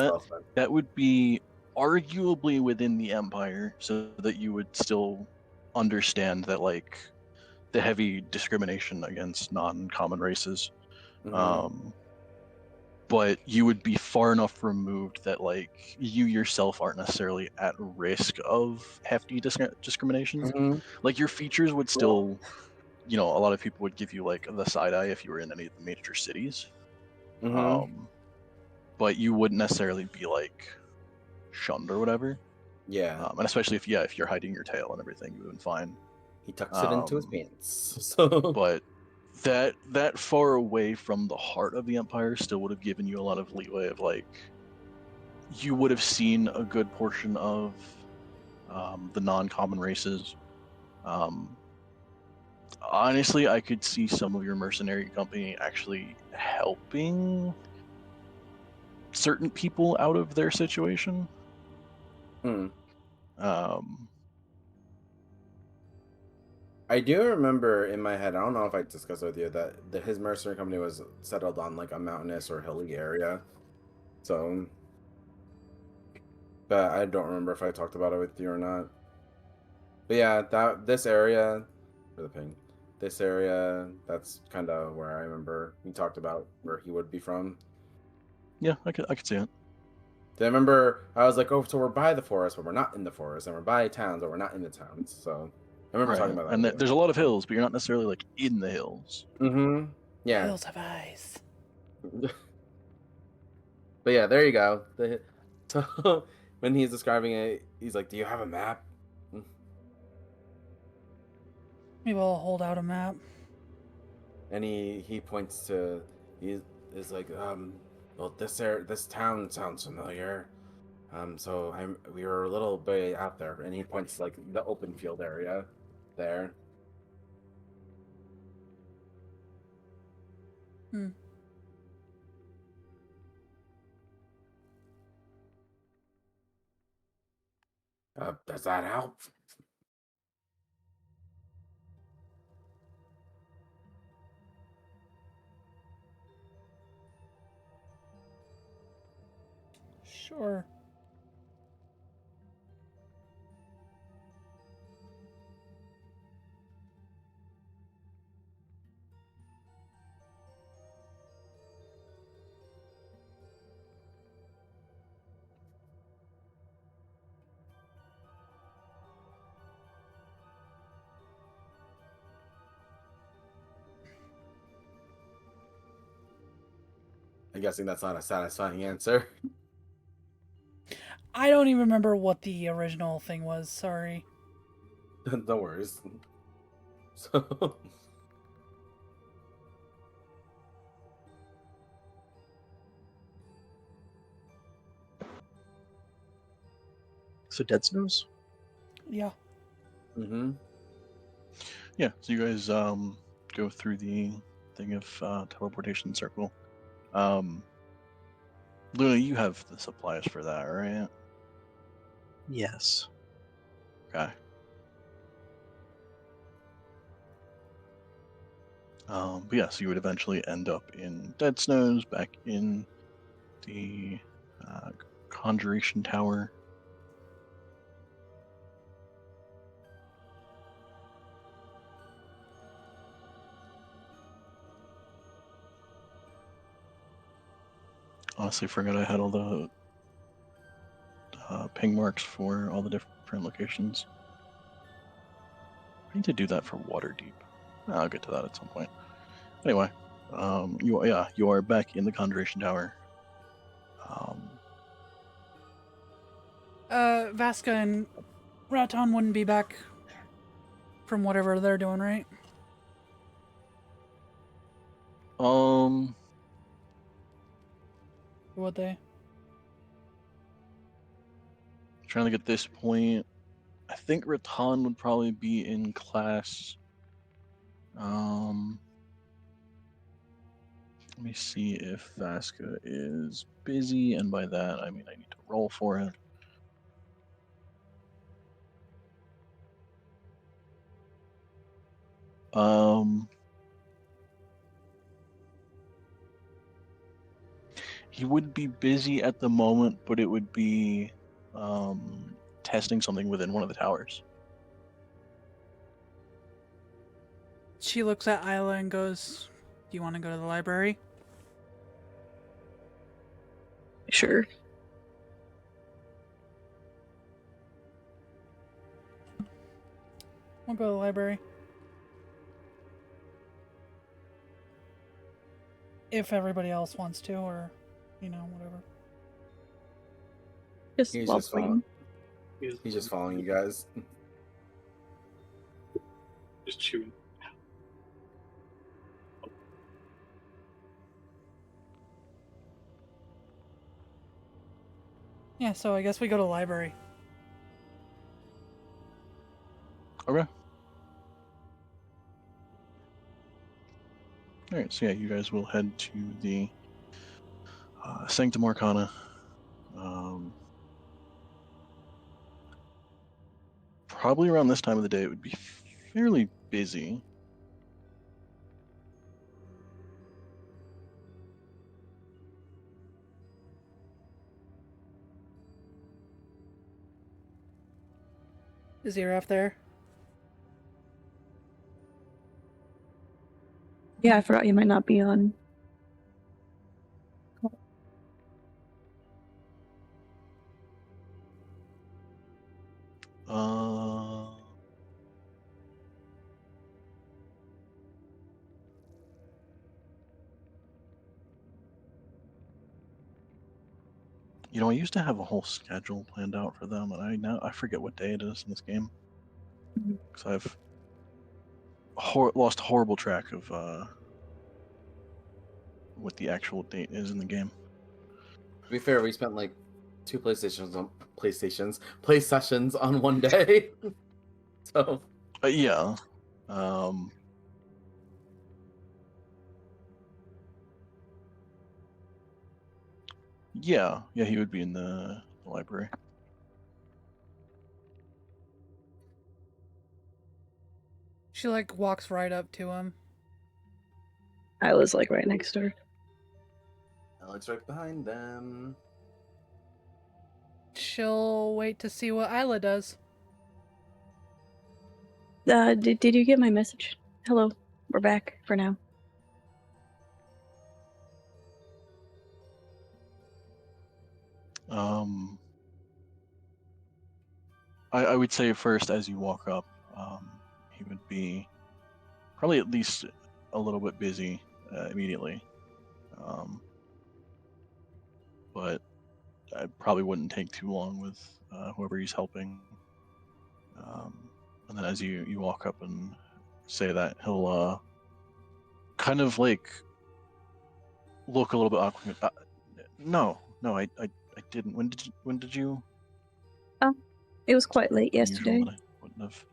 S3: that would be arguably within the Empire, so that you would still understand that like the heavy discrimination against non-common races. But you would be far enough removed that like you yourself aren't necessarily at risk of hefty discrimination. Like your features would still, a lot of people would give you like the side eye if you were in any of the major cities. But you wouldn't necessarily be like shunned or whatever.
S4: Yeah.
S3: And especially if you're hiding your tail and everything, you would have been fine.
S4: He tucks it into his pants. So
S3: but that far away from the heart of the Empire still would have given you a lot of leeway of like you would have seen a good portion of the non-common races. Honestly, I could see some of your mercenary company actually helping certain people out of their situation.
S4: Hmm.
S3: Um,
S4: I do remember in my head, I don't know if I discussed with you, that his mercenary company was settled on like a mountainous or hilly area. So, but I don't remember if I talked about it with you or not. But yeah, this area for the ping, this area, that's kind of where I remember we talked about where he would be from.
S3: yeah, I could see it.
S4: I remember I was like, oh, so we're by the forest, but we're not in the forest, and we're by towns, but we're not in the towns. So I remember talking about that.
S3: And there's a lot of hills, but you're not necessarily like in the hills.
S4: Mm-hmm. Yeah.
S1: Hills have eyes.
S4: But yeah, there you go. So when he's describing it, he's like, "Do you have a map?"
S1: Maybe I'll hold out a map.
S4: And he points to he is like, well, this town sounds familiar. So we were a little bit out there, and he points to, like, the open field area there.
S1: Hmm.
S4: Does that help?
S1: Sure.
S4: I'm guessing that's not a satisfying answer.
S1: I don't even remember what the original thing was. Sorry.
S4: No worries. So
S2: So Dead Snows?
S1: Yeah.
S4: mm-hmm.
S3: Yeah, so you guys go through the thing of teleportation circle. Luna, you have the supplies for that, right?
S2: Yes.
S3: Okay. But yeah, so you would eventually end up in Dead Snows, back in the Conjuration Tower. Honestly, forgot I had all the ping marks for all the different locations. I need to do that for Waterdeep. I'll get to that at some point. Anyway, you are back in the Conjuration Tower.
S1: Vasca and Raton wouldn't be back from whatever they're doing, right? Would they?
S3: Trying to get this point. I think Raton would probably be in class. Let me see if Vasca is busy, and by that I mean I need to roll for it. He would be busy at the moment, but it would be testing something within one of the towers.
S1: She looks at Isla and goes, "Do you want to go to the library?"
S5: Sure.
S1: We'll go to the library. If everybody else wants to, or, whatever.
S5: Just
S4: He's
S5: while
S4: just following.
S5: playing.
S4: He's just following you guys.
S7: Just chewing.
S1: Yeah, so I guess we go to the library.
S3: Okay. All right. So yeah, you guys will head to the Sanctum Arcana. Probably around this time of the day, it would be fairly busy.
S1: Is Iraf there?
S5: Yeah, I forgot you might not be on.
S3: Uh, I used to have a whole schedule planned out for them, and I forget what day it is in this game
S5: Mhm.
S3: because I've lost horrible track of what the actual date is in the game.
S4: To be fair, we spent like 2 play sessions on one day. So
S3: Yeah. Um, yeah, he would be in the library.
S1: She like walks right up to him.
S5: I was like right next door.
S4: Alex right behind them.
S1: She'll wait to see what Isla does.
S5: Did you get my message? Hello, we're back for now.
S3: I would say first as you walk up, he would be probably at least a little bit busy immediately. But I probably wouldn't take too long with whoever he's helping. And then as you walk up and say that, he'll kind of like look a little bit awkward. No, I didn't. When did you?
S5: Oh, it was quite late
S3: Unusual
S5: yesterday.
S3: that I wouldn't have.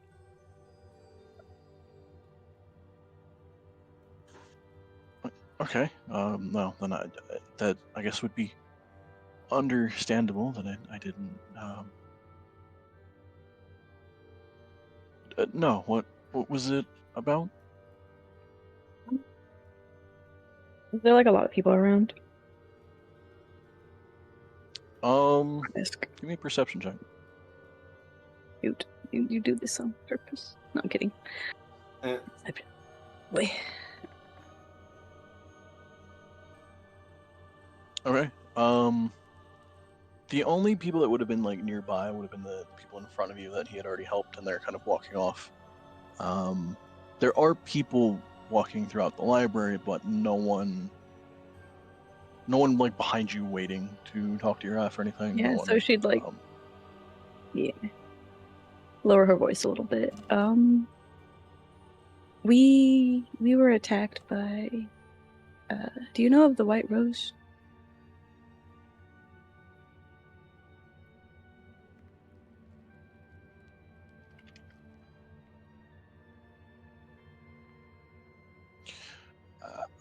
S3: Okay. No, then that I guess would be understandable that I didn't. No, what was it about?
S5: There are like a lot of people around.
S3: Give me a perception check.
S5: Shoot, you do this on purpose. No, I'm kidding.
S4: Eh.
S5: Wait.
S3: Okay. The only people that would have been like nearby would have been the people in front of you that he had already helped, and they're kind of walking off. There are people walking throughout the library, but no one like behind you waiting to talk to your F or anything.
S5: Yeah,
S3: No
S5: so
S3: one,
S5: she'd like, yeah, lower her voice a little bit. We were attacked by. Do you know of the White Rose?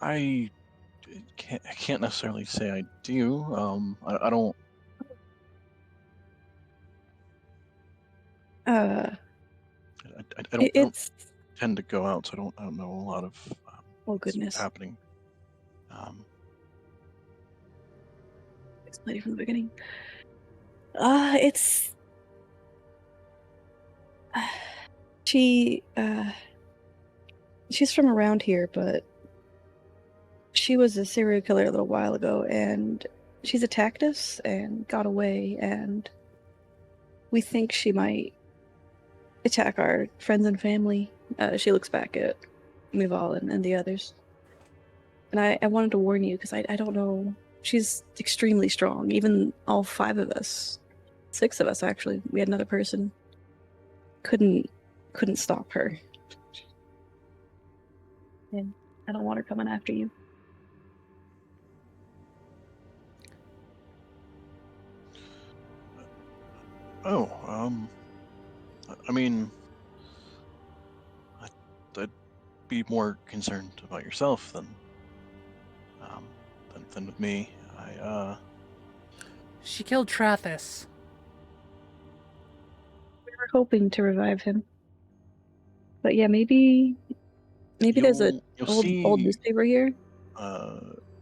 S3: I can't necessarily say I do. I don't. I don't
S5: It's.
S3: tend to go out, so I don't know a lot of
S5: Oh
S3: what's
S5: goodness!
S3: happening.
S5: Explain it from the beginning. It's. She's from around here, but she was a serial killer a little while ago, and she's attacked us and got away, and we think she might attack our friends and family. She looks back at Mival and the others. And I wanted to warn you, because I don't know. She's extremely strong. Even all 5 of us, 6 of us actually, we had another person, couldn't stop her. And I don't want her coming after you.
S3: Oh, I mean, I'd be more concerned about yourself than with me.
S1: She killed Trathis.
S5: We were hoping to revive him. But yeah, maybe there's a
S3: You'll
S5: old
S3: see,
S5: newspaper here.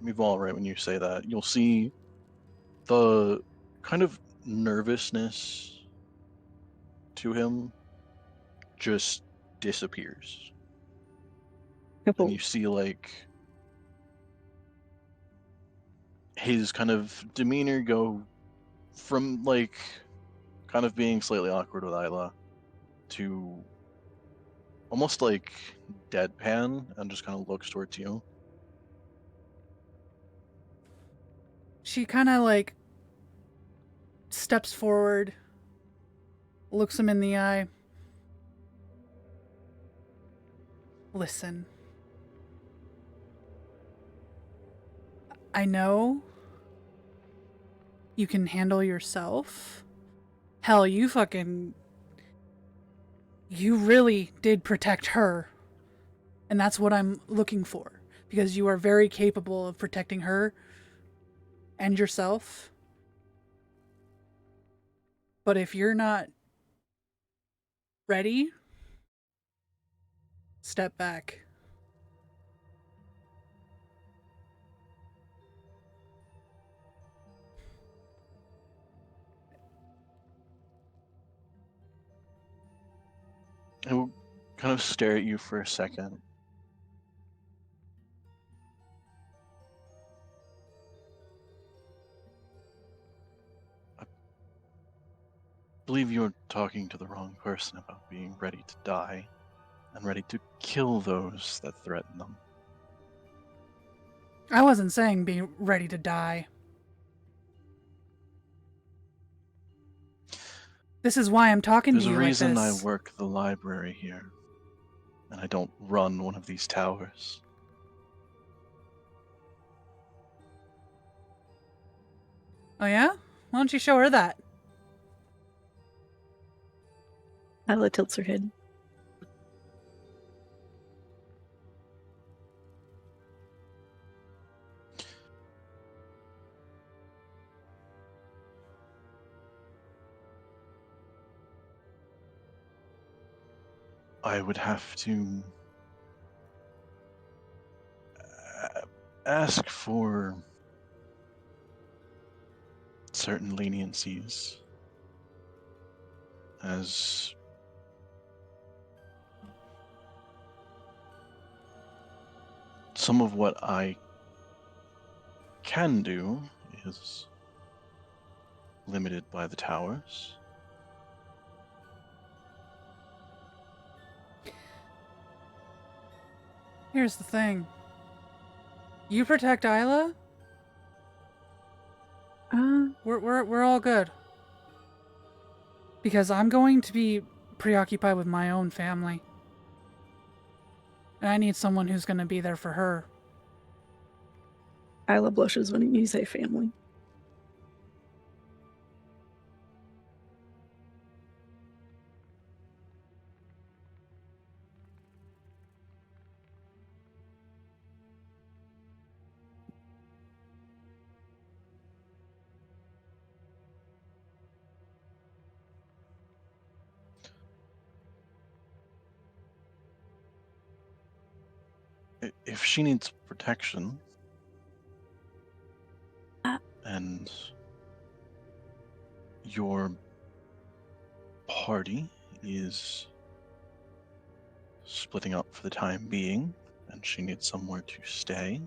S3: Mival, right when you say that, you'll see the kind of nervousness to him just disappears. And you see, like, his kind of demeanor go from, like, kind of being slightly awkward with Isla to almost, like, deadpan and just kind of looks towards you.
S1: She kind of like steps forward, looks him in the eye. Listen. I know you can handle yourself. Hell, you really did protect her. And that's what I'm looking for. Because you are very capable of protecting her and yourself. But if you're not ready, step back.
S3: I will kind of stare at you for a second. I believe you're talking to the wrong person about being ready to die and ready to kill those that threaten them.
S1: I wasn't saying be ready to die. This is why I'm talking
S3: There's
S1: to
S3: a
S1: you like
S3: reason I
S1: this.
S3: work the library here, and I don't run one of these towers.
S1: Oh yeah? Why don't you show her that?
S5: Isla tilts her head.
S3: I would have to ask for certain leniencies, as some of what I can do is limited by the towers.
S1: Here's the thing. You protect Isla, we're all good. Because I'm going to be preoccupied with my own family. And I need someone who's going to be there for her.
S5: Isla blushes when you say family.
S3: If she needs protection,
S5: Uh.
S3: and your party is splitting up for the time being, and she needs somewhere to stay,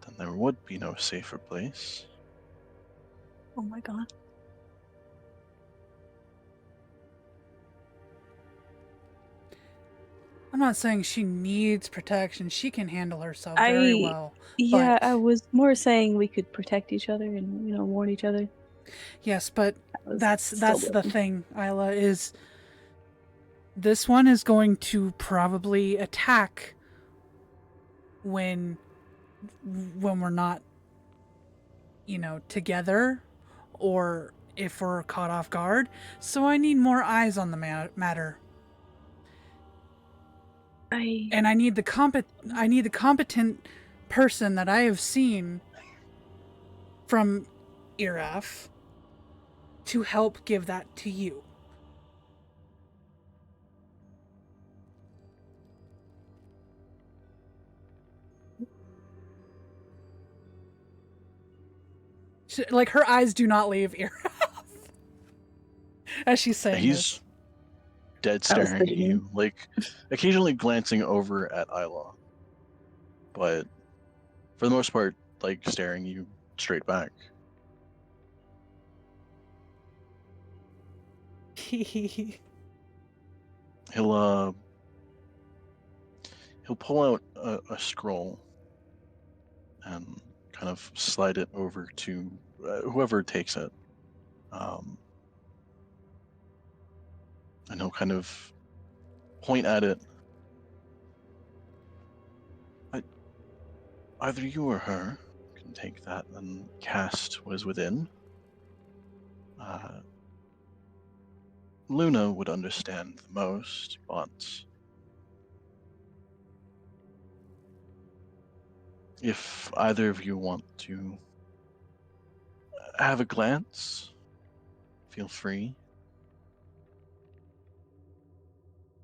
S3: then there would be no safer place.
S5: Oh my god.
S1: I'm not saying she needs protection. She can handle herself very well.
S5: Yeah,
S1: but-
S5: I was more saying we could protect each other and, warn each other.
S1: Yes, but that's
S5: still
S1: the thing, Isla, is this one is going to probably attack when we're not, together, or if we're caught off guard, so I need more eyes on the matter. And I need the competent person that I have seen from Iraf to help give that to you. Like, her eyes do not leave Iraf as she's saying
S3: He's
S1: this.
S3: dead staring at you, like occasionally glancing over at Isla, but for the most part, like staring you straight back. He'll pull out a scroll and kind of slide it over to whoever takes it, and he'll kind of point at it. Either you or her can take that and cast what is within. Luna would understand the most, but if either of you want to have a glance, feel free.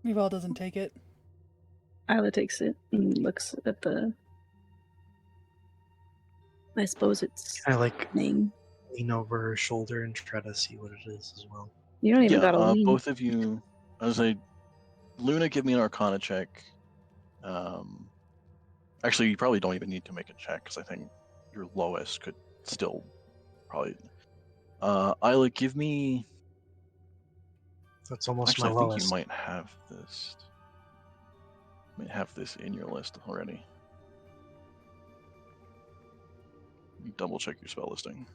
S1: Meval doesn't take it.
S5: Isla takes it and looks at the. I suppose it's
S2: I like
S5: name.
S2: lean over her shoulder and try to see what it is as well.
S5: You don't even gotta lean.
S3: Both of you. I was like, Luna, give me an Arcana check. Actually, you probably don't even need to make a check because I think your lowest could still probably. Isla, give me.
S2: That's almost
S3: Actually,
S2: my
S3: I think
S2: lowest.
S3: you might have this. You might have this in your list already. Double check your spell listing.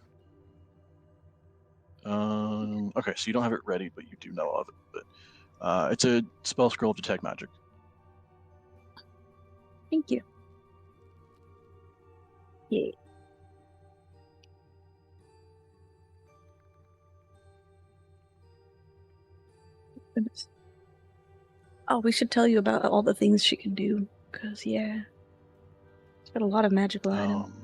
S3: Okay, so you don't have it ready, but you do know of it. But it's a spell scroll of detect magic.
S5: Thank you. Yeah. Goodness. Oh, we should tell you about all the things she can do, because, yeah. She's got a lot of magical items.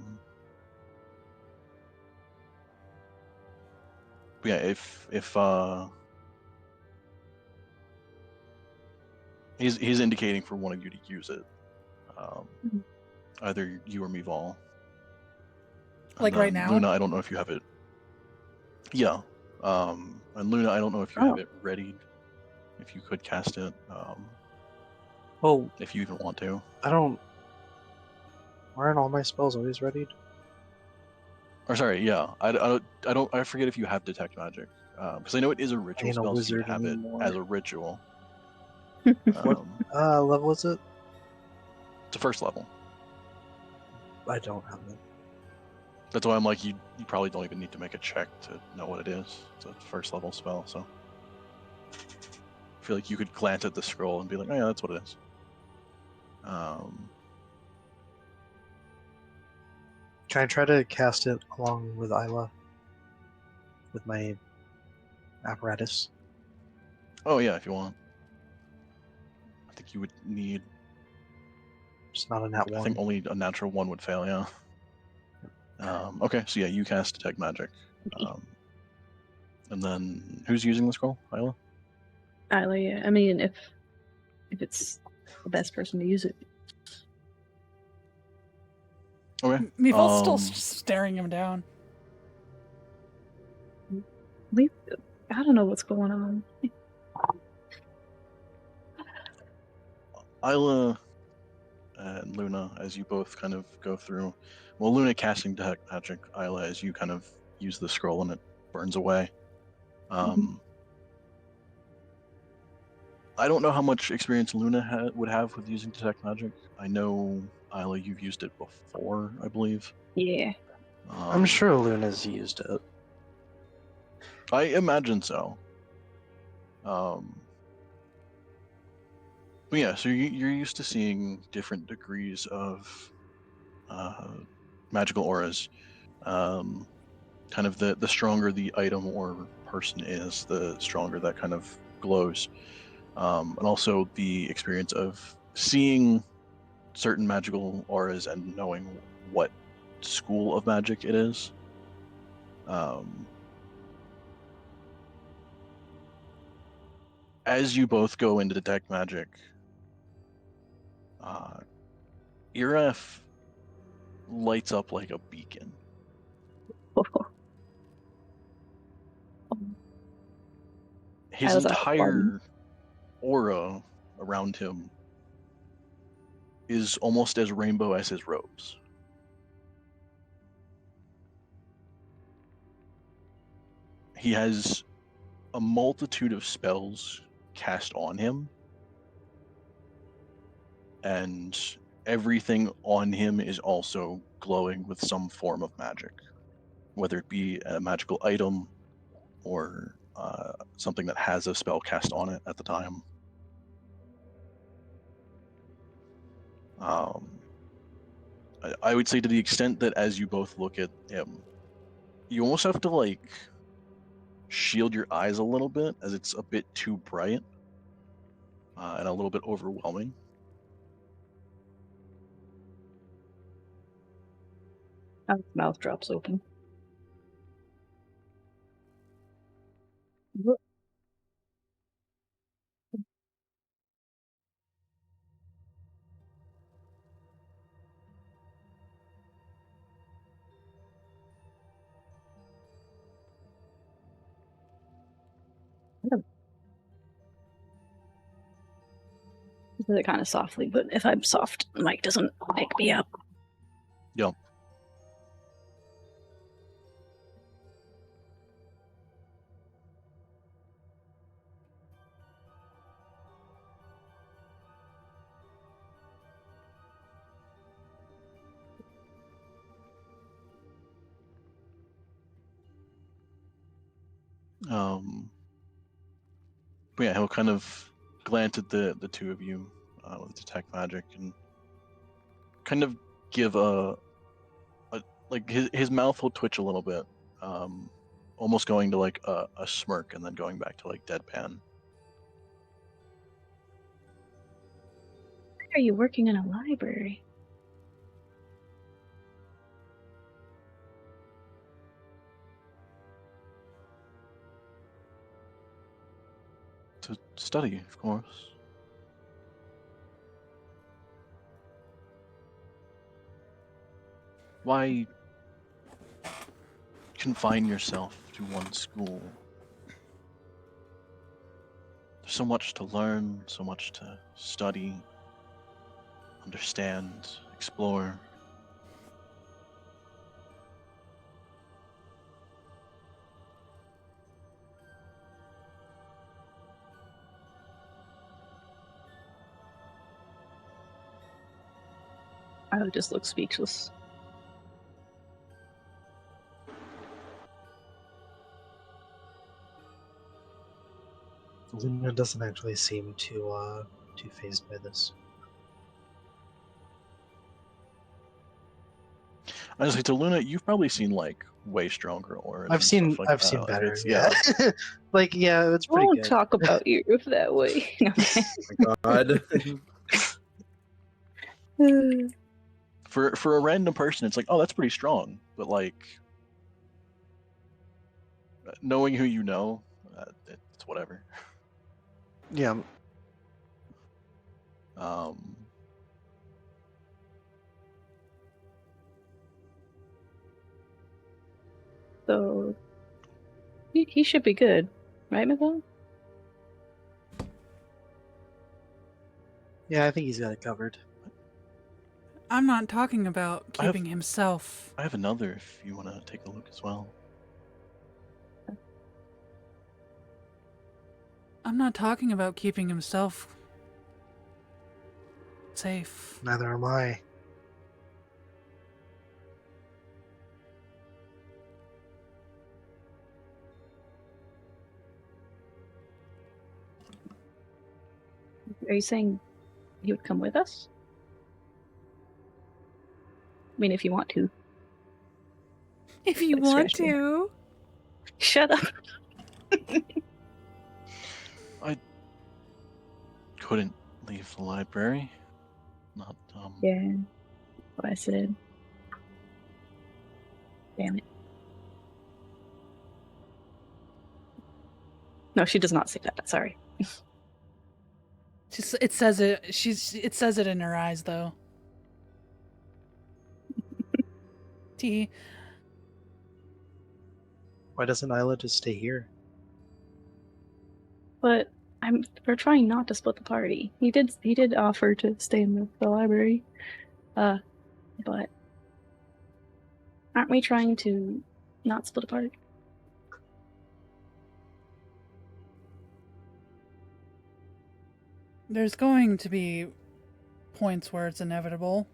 S3: But yeah, if he's indicating for one of you to use it, either you or Meval.
S1: Like right now?
S3: Luna, I don't know if you have it. Yeah, and Luna, I don't know if you have it ready. If you could cast it,
S2: Oh,
S3: if you even want to.
S2: I don't. Aren't all my spells always readied?
S3: Or sorry, yeah, I forget if you have detect magic, because I know it is a ritual
S2: ain't a
S3: spell, so you
S2: wizard
S3: have
S2: anymore.
S3: it as a ritual.
S2: What level is it?
S3: It's a first level.
S2: I don't have it.
S3: That's why I'm like, you probably don't even need to make a check to know what it is. It's a first level spell, so I feel like you could glance at the scroll and be like, oh yeah, that's what it is.
S2: Can I try to cast it along with Isla? With my apparatus?
S3: Oh yeah, if you want. I think you would need.
S2: It's not a nat one.
S3: I think only a natural one would fail. Yeah. Okay, so yeah, you cast detect magic, and then who's using the scroll? Isla.
S5: Isla, yeah. I mean, if it's the best person to use it.
S3: Okay.
S1: Meval's still staring him down.
S5: I don't know what's going on.
S3: Isla and Luna, as you both kind of go through. Well, Luna casting detect magic, Isla, as you kind of use the scroll and it burns away. I don't know how much experience Luna would have with using detect magic. I know, Isla, you've used it before, I believe.
S5: Yeah.
S2: I'm sure Luna's used it.
S3: I imagine so. But yeah, so you're used to seeing different degrees of magical auras. kind of the stronger the item or person is, the stronger that kind of glows. And also the experience of seeing certain magical auras and knowing what school of magic it is. As you both go into detect magic, Iref lights up like a beacon. His
S5: How's that
S3: entire aura around him is almost as rainbow as his robes. He has a multitude of spells cast on him, and everything on him is also glowing with some form of magic, whether it be a magical item or something that has a spell cast on it at the time. I would say to the extent that as you both look at him, you almost have to like shield your eyes a little bit, as it's a bit too bright and a little bit overwhelming.
S5: His mouth drops open. He says it kind of softly, but if I'm soft, the mic doesn't pick me up.
S3: Yep. But yeah, he'll kind of glance at the two of you with detect magic and kind of give a like his mouth will twitch a little bit, almost going to like a smirk and then going back to like deadpan.
S5: Why are you working in a library?
S3: To study, of course. Why confine yourself to one school? There's so much to learn, so much to study, understand, explore.
S5: I would just look speechless.
S2: Luna doesn't actually seem too phased by this.
S3: Honestly, to Luna, you've probably seen like way stronger auras.
S2: I've
S3: and
S2: seen
S3: stuff like
S2: I've
S3: that.
S2: seen
S3: Like,
S2: better.
S3: it's-
S2: Yeah, like yeah, it's pretty
S5: Don't
S2: good.
S5: talk about you that way. Okay.
S4: Oh my god.
S3: For a random person, it's like, oh, that's pretty strong. But like, knowing who you know, it's whatever.
S2: Yeah,
S5: So he should be good, right, Miguel?
S2: yeah, I think he's got it covered.
S1: I'm not talking about
S3: I have-
S1: keeping himself.
S3: I have another if you want to take a look as well.
S1: I'm not talking about keeping himself safe.
S2: Neither am I.
S5: Are you saying you would come with us? I mean, if you want to.
S1: If you
S5: Thanks,
S1: want
S5: Rashmi.
S1: to.
S5: Shut up.
S3: I couldn't leave the library. Not,
S5: Yeah. What I said. Damn it. No, she does not say that. Sorry.
S1: It says it. It says it in her eyes, though. T.
S2: Why doesn't Isla just stay here?
S5: But we're trying not to split the party. He did offer to stay in the library. But aren't we trying to not split apart?
S1: There's going to be points where it's inevitable.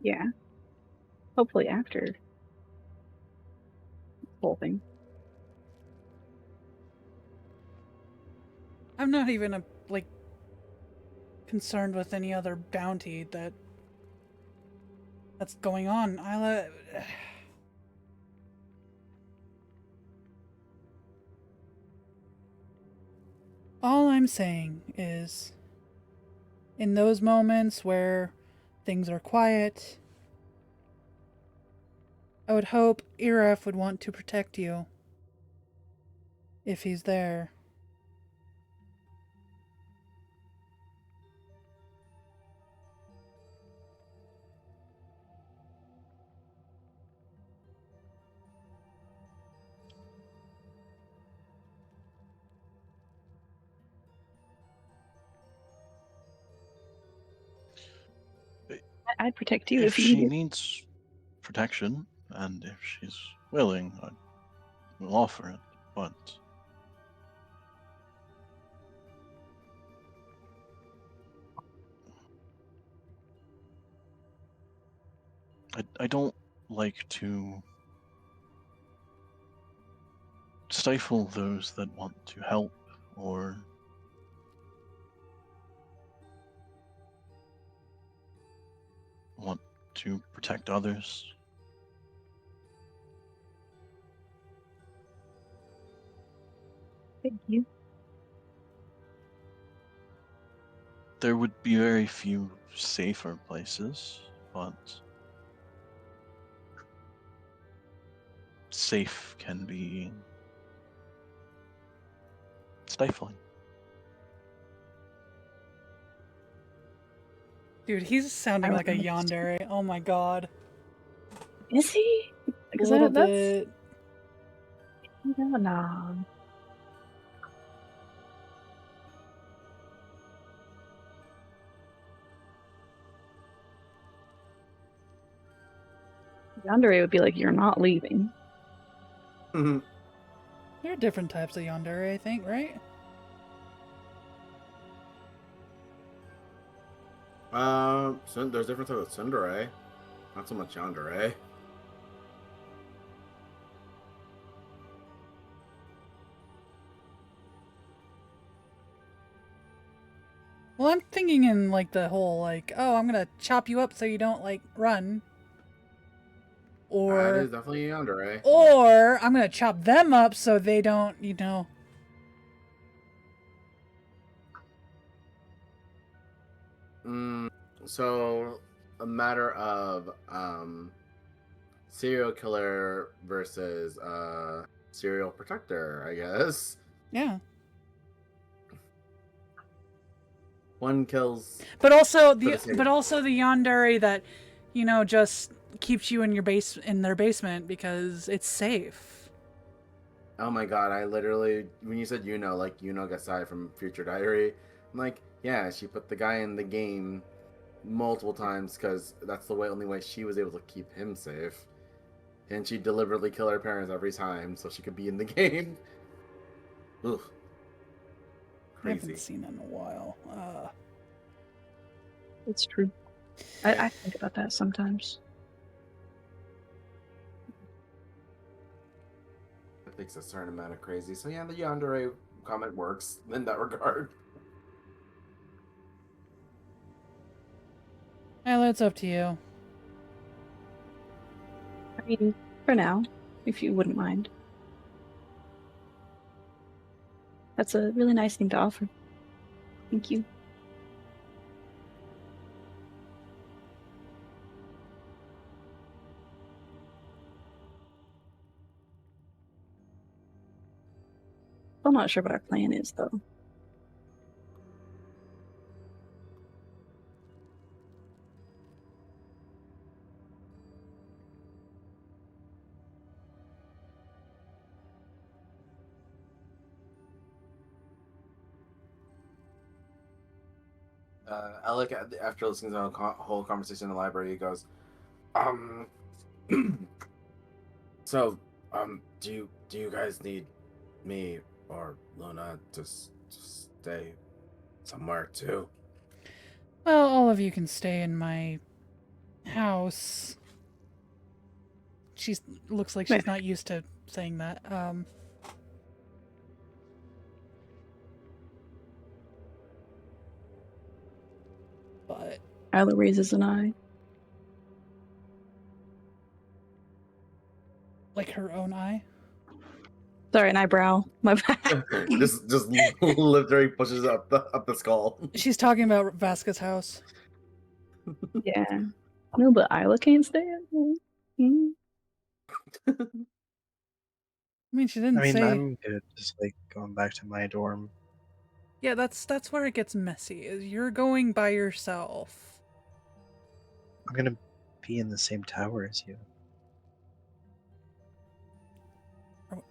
S5: Yeah. Hopefully after the whole thing.
S1: I'm not even concerned with any other bounty that's going on. Isla. All I'm saying is, in those moments where things are quiet, I would hope Iref would want to protect you. If he's there.
S5: I'd protect you
S3: if
S5: if you
S3: she
S5: needed.
S3: needs protection, and if she's willing, I will offer it, but I don't like to stifle those that want to help or want to protect others.
S5: Thank you.
S3: There would be very few safer places, but safe can be stifling.
S1: Dude, he's sounding
S5: I
S1: like a
S5: like
S1: yandere. Oh my god.
S5: Is he?
S1: A
S5: Because
S1: little
S5: that's
S1: bit.
S5: nah. Yandere would be like, "You're not leaving."
S4: Mhm.
S1: There are different types of yandere, I think, right?
S4: There's different types of tsundere. Not so much yandere.
S1: Well, I'm thinking in the whole oh, I'm gonna chop you up so you don't run.
S4: That
S1: Or
S4: is definitely yandere.
S1: or I'm gonna chop them up so they don't,
S4: So a matter of serial killer versus serial protector, I guess.
S1: Yeah.
S4: One kills.
S1: But also
S4: For the sake of-
S1: the yandere that, just keeps you in their basement because it's safe.
S4: Oh my god, I literally, when you said like Gasai from Future Diary, I'm like, yeah, she put the guy in the game multiple times because that's the only way she was able to keep him safe. And she deliberately killed her parents every time so she could be in the game. Ugh.
S1: I
S4: Crazy.
S1: haven't seen it in a while.
S5: It's true. I think about that sometimes.
S4: It takes a certain amount of crazy. So yeah, the yandere comment works in that regard.
S1: Well, it's up to you.
S5: I mean, for now, if you wouldn't mind. That's a really nice thing to offer. Thank you. I'm not sure what our plan is, though.
S4: Alec, after listening to the whole conversation in the library, he goes, um, so, do you guys need me or Luna to stay somewhere too?
S1: Well, all of you can stay in my house. She's looks like she's not used to saying that. But
S5: Isla raises an eye.
S1: like her own eye.
S5: Sorry, an eyebrow. My bad.
S4: just literally pushes up the skull.
S1: She's talking about Vasca's house.
S5: Yeah. No, but Isla can't stay at home. Mm.
S1: I mean, she didn't
S2: I mean,
S1: say.
S2: I'm good just like going back to my dorm.
S1: Yeah, that's where it gets messy. Is you're going by yourself.
S2: I'm gonna be in the same tower as you.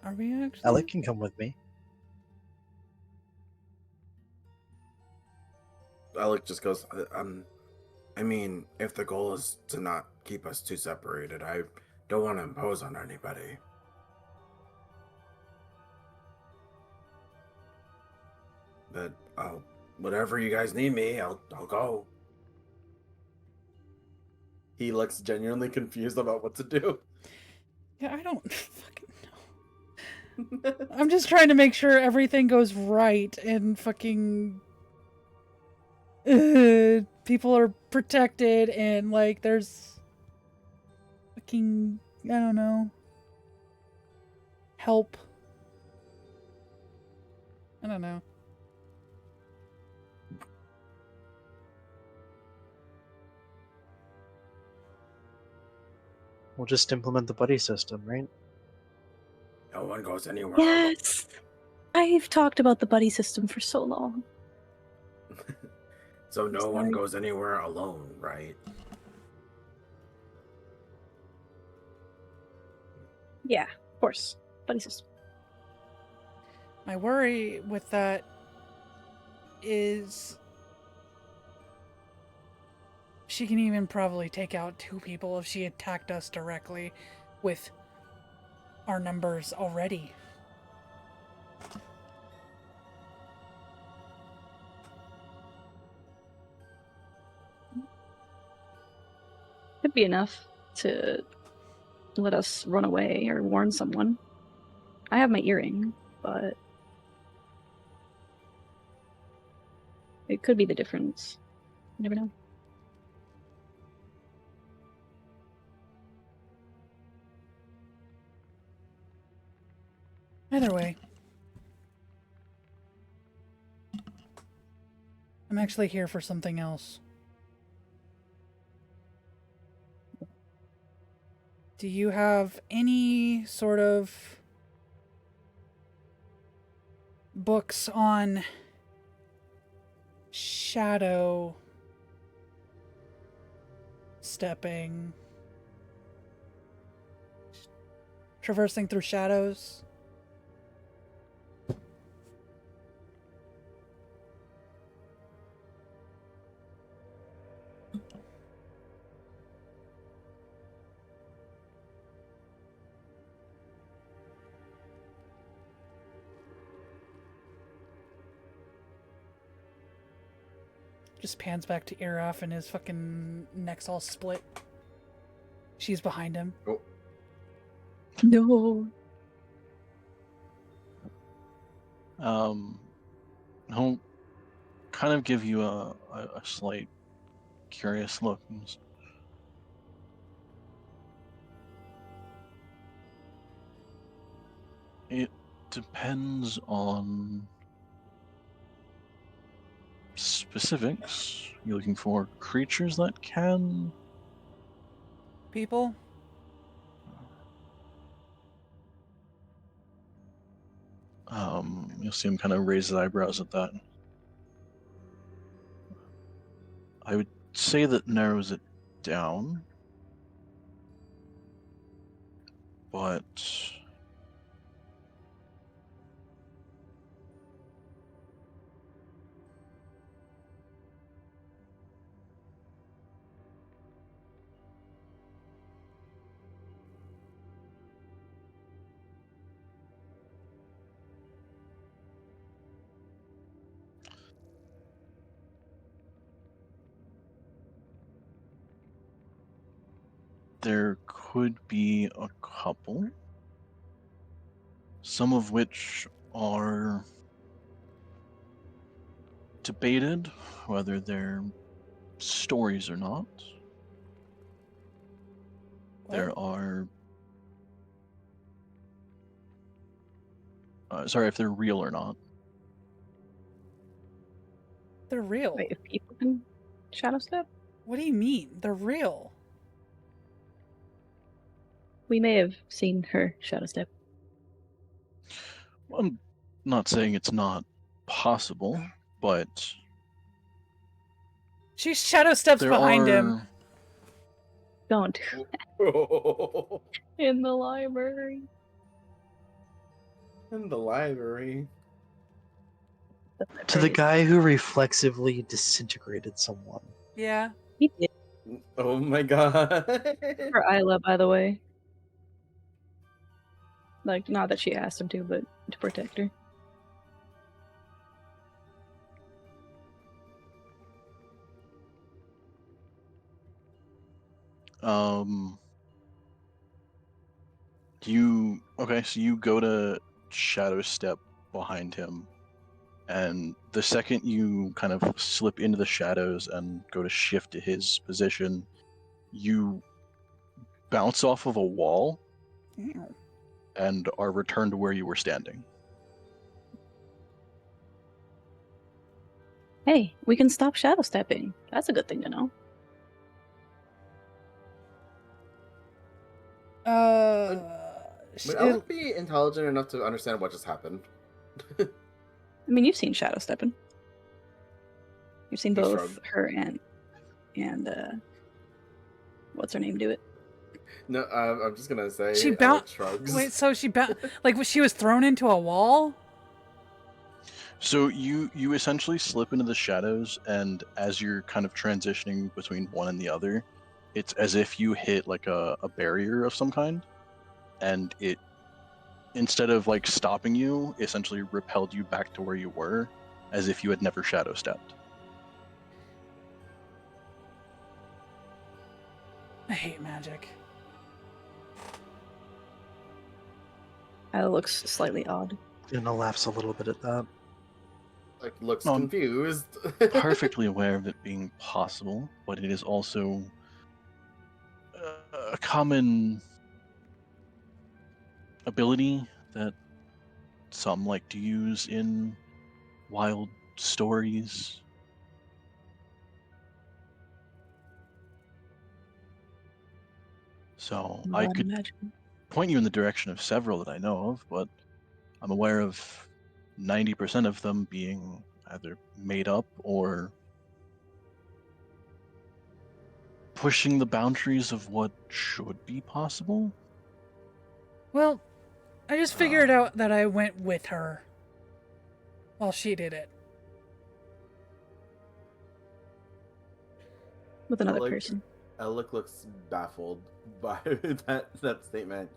S1: Are we actually?
S2: Alec can come with me.
S4: Alec just goes, I mean, if the goal is to not keep us too separated, I don't want to impose on anybody. But whatever you guys need me, I'll go. He looks genuinely confused about what to do.
S1: Yeah, I don't fucking know. I'm just trying to make sure everything goes right and fucking people are protected and like there's fucking I don't know help. I don't know.
S2: We'll just implement the buddy system, right?
S4: No one goes anywhere.
S5: Yes! I've talked about the buddy system for so long.
S4: So no one
S5: Sorry.
S4: goes anywhere alone, right?
S5: Yeah, of course. Buddy system.
S1: My worry with that is she can even probably take out 2 people if she attacked us directly with our numbers already.
S5: Could be enough to let us run away or warn someone. I have my earring, but it could be the difference. You never know.
S1: Either way, I'm actually here for something else. Do you have any sort of books on shadow stepping, traversing through shadows? Just pans back to Iraf and his fucking neck's all split. She's behind him.
S4: Oh.
S5: No.
S3: He'll kind of give you a slight curious look. It depends on specifics. You're looking for creatures that can.
S1: People?
S3: You'll see him kind of raise his eyebrows at that. I would say that narrows it down, but there could be a couple, some of which are debated whether they're stories or not. There are sorry, if they're real or not.
S1: They're real.
S5: Wait, if people can shadow step?
S1: What do you mean? They're real.
S5: We may have seen her shadow step.
S3: I'm not saying it's not possible, but
S1: She shadow steps
S3: there
S1: behind him.
S3: are-
S5: Don't. In the library.
S4: In the library.
S2: To the guy who reflexively disintegrated someone.
S1: Yeah.
S5: He did.
S4: Oh my god.
S5: For Isla, by the way. Like, not that she asked him to, but to protect her.
S3: So you go to shadow step behind him, and the second you kind of slip into the shadows and go to shift to his position, you bounce off of a wall
S1: Ew.
S3: and are returned to where you were standing.
S5: Hey, we can stop shadow stepping. That's a good thing to know.
S4: Would Alec be intelligent enough to understand what just happened?
S5: I mean, you've seen shadow stepping. You've seen
S4: He
S5: both
S4: shrugged.
S5: her and what's her name do it.
S4: No, I'm just gonna say
S1: She
S4: Alec
S1: bounced.
S4: shrugs.
S1: Wait, so she like she was thrown into a wall?
S3: So you essentially slip into the shadows, and as you're kind of transitioning between one and the other, it's as if you hit like a barrier of some kind, and it, instead of like stopping you, essentially repelled you back to where you were, as if you had never shadow stepped.
S1: I hate magic.
S5: Isla looks slightly odd.
S2: Luna laughs a little bit at that.
S4: Like, looks
S3: No, I'm
S4: confused.
S3: Perfectly aware of it being possible, but it is also a common ability that some like to use in wild stories. So I
S5: Not
S3: could
S5: imagine.
S3: point you in the direction of several that I know of, but I'm aware of 90% of them being either made up or pushing the boundaries of what should be possible.
S1: Well, I just figured out that I went with her while she did it.
S5: With another
S4: Alec-
S5: person.
S4: Alec looks baffled by that statement,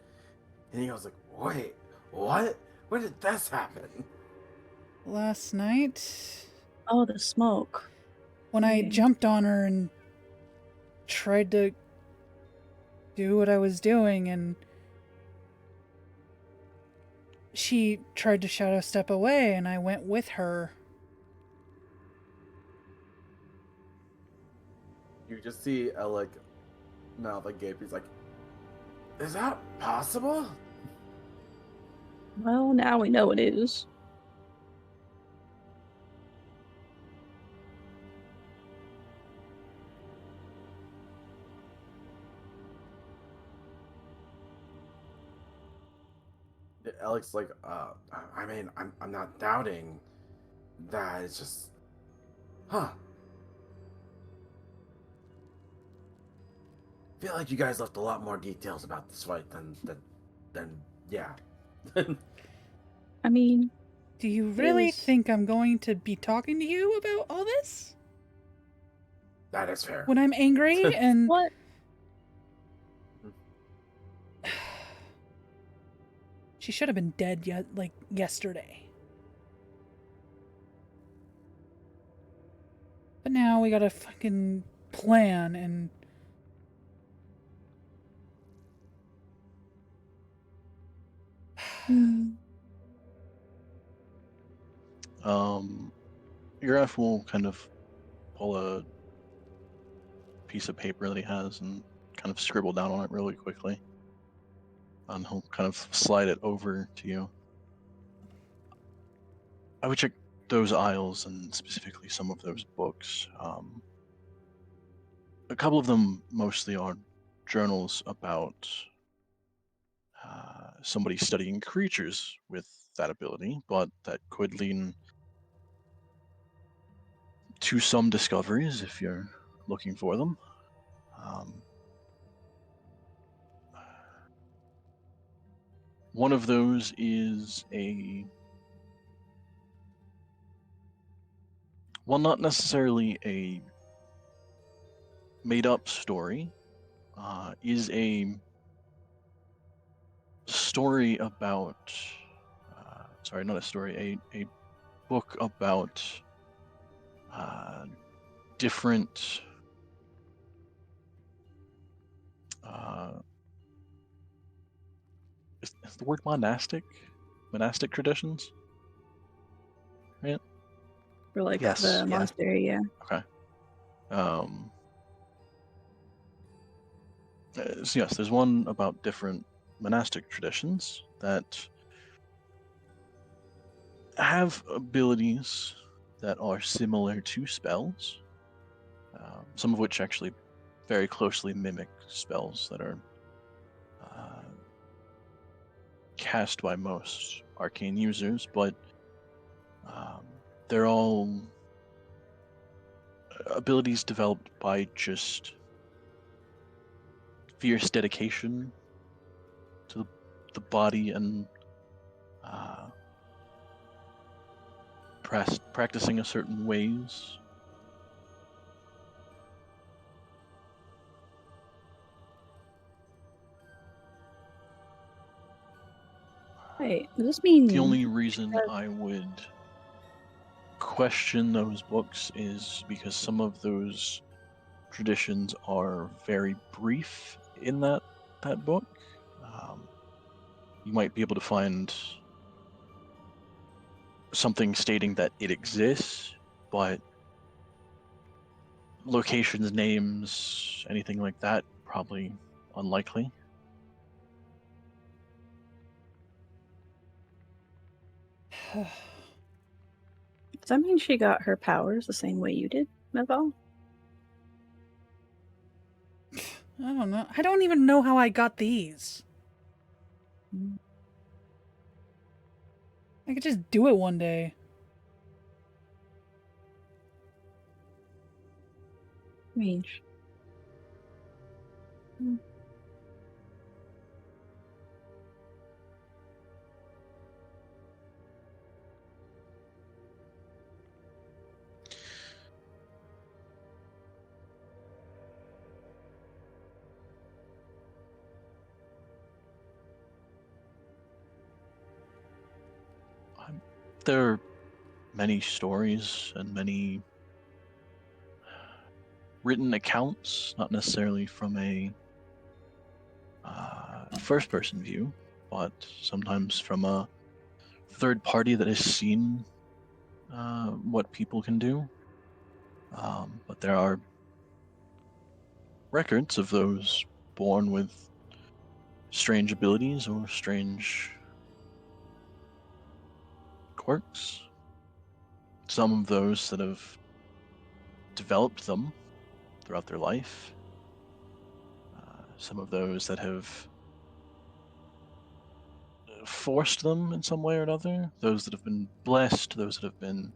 S4: and he goes like, "Wait, what? When did this happen?"
S1: Last night,
S5: Oh, the smoke.
S1: when I
S5: Yeah.
S1: jumped on her and tried to do what I was doing, and she tried to shadow step away, and I went with her.
S4: You just see Alec mouth agape. He's like, "Is that possible?"
S5: Well, now we know it is.
S4: Alec's like, I mean, I'm not doubting that. It's just, huh? I feel like you guys left a lot more details about this fight than yeah.
S5: I mean,
S1: Do you really
S5: was-
S1: think I'm going to be talking to you about all this?
S4: That is fair.
S1: When I'm angry and
S5: what?
S1: she should have been dead yet, like yesterday. But now we got a fucking plan and
S5: Hmm.
S3: Uraf will kind of pull a piece of paper that he has and kind of scribble down on it really quickly. And he'll kind of slide it over to you. I would check those aisles and specifically some of those books. A couple of them mostly are journals about somebody studying creatures with that ability, but that could lead to some discoveries if you're looking for them. One of those is not necessarily a made-up story, is a story about, sorry, not a story, a book about different is the word monastic traditions, right?
S5: For like
S2: Yes,
S5: the
S2: yeah.
S5: monastery, yeah.
S3: Okay. So yes, there's one about different monastic traditions that have abilities that are similar to spells, some of which actually very closely mimic spells that are cast by most arcane users, but they're all abilities developed by just fierce dedication to the body and practicing a certain ways.
S5: Wait, does this mean
S3: The only reason I would question those books is because some of those traditions are very brief in that book. You might be able to find something stating that it exists, but locations, names, anything like that, probably unlikely.
S5: does that mean she got her powers the same way you did, Melval?
S1: I don't know. I don't even know how I got these. I could just do it one day.
S5: Range.
S3: There are many stories and many written accounts, not necessarily from a first-person view, but sometimes from a third party that has seen what people can do. But there are records of those born with strange abilities or strange quirks. Some of those that have developed them throughout their life. Some of those that have forced them in some way or another. Those that have been blessed, those that have been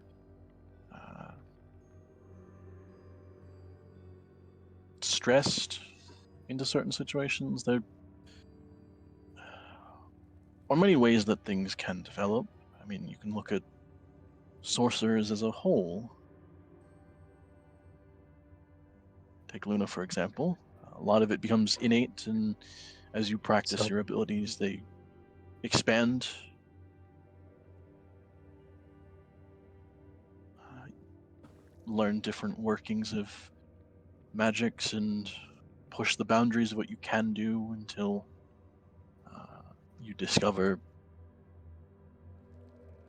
S3: stressed into certain situations. There are many ways that things can develop. I mean, you can look at sorcerers as a whole. Take Luna, for example. A lot of it becomes innate, and as you practice
S2: So-
S3: your abilities, they expand. Learn different workings of magics and push the boundaries of what you can do until you discover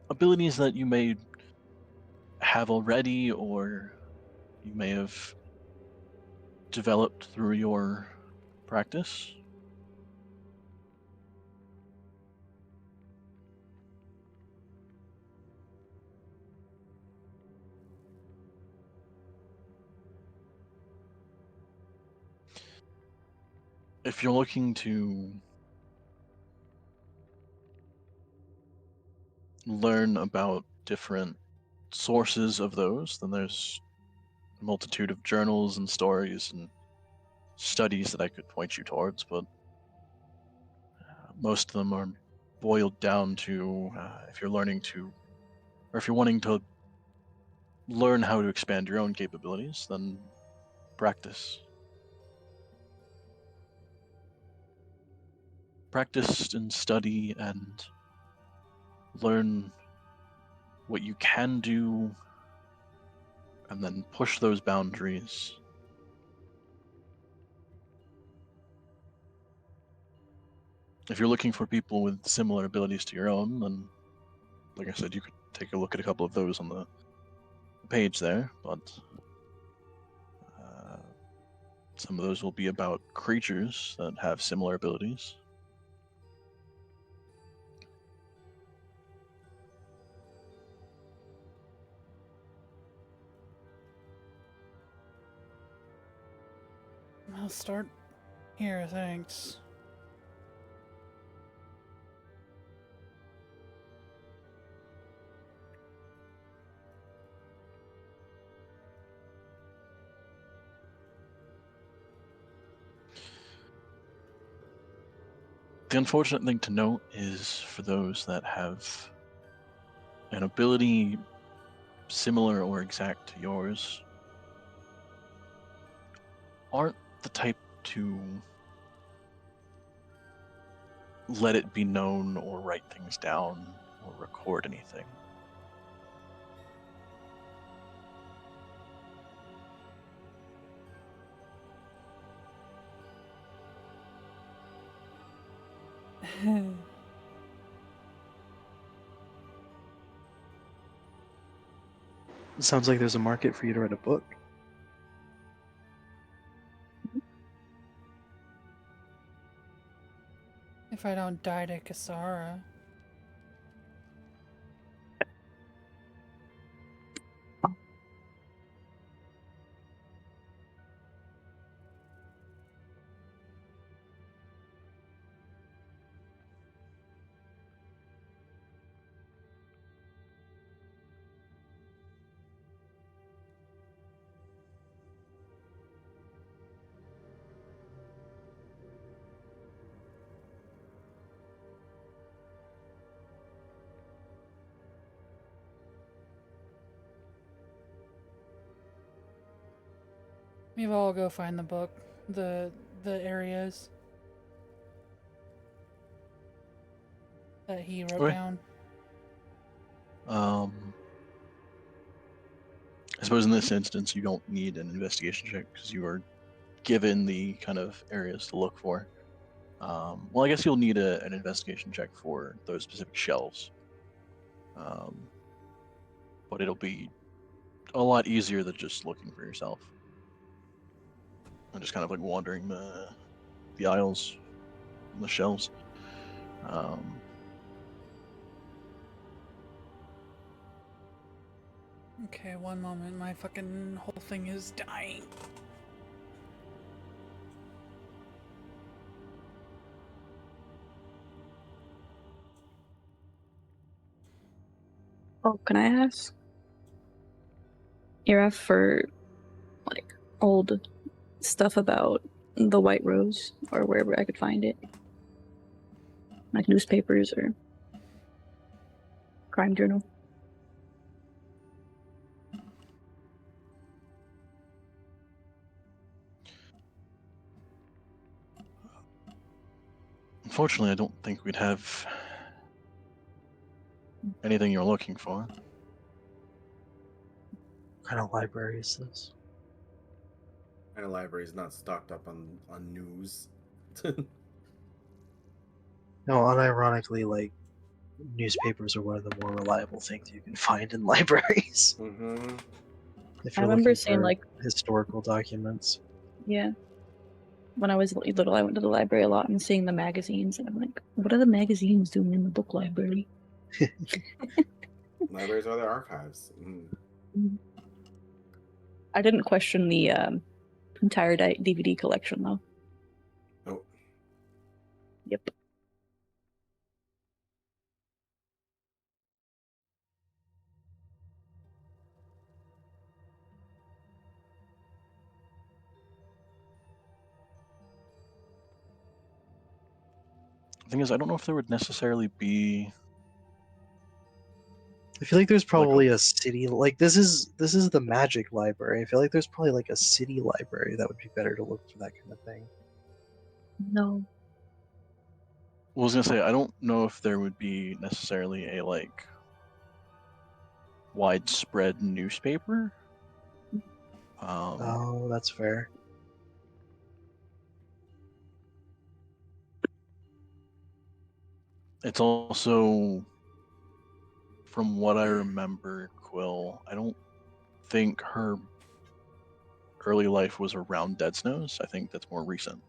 S3: abilities that you may have already or you may have developed through your practice. If you're looking to learn about different sources of those, then there's a multitude of journals and stories and studies that I could point you towards, but most of them are boiled down to if you're learning to, or if you're wanting to learn how to expand your own capabilities, then practice. Practice and study and learn what you can do, and then push those boundaries. If you're looking for people with similar abilities to your own, then, like I said, you could take a look at a couple of those on the page there, but some of those will be about creatures that have similar abilities.
S1: I'll start here, thanks.
S3: The unfortunate thing to note is for those that have an ability similar or exact to yours, aren't the type to let it be known or write things down or record anything.
S2: It sounds like there's a market for you to write a book.
S1: If I don't die to Kasara. Maybe I'll go find the book, the areas that he wrote
S3: Okay.
S1: down.
S3: I suppose in this instance you don't need an investigation check because you are given the kind of areas to look for. Well, I guess you'll need an investigation check for those specific shelves. But it'll be a lot easier than just looking for yourself. I'm just kind of like wandering the aisles, the shelves.
S1: Okay, one moment. My fucking whole thing is dying.
S5: Oh, can I ask? Iraf, for like old stuff about the White Rose or wherever I could find it, like newspapers or crime journal.
S3: Unfortunately, I don't think we'd have anything you're looking for.
S2: What kind of library is this?
S4: And a library is not stocked up on news.
S2: No, unironically, like, newspapers are one of the more reliable things you can find in libraries.
S4: Mm-hmm.
S2: If
S5: I
S2: you're
S5: remember
S2: looking
S5: seeing,
S2: for
S5: like,
S2: historical documents.
S5: yeah. When I was little, I went to the library a lot and seeing the magazines, and I'm like, what are the magazines doing in the book library?
S4: Libraries are their archives.
S5: I didn't question the entire DVD collection, though.
S4: Oh,
S5: Yep.
S3: The thing is, I don't know if there would necessarily be.
S2: I feel like there's
S3: Like
S2: probably a city, like, this is the magic library. I feel like there's probably like a city library that would be better to look for that kind of thing.
S5: No.
S3: Well, I was gonna say, I don't know if there would be necessarily a like widespread newspaper.
S2: Oh, that's fair.
S3: It's also, from what I remember, Quill, I don't think her early life was around Dead Snows. I think that's more recent.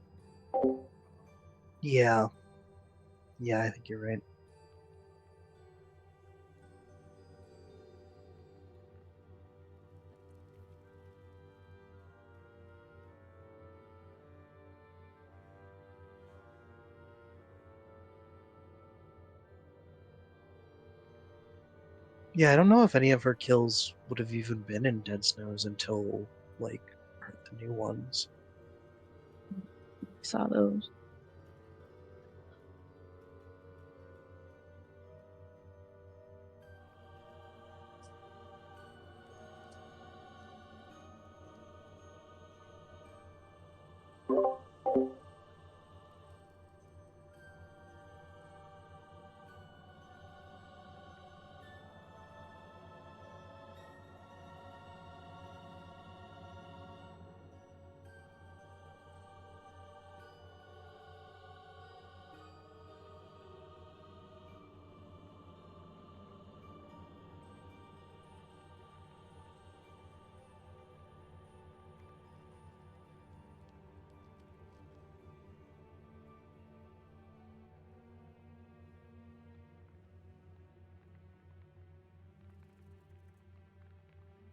S2: Yeah. Yeah, I think you're right. Yeah, I don't know if any of her kills would have even been in Dead Snows until, like, the new ones.
S5: Saw those.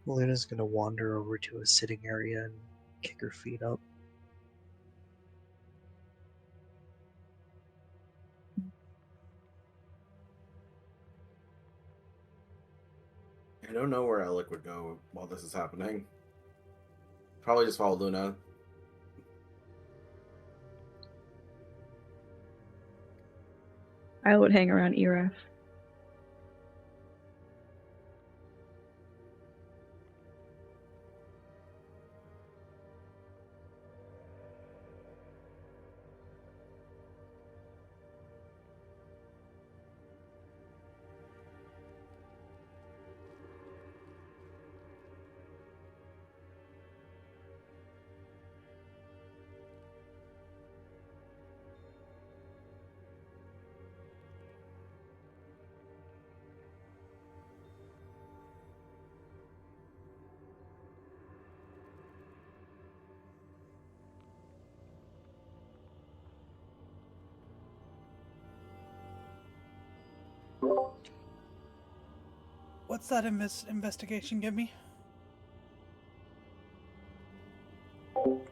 S2: Luna's gonna wander over to a sitting area and kick her feet up.
S4: I don't know where Alec would go while this is happening. Probably just follow Luna.
S5: I would hang around Iraf.
S1: What's that investigation give me?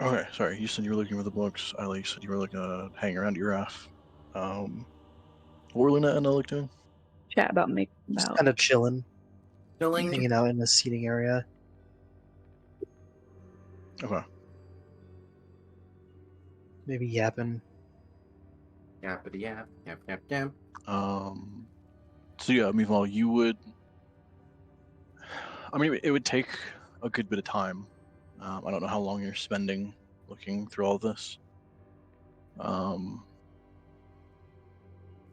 S3: Okay, sorry. You said you were looking for the books. I like said you were like hanging around Uraf. What were Luna and Alec doing?
S5: Chat about
S2: Just kind of chilling,
S4: Chilling.
S2: hanging out in the seating area.
S3: Okay.
S2: Maybe yapping.
S4: Yappity yap, yap, yap, yap.
S3: So yeah, meanwhile, you would. I mean, it would take a good bit of time. I don't know how long you're spending looking through all this.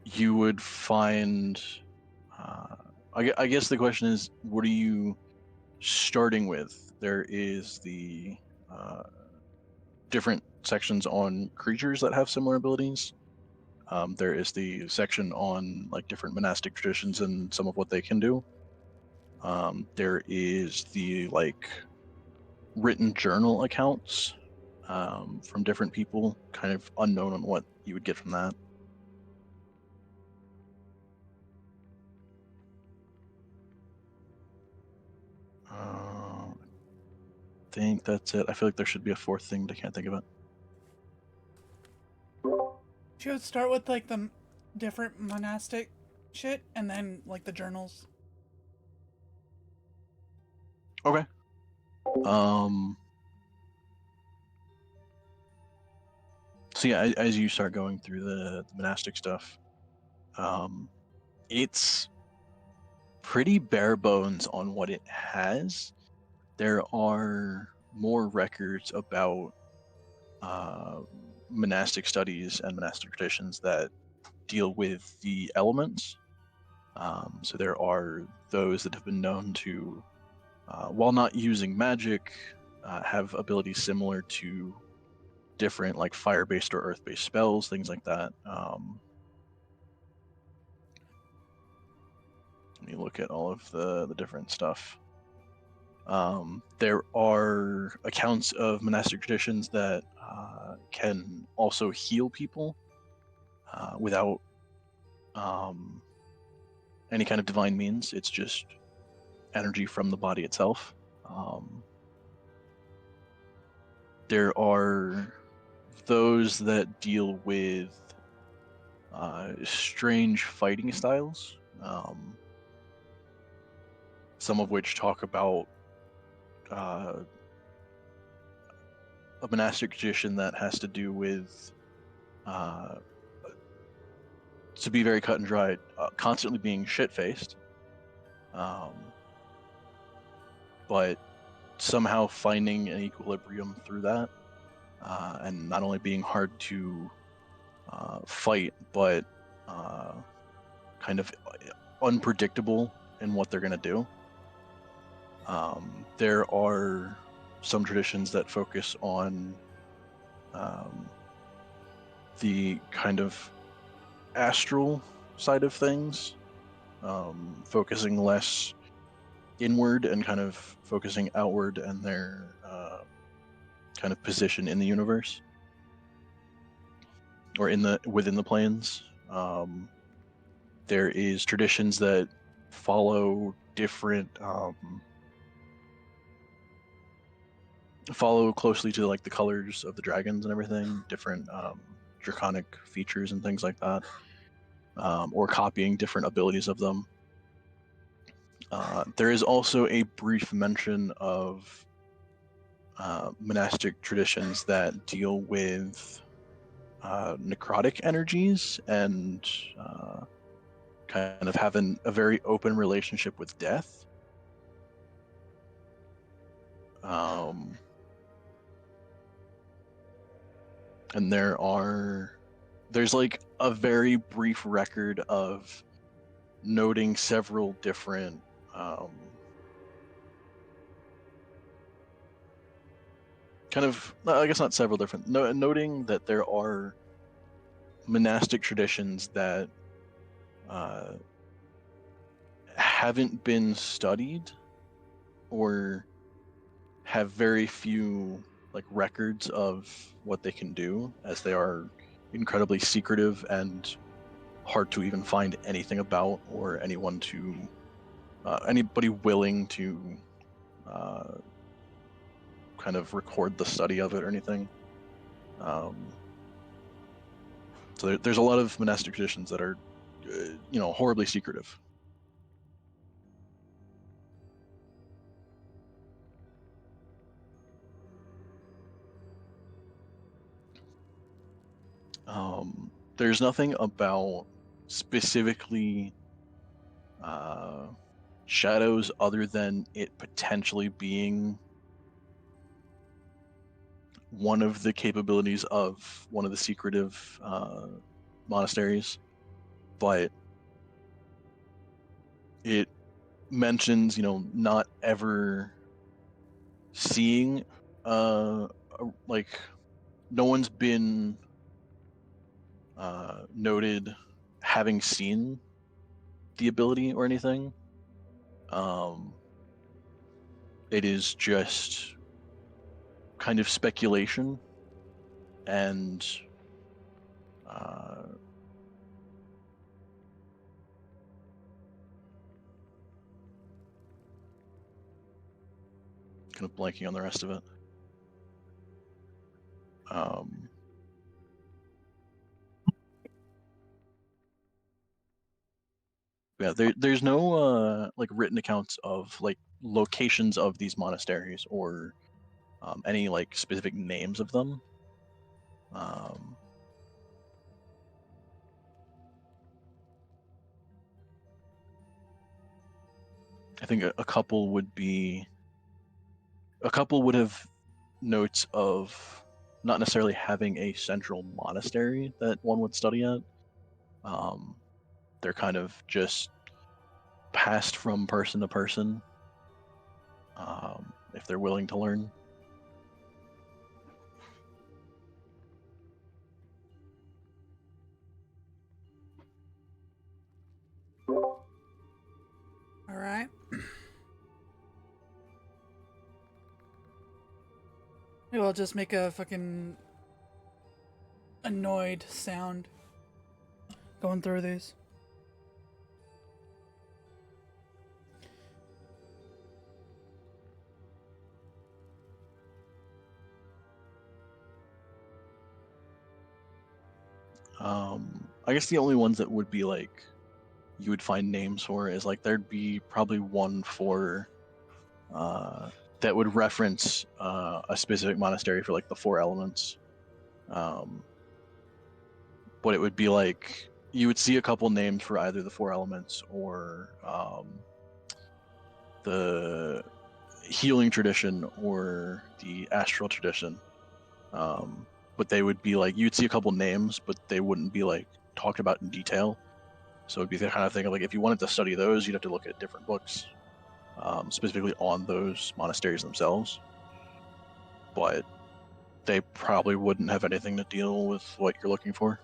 S3: You would find. I guess the question is, what are you starting with? There is the different sections on creatures that have similar abilities. There is the section on like different monastic traditions and some of what they can do. There is the like written journal accounts from different people, kind of unknown on what you would get from that. I think that's it. I feel like there should be a fourth thing, but I can't think of it.
S1: She would start with like the different monastic shit, and then like the journals.
S3: Okay. So yeah, as you start going through the monastic stuff, it's pretty bare bones on what it has. There are more records about monastic studies and monastic traditions that deal with the elements. So there are those that have been known to, while not using magic, have abilities similar to different like fire-based or earth-based spells, things like that. Let me look at all of the different stuff. There are accounts of monastic traditions that can also heal people without any kind of divine means. It's just energy from the body itself. There are those that deal with strange fighting styles, some of which talk about a monastic tradition that has to do with, to be very cut and dry, constantly being shit-faced, but somehow finding an equilibrium through that, and not only being hard to fight, but kind of unpredictable in what they're going to do. There are some traditions that focus on the kind of astral side of things, focusing less inward and kind of focusing outward and their kind of position in the universe or within the planes. There is traditions that follow different follow closely to like the colors of the dragons and everything, different draconic features and things like that, or copying different abilities of them. There is also a brief mention of monastic traditions that deal with necrotic energies and kind of having a very open relationship with death. And there's like a very brief record of noting several different kind of, I guess not several different, noting that there are monastic traditions that haven't been studied or have very few like records of what they can do, as they are incredibly secretive and hard to even find anything about, or anyone to anybody willing to kind of record the study of it or anything. So there's a lot of monastic traditions that are, horribly secretive. There's nothing about specifically shadows other than it potentially being one of the capabilities of one of the secretive monasteries, but it mentions, not ever seeing, like, no one's been noted having seen the ability or anything. It is just kind of speculation and kind of blanking on the rest of it. Yeah, there's no like written accounts of like locations of these monasteries or any like specific names of them. I think a couple would have notes of not necessarily having a central monastery that one would study at. They're kind of just passed from person to person, if they're willing to learn.
S1: All right. Maybe I'll just make a fucking annoyed sound going through these.
S3: I guess the only ones that would be like you would find names for is like there'd be probably one for that would reference a specific monastery for like the 4 elements. But it would be like you would see a couple names for either the 4 elements or the healing tradition or the astral tradition. But they would be like you'd see a couple names, but they wouldn't be like talked about in detail. So it'd be the kind of thing of like if you wanted to study those, you'd have to look at different books, specifically on those monasteries themselves. But they probably wouldn't have anything to deal with what you're looking for.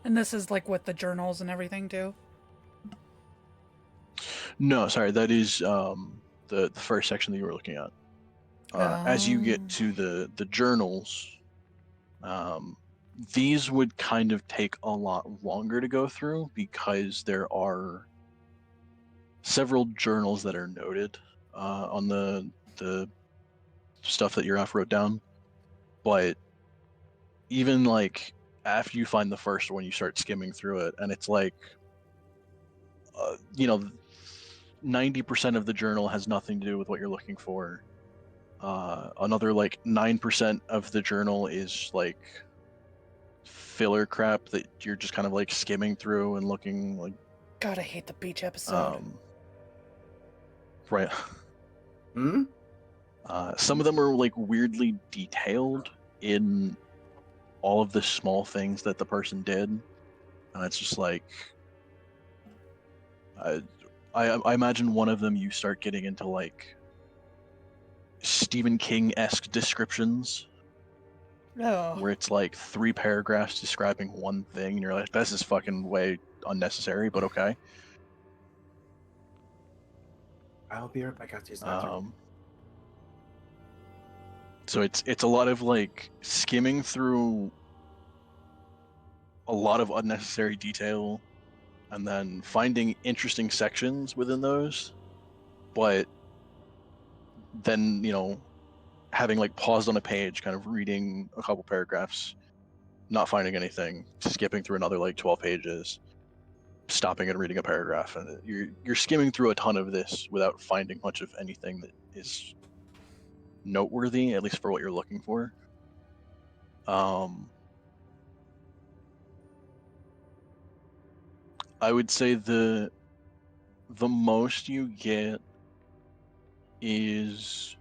S1: And this is like what the journals and everything do?
S3: No, sorry, that is the first section that you were looking at. As you get to the journals, these would kind of take a lot longer to go through because there are several journals that are noted on the stuff that Yuraf wrote down. But even like after you find the first one, you start skimming through it, and it's like 90% of the journal has nothing to do with what you're looking for. Another like 9% of the journal is like filler crap that you're just kind of like skimming through and looking like.
S1: God, I hate the beach episode.
S3: Right.
S4: Hmm?
S3: Some of them are like weirdly detailed in all of the small things that the person did. It's just like I imagine one of them you start getting into like Stephen King-esque descriptions.
S1: Oh.
S3: Where it's like 3 paragraphs describing one thing, and you're like, this is fucking way unnecessary, but okay.
S4: I'll be right back after you.
S3: So it's a lot of like skimming through a lot of unnecessary detail and then finding interesting sections within those, but then, having like paused on a page, kind of reading a couple paragraphs, not finding anything, skipping through another like 12 pages, stopping and reading a paragraph, and you're skimming through a ton of this without finding much of anything that is noteworthy, at least for what you're looking for. I would say the most you get is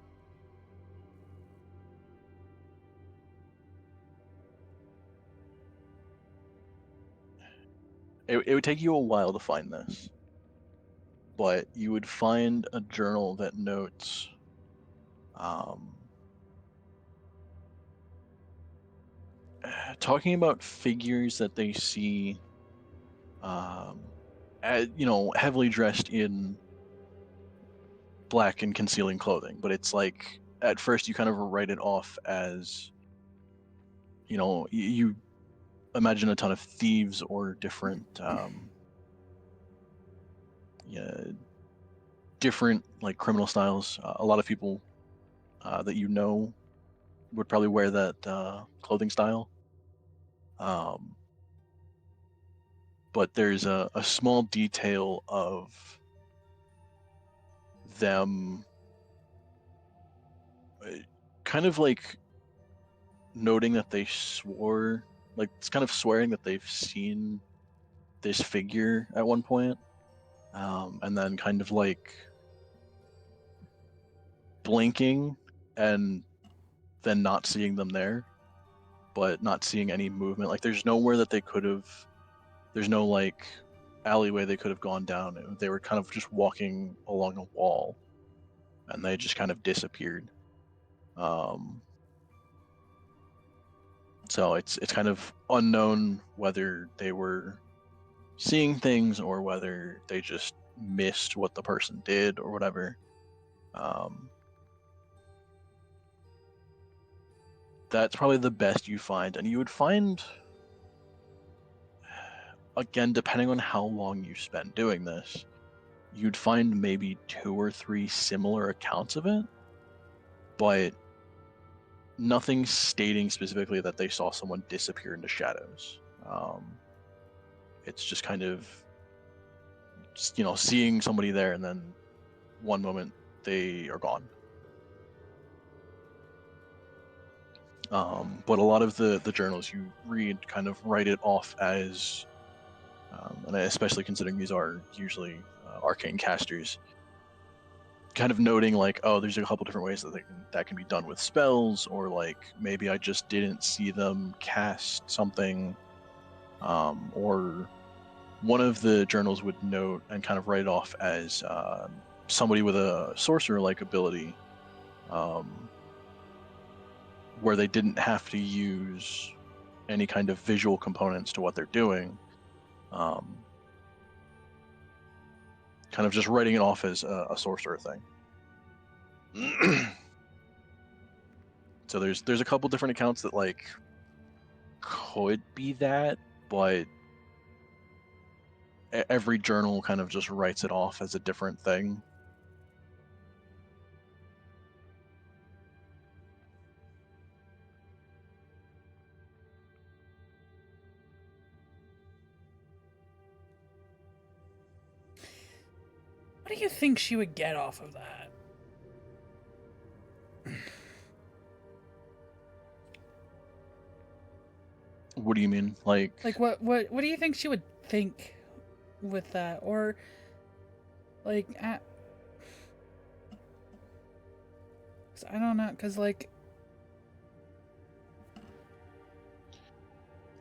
S3: it would take you a while to find this, but you would find a journal that notes talking about figures that they see heavily dressed in black and concealing clothing, but it's like at first you kind of write it off as, you imagine a ton of thieves or different different like criminal styles. A lot of people that would probably wear that clothing style. But there's a small detail of them kind of like noting that they swore, like it's kind of swearing that they've seen this figure at one point, and then kind of like blinking and then not seeing them there, but not seeing any movement. Like there's nowhere that they could have, there's no like alleyway they could have gone down. They were kind of just walking along a wall and they just kind of disappeared. So it's kind of unknown whether they were seeing things or whether they just missed what the person did or whatever. That's probably the best you find, and you would find, again, depending on how long you spend doing this, you'd find maybe 2 or 3 similar accounts of it, but nothing stating specifically that they saw someone disappear into shadows. It's just kind of, seeing somebody there and then one moment they are gone. But a lot of the journals you read kind of write it off as, and especially considering these are usually arcane casters, kind of noting like, oh, there's a couple different ways that can be done with spells, or like maybe I just didn't see them cast something, or one of the journals would note and kind of write it off as somebody with a sorcerer-like ability, where they didn't have to use any kind of visual components to what they're doing, kind of just writing it off as a sorcerer thing. So there's a couple different accounts that like could be that, but every journal kind of just writes it off as a different thing.
S1: What do you think she would get off of that?
S3: What do you mean? Like
S1: what do you think she would think with that? Or like I don't know, cuz like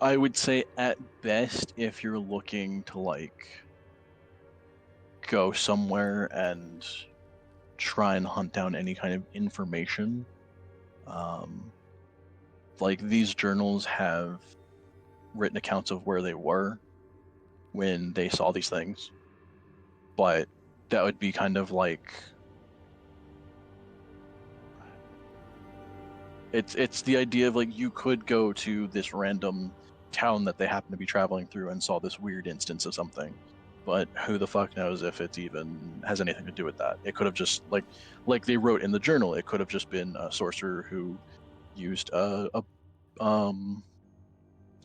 S3: I would say at best, if you're looking to like go somewhere and try and hunt down any kind of information, like these journals have written accounts of where they were when they saw these things, but that would be kind of like, It's the idea of like you could go to this random town that they happen to be traveling through and saw this weird instance of something, but who the fuck knows if it's even has anything to do with that? It could have just like they wrote in the journal. It could have just been a sorcerer who used a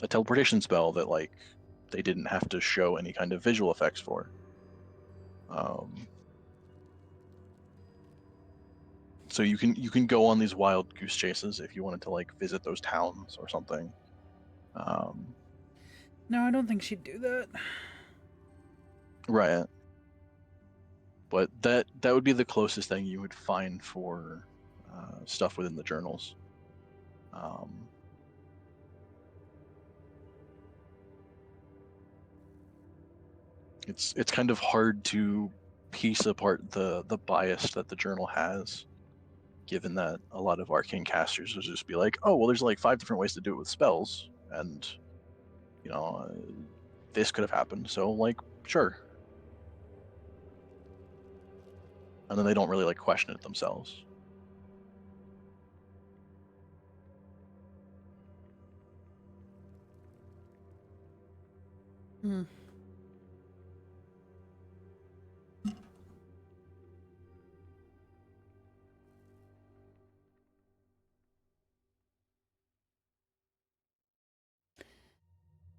S3: teleportation spell that like they didn't have to show any kind of visual effects for. So you can go on these wild goose chases if you wanted to like visit those towns or something.
S1: No, I don't think she'd do that.
S3: Right. But that would be the closest thing you would find for stuff within the journals. It's kind of hard to piece apart the bias that the journal has, given that a lot of arcane casters would just be like, oh well, there's like 5 different ways to do it with spells, and you know, this could have happened, so like sure. And then they don't really like question it themselves.
S1: Hmm.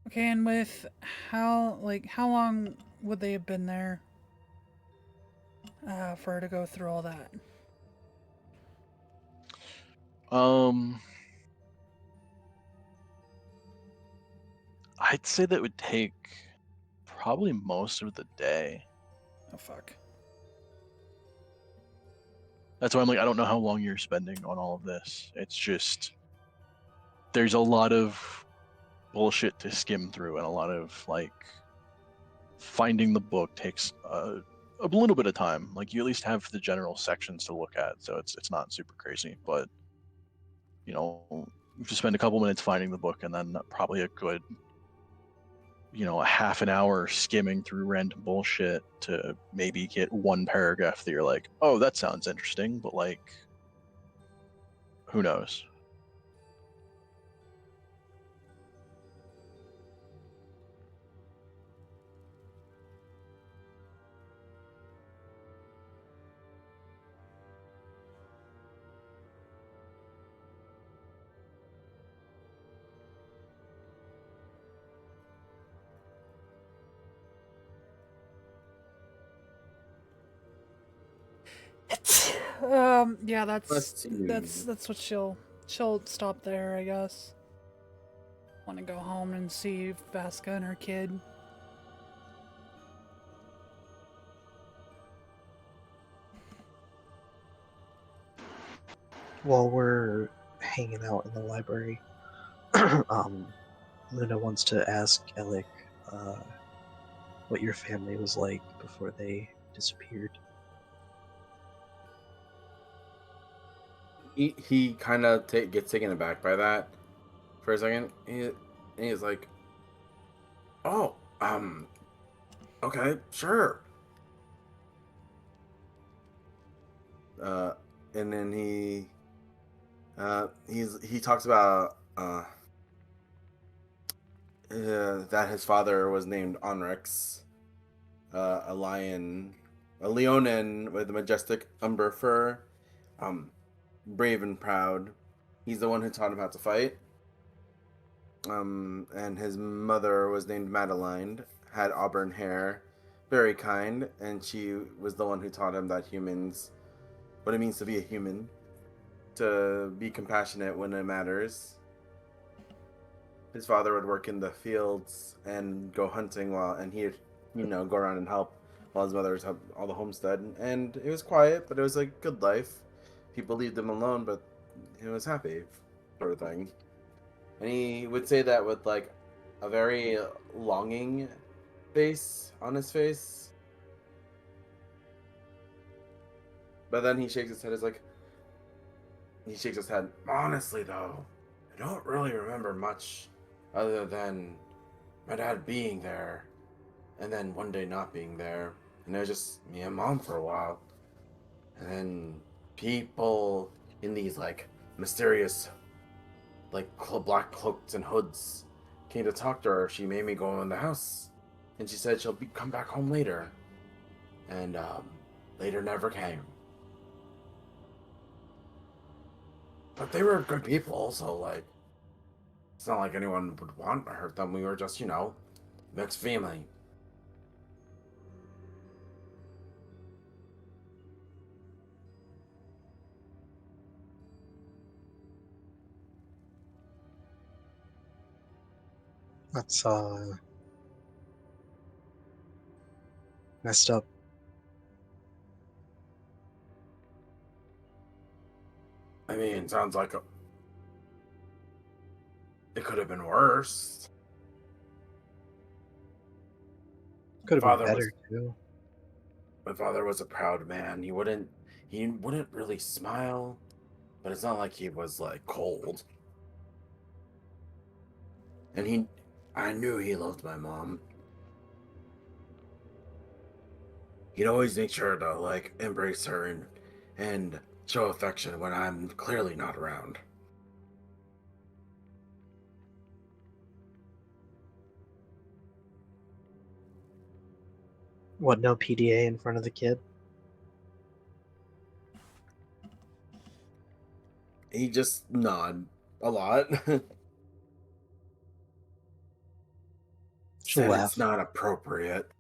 S1: Okay, and with how long would they have been there for her to go through all that?
S3: I'd say that would take probably most of the day.
S1: Oh fuck.
S3: That's why I'm like, I don't know how long you're spending on all of this. It's just there's a lot of bullshit to skim through, and a lot of like finding the book takes a little bit of time. Like you at least have the general sections to look at, so it's not super crazy. But you know, you just spend a couple minutes finding the book, and then probably a good, you know, a half an hour skimming through random bullshit to maybe get one paragraph that you're like, oh, that sounds interesting, but like, who knows?
S1: Yeah,
S4: Let's see.
S1: that's what she'll stop there, I guess. Want to go home and see Vasca and her kid.
S2: While we're hanging out in the library, Luna wants to ask Alec what your family was like before they disappeared.
S4: He kind of gets taken aback by that for a second. He's like, "Oh, okay, sure." And then he talks about that his father was named Onrix, a leonin with a majestic umber fur, brave and proud. He's the one who taught him how to fight. And his mother was named Madeline, had auburn hair, very kind, and she was the one who taught him that humans, what it means to be a human, to be compassionate when it matters. His father would work in the fields and go hunting and he'd, go around and help while his mother was all the homestead. And it was quiet, but it was a good life. People leave him alone, but he was happy, sort of thing. And he would say that with like a very longing face on his face. But then he shakes his head. He shakes his head. Honestly, though, I don't really remember much other than my dad being there and then one day not being there. And it was just me and mom for a while. And then people in these like mysterious, like black cloaks and hoods came to talk to her. She made me go in the house, and she said she'll come back home later, and later never came. But they were good people, so like, it's not like anyone would want to hurt them. We were just, mixed family.
S2: That's messed up.
S4: I mean, it sounds like it could have been worse.
S2: Could have been
S4: Father
S2: better too.
S4: My father was a proud man. He wouldn't really smile, but it's not like he was like cold. And I knew he loved my mom. He'd always make sure to like embrace her and show affection when I'm clearly not around.
S2: What, no PDA in front of the kid?
S4: He just nod a lot.
S2: She'll
S4: Said
S2: laugh.
S4: it's not appropriate.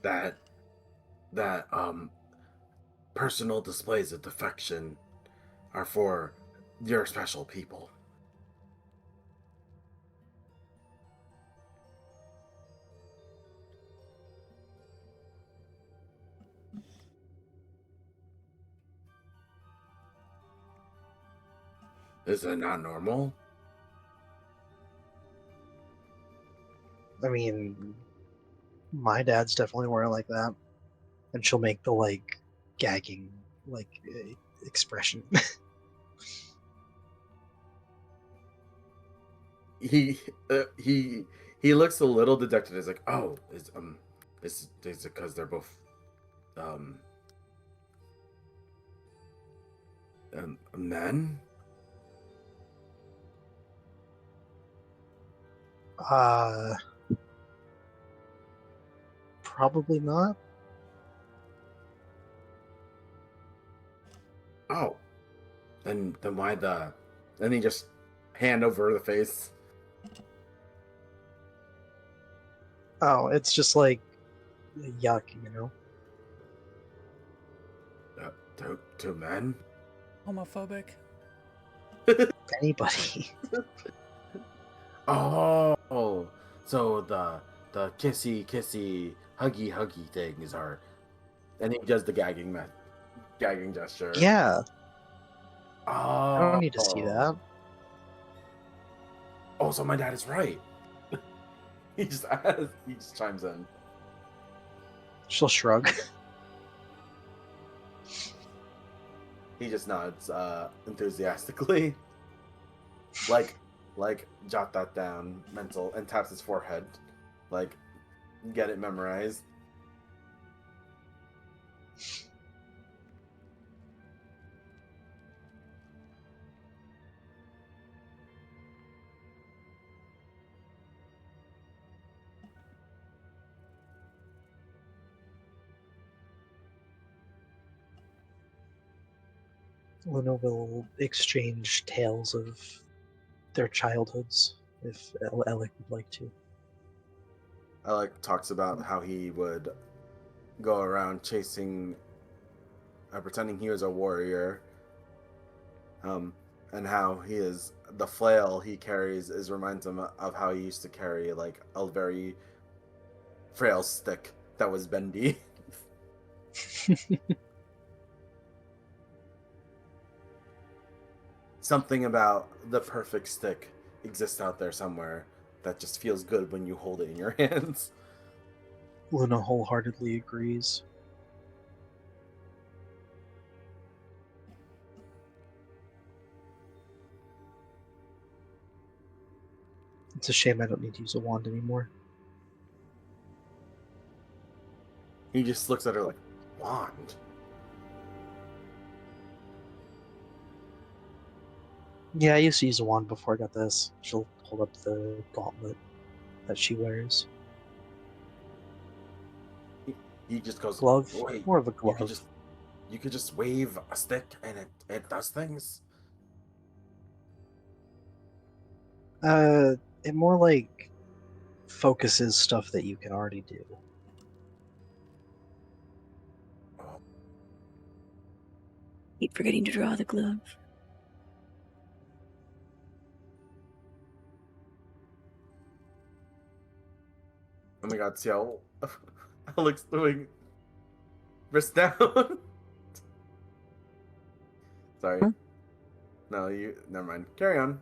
S4: That personal displays of affection are for your special people. Is it not normal?
S2: I mean, my dad's definitely wearing like that, and she'll make the like gagging like expression.
S4: He looks a little dejected. He's like, oh, is it because they're both men?
S2: Probably not.
S4: Oh, then why the? Then he just hand over the face.
S2: Oh, it's just like yuck, you know.
S4: To men.
S1: Homophobic.
S2: Anybody.
S4: Oh, so the kissy huggy things are, and he does the gagging gesture.
S2: Yeah,
S4: Oh,
S2: I don't need to see that.
S4: Oh, so my dad is right. he just chimes in.
S2: She'll shrug.
S4: He just nods enthusiastically. Like jot that down mental and taps his forehead. Like get it memorized.
S2: Luna will exchange tales of their childhoods if Alec would like to.
S4: Alec talks about how he would go around chasing, pretending he was a warrior, and how the flail he carries reminds him of how he used to carry like a very frail stick that was bendy. Something about the perfect stick exists out there somewhere that just feels good when you hold it in your hands.
S2: Luna wholeheartedly agrees. It's a shame I don't need to use a wand anymore.
S4: He just looks at her like, wand?
S2: Yeah, I used to use a wand before I got this. She'll hold up the gauntlet that she wears.
S4: He just goes,
S2: Glove?
S4: wait,
S2: More of a
S4: you could
S2: glove.
S4: just wave a stick and it does things.
S2: It more like focuses stuff that you can already do.
S4: Oh,
S5: Keep forgetting to draw the glove.
S4: oh my God, see how Alex doing wrist down. Sorry.
S5: Huh?
S4: No, you never mind. Carry on.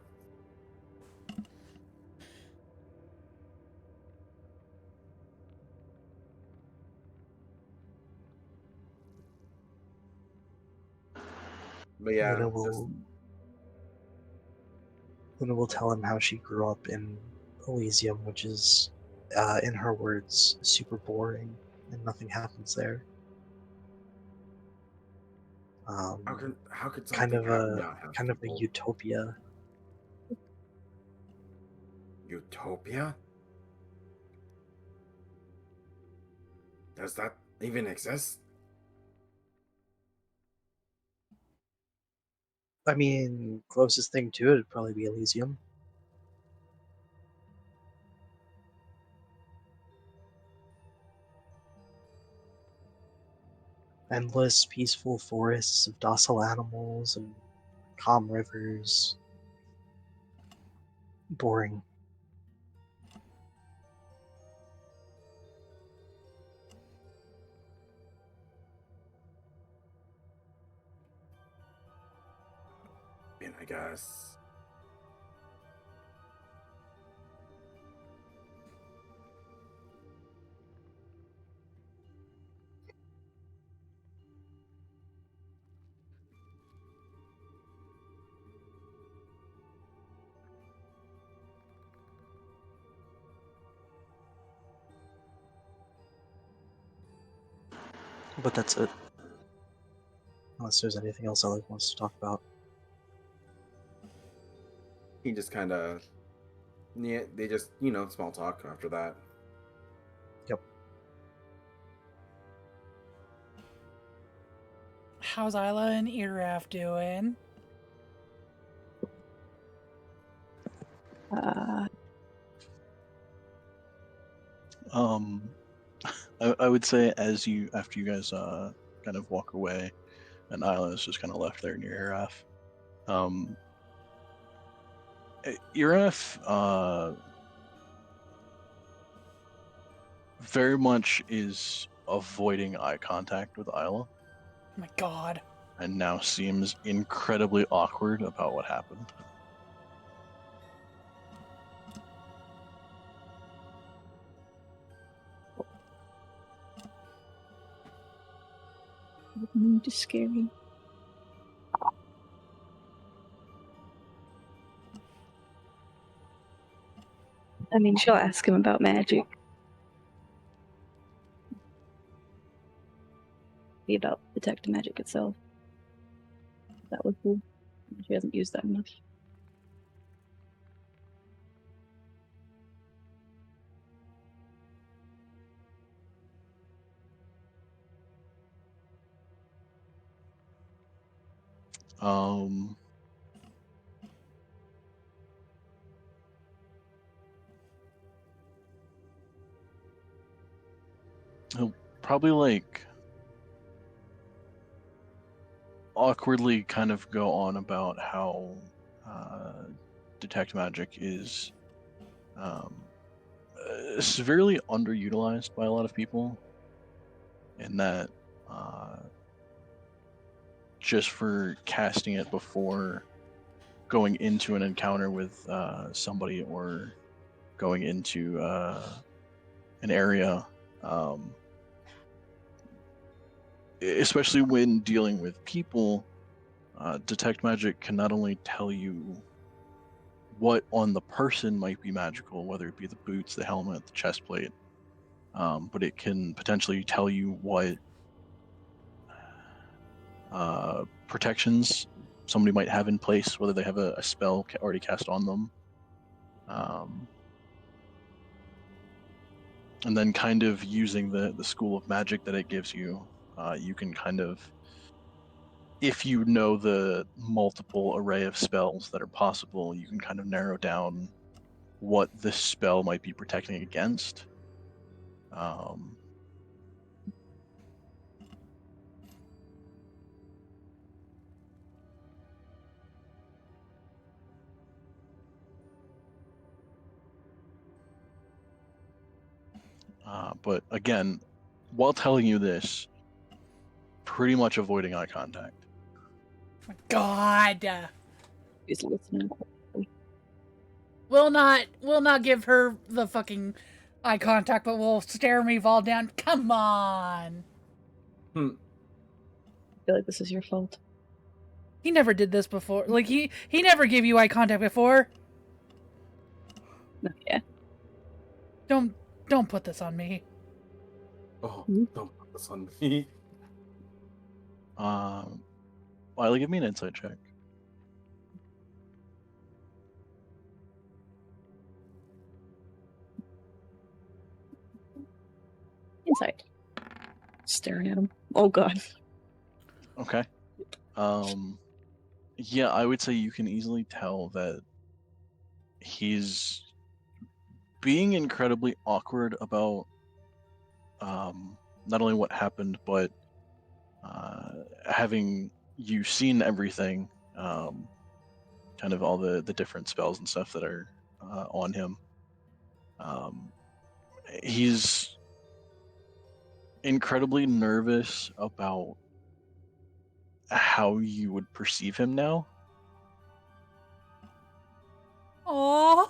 S4: But yeah,
S2: Luna
S4: just
S2: will tell him how she grew up in Elysium, which is, in her words, super boring, and nothing happens there.
S4: how could
S2: Kind
S4: something
S2: of a
S4: not have
S2: kind of a
S4: people?
S2: utopia.
S4: Utopia? Does that even exist?
S2: I mean, closest thing to it would probably be Elysium. Endless, peaceful forests of docile animals and calm rivers. Boring.
S4: I guess.
S2: But that's it. Unless there's anything else Alec wants to talk about.
S4: He just kind of, yeah, they just, small talk after that.
S2: Yep.
S1: How's Isla and Iraf doing?
S3: I would say after you guys kind of walk away, and Isla is just kind of left there near Iraf. Iraf very much is avoiding eye contact with Isla,
S1: Oh my god.
S3: and now seems incredibly awkward about what happened.
S5: Just scary. I mean, she'll ask him about magic. Be about detect magic itself. That was cool. She hasn't used that much.
S3: He'll probably like awkwardly kind of go on about how detect magic is severely underutilized by a lot of people, and that just for casting it before going into an encounter with somebody or going into an area, especially when dealing with people, detect magic can not only tell you what on the person might be magical, whether it be the boots, the helmet, the chest plate, but it can potentially tell you what protections somebody might have in place, whether they have a spell already cast on them. And then kind of using the school of magic that it gives you, you can kind of, if you know the multiple array of spells that are possible, you can kind of narrow down what this spell might be protecting against. But again, while telling you this, pretty much avoiding eye contact.
S1: God.
S5: He's listening.
S1: We'll not give her the fucking eye contact, but we'll stare Meval down. Come on.
S5: I feel like this is your fault.
S1: He never did this before. Like he never gave you eye contact before.
S5: No, yeah.
S1: Don't put this on me.
S7: Oh, don't put this on me.
S3: Wiley, give me an insight check.
S5: Inside. Staring at him. Oh god.
S3: Okay. Yeah, I would say you can easily tell that he's being incredibly awkward about not only what happened, but having you seen everything, kind of all the different spells and stuff that are on him. He's incredibly nervous about how you would perceive him now.
S1: Oh.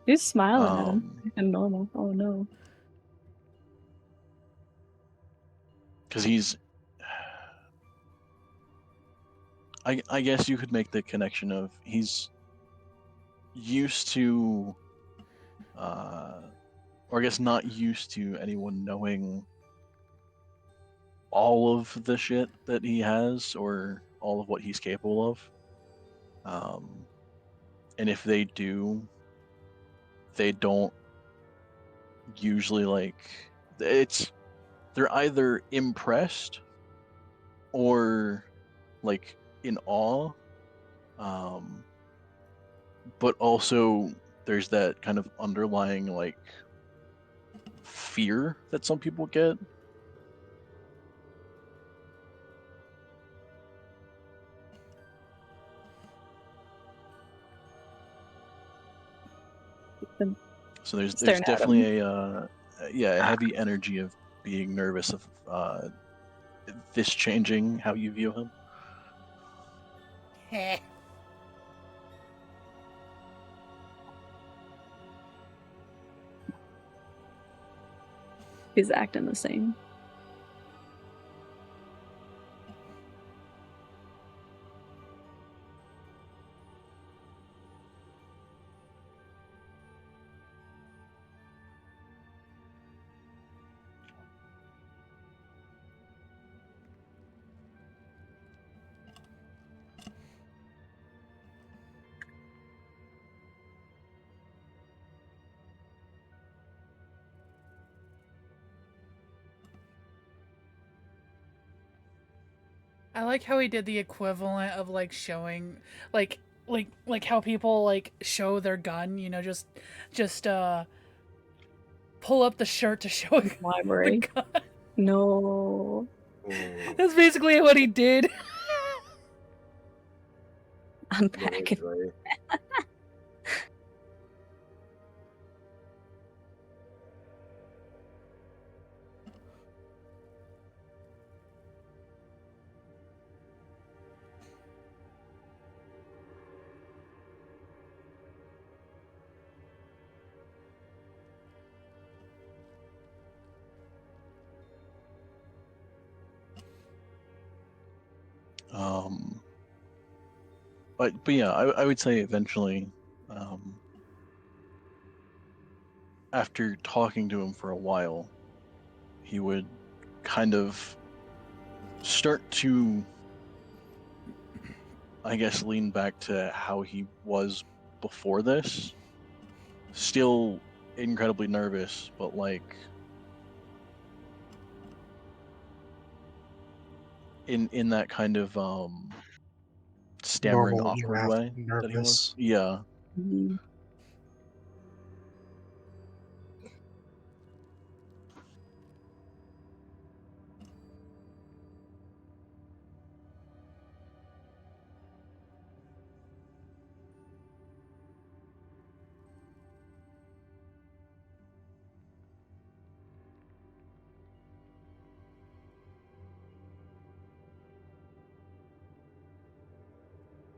S5: He's smiling at him. And normal. Oh no.
S3: Because he's, I guess you could make the connection of he's used to, or I guess not used to anyone knowing all of the shit that he has or all of what he's capable of. And if they do, they don't usually they're either impressed or in awe. But also there's that kind of underlying fear that some people get. So there's definitely a heavy energy of being nervous of this changing how you view him.
S1: Heh.
S5: He's acting the same.
S1: I like how he did the equivalent of showing like how people show their gun, just pull up the shirt to show the
S5: Library.
S1: gun.
S5: No.
S1: That's basically what he did.
S5: Unpack it.
S7: Right.
S3: But yeah, I would say eventually, after talking to him for a while, he would kind of start to I guess, lean back to how he was before this. Still incredibly nervous, but like in that kind of stammering,
S2: Normal
S3: awkward
S2: EMF
S3: way that he was.
S2: nervous.
S3: Yeah.
S5: Mhm.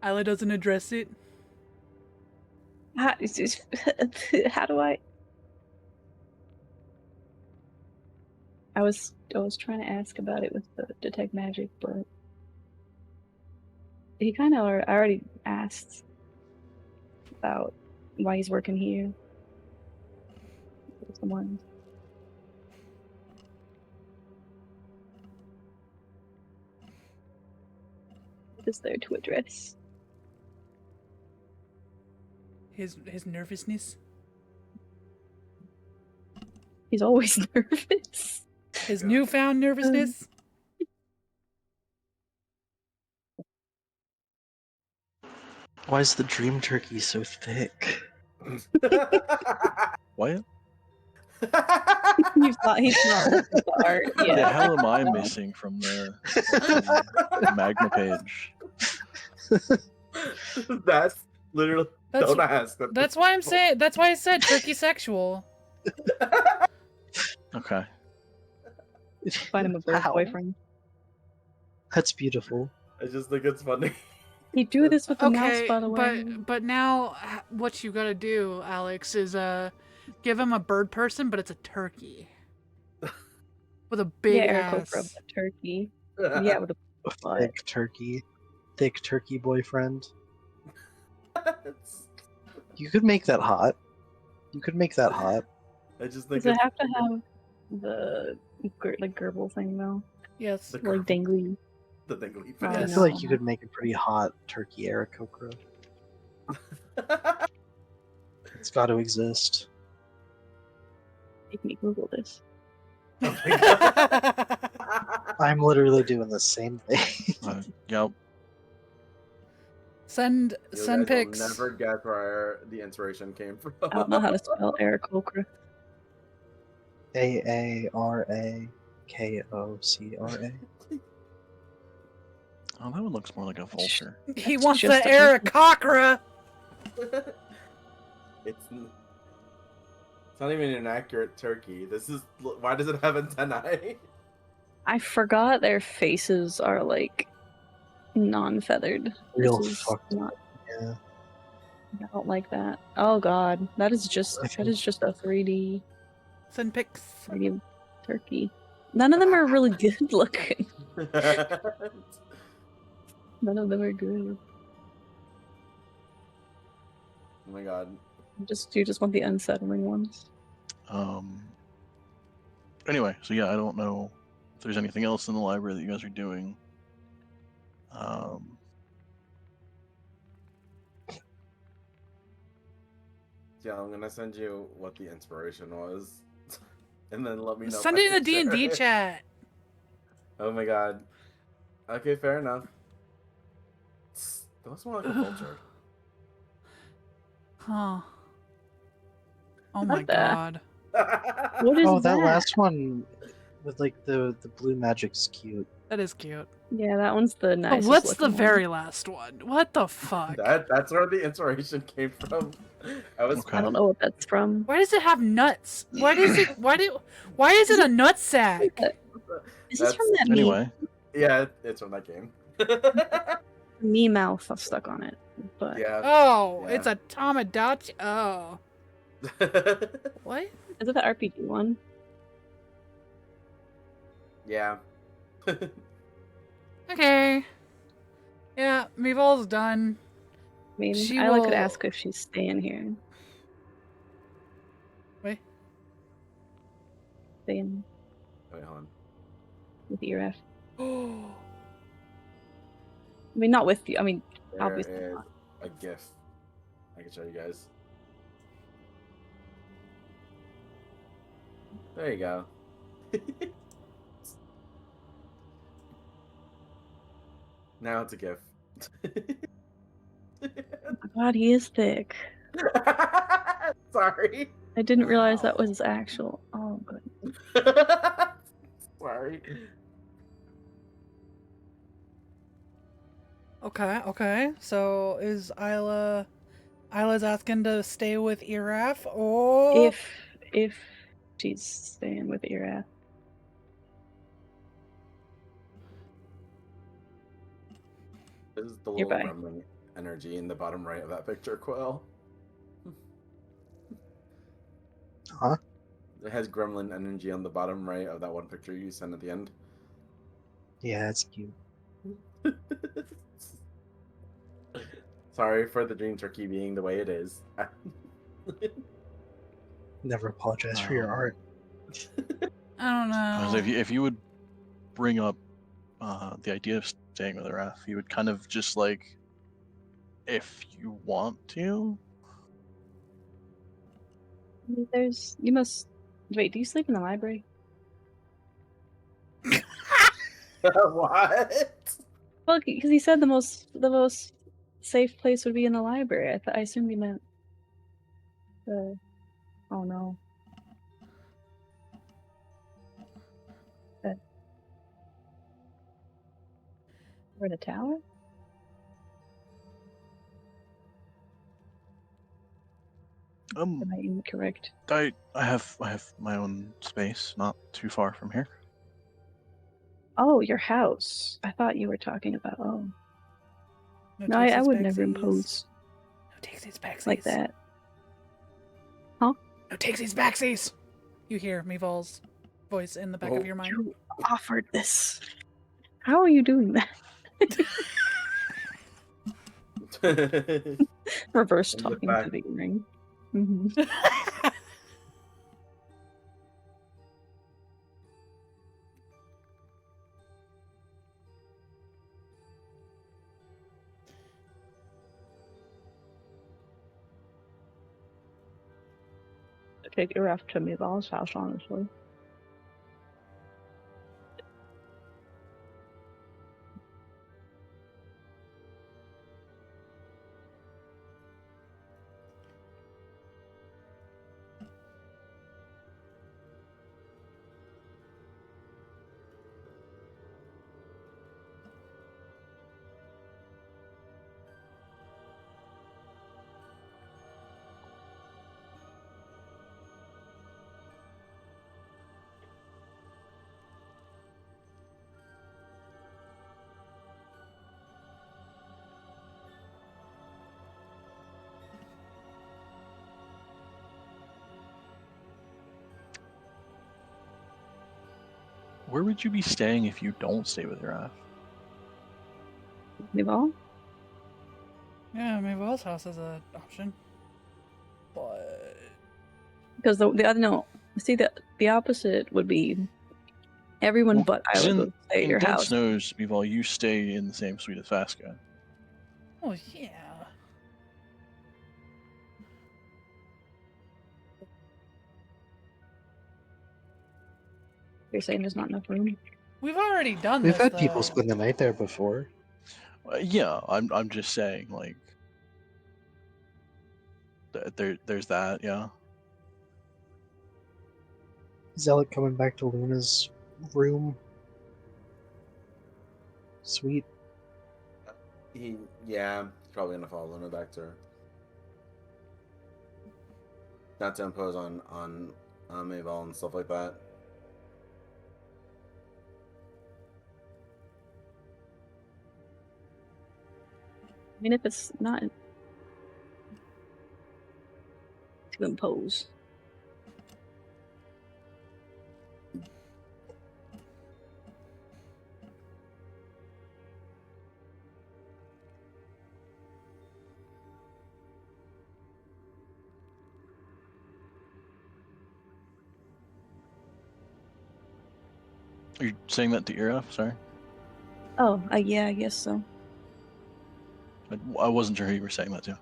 S1: Isla doesn't address it.
S5: How do I? I was trying to ask about it with the detect magic, but he kind of I already asked about why he's working here. Someone. What is there to address?
S1: His nervousness.
S5: He's always nervous.
S1: His newfound nervousness.
S2: Why is the dream turkey so thick?
S3: What?
S5: He's not open to art.
S3: The
S5: Yeah.
S3: hell am I missing from the Magma page?
S7: That's literally.
S1: That's-
S7: don't ask.
S1: That's why I'm saying. That's why I said turkey sexual.
S3: Okay.
S5: Find him a bird
S2: How?
S5: boyfriend.
S2: That's beautiful.
S7: I just think it's funny.
S5: He do this with the mouse,
S1: Okay,
S5: by the way.
S1: but now what you gotta do, Alex, is give him a bird person, but it's a turkey with a big
S5: yeah, Eric
S1: ass.
S5: Oprah, a turkey. Yeah, with a
S2: A
S5: butt.
S2: thick turkey boyfriend. You could make that hot. You could make that hot.
S7: I just think
S5: Does it
S7: it's
S5: have to have the like Gerbil thing though?
S1: Yes.
S7: The-
S5: Like dangly.
S7: the thing we
S5: I
S2: I
S5: don't
S2: feel like
S5: know.
S2: you could make a pretty hot turkey Aarakocra. It's got to exist.
S5: Make me Google this.
S2: I'm literally doing the same thing.
S3: Yep.
S1: Send
S7: You
S1: send
S7: guys will
S1: pics.
S7: never guess where the inspiration came from.
S5: I don't know how to spell Eric Okra.
S2: Aarakocra.
S3: Oh, that one looks more like a vulture.
S1: He
S5: That's
S1: wants
S5: just
S1: the
S5: a turkey.
S1: Aarakocra.
S7: It's not even an accurate turkey. This is why does it have antennae?
S5: I forgot their faces are like non-feathered.
S2: Real
S5: This is
S2: fucked
S5: not.
S2: Yeah.
S5: I don't like that. Oh god, that is just
S2: I
S5: that
S2: think-
S5: is just a 3D
S1: Send pics.
S5: turkey. None of them are really good looking. None of them are good.
S7: Oh my god.
S5: You just want the unsettling ones.
S3: Anyway, so yeah, I don't know if there's anything else in the library that you guys are doing.
S7: Yeah, I'm gonna send you what the inspiration was, and then let me know. if
S1: Send
S7: I
S1: it in the
S7: can
S1: D&D
S7: share it.
S1: chat.
S7: Oh my god. Okay, fair enough. Those more like a vulture.
S1: Huh. Oh my
S5: What the-
S1: god.
S5: What is
S2: Oh,
S5: that?
S2: that last one with like the blue magic's cute.
S1: That is cute.
S5: Yeah, that one's the
S1: But
S5: nicest.
S1: what's the
S5: looking
S1: very last one? What the fuck?
S7: That's where the inspiration came from. I was
S3: Okay.
S5: I don't know what that's from.
S1: Why does it have nuts? Why is it a nut sack?
S5: Is this from
S7: That's-
S5: that meme?
S3: Anyway,
S7: yeah, it's from that game.
S5: Me mouth stuck on it. But
S7: yeah.
S1: Oh,
S7: Yeah.
S1: it's a Tamagotchi. Oh. What?
S5: is it the RPG one?
S7: yeah.
S1: Okay. Yeah, Meeval's done.
S5: I mean,
S1: She
S5: Isla could
S1: will-
S5: ask if she's staying here.
S1: Wait.
S5: Staying
S7: Wait, hold on.
S5: with ERF.
S1: Oh.
S5: I mean, not with you. I mean,
S4: There
S5: Obviously
S4: is
S5: not.
S4: a GIF. I can show you guys. There you go. Now it's a GIF.
S5: Oh my God, he is thick.
S4: Sorry.
S5: I didn't realize that
S1: Wow.
S5: was actual. Oh, good.
S4: Sorry.
S1: Okay. So is Isla's asking to stay with Iraf? Oh,
S5: If she's staying with Ira.
S4: This is the little
S5: Nearby.
S4: gremlin energy in the bottom right of that picture, Quill.
S2: Huh?
S4: It has gremlin energy on the bottom right of that one picture you sent at the end.
S2: Yeah, it's cute.
S4: Sorry for the dream turkey being the way it is.
S2: Never apologize for your art.
S1: I don't know.
S3: If you would bring up the idea of staying with Raph, you would kind of just like, if you want to.
S5: You must. Wait, do you sleep in the library?
S4: What?
S5: Well, because he said the most safe place would be in the library. I assumed he meant the. Oh no. Or the tower? Am I incorrect?
S3: I have my own space, not too far from here.
S5: Oh, your house. I thought you were talking about. Oh. No, I
S1: takesies,
S5: would never
S1: backsies.
S5: impose
S1: No takesies, backsies.
S5: like that.
S1: No takesies, backsies. You hear Meeval's voice in the back of your mind.
S5: You offered this. How are you doing that? Reverse
S4: In the
S5: talking
S4: back.
S5: to the ring. Mm-hmm. Take Iraf to Meeval's house, honestly.
S3: Where would you be staying if you don't stay with Raph?
S5: Meeval?
S1: Yeah, Meeval's house is an option. But
S5: Because the other no, see the opposite would be everyone
S3: Well,
S5: but
S3: 'cause
S5: Isla would stay at
S3: in
S5: your
S3: Dead
S5: house.
S3: Snows, Meval, you stay in the same suite as Fasca.
S1: oh yeah.
S5: You're saying there's not enough room.
S1: We've already done
S2: We've
S1: this.
S2: had people
S1: though.
S2: spend the night there before.
S3: Yeah, I'm just saying, like, there's that, yeah.
S2: Zealot coming back to Luna's room. Sweet.
S4: Yeah, he's probably gonna follow Luna back to her. Not to impose on Mavel and stuff like that.
S5: I mean, if it's not to impose.
S3: Are you saying that to Iraf? Sorry.
S5: Oh, yeah, I guess so.
S3: I wasn't sure who you were saying that to.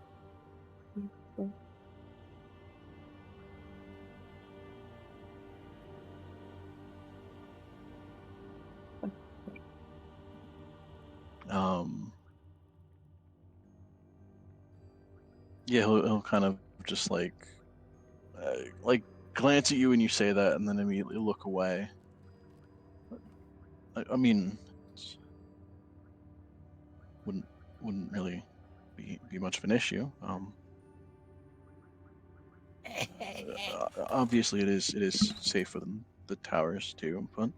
S3: Yeah, he'll kind of just like glance at you when you say that, and then immediately look away. I mean, wouldn't really be much of an issue. Obviously, it is safe within the towers too, but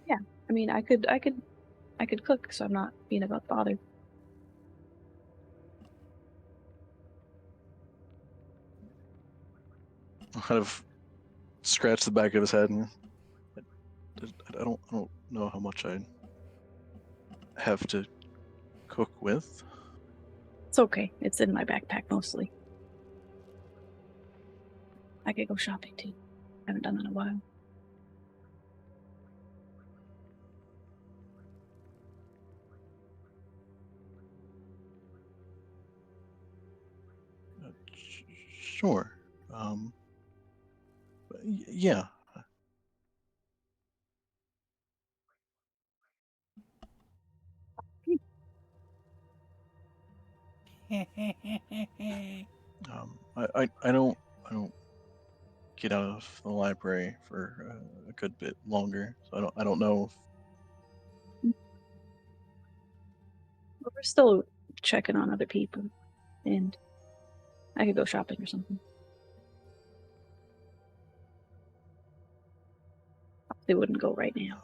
S5: Yeah, I mean, I could cook, so I'm not being about bothered.
S3: I'll kind of scratch the back of his head, and I don't know how much I have to cook with.
S5: It's okay. It's in my backpack mostly. I could go shopping too. Haven't done that in a while.
S3: Sure. Yeah. I don't get out of the library for a good bit longer, so I don't know.
S5: But we're still checking on other people, and I could go shopping or something. They wouldn't go right now.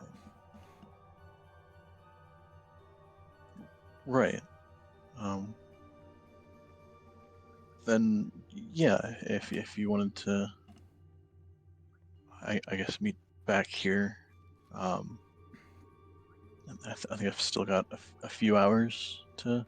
S3: Right. Then yeah, if you wanted to, I guess meet back here. I think I've still got a few hours to.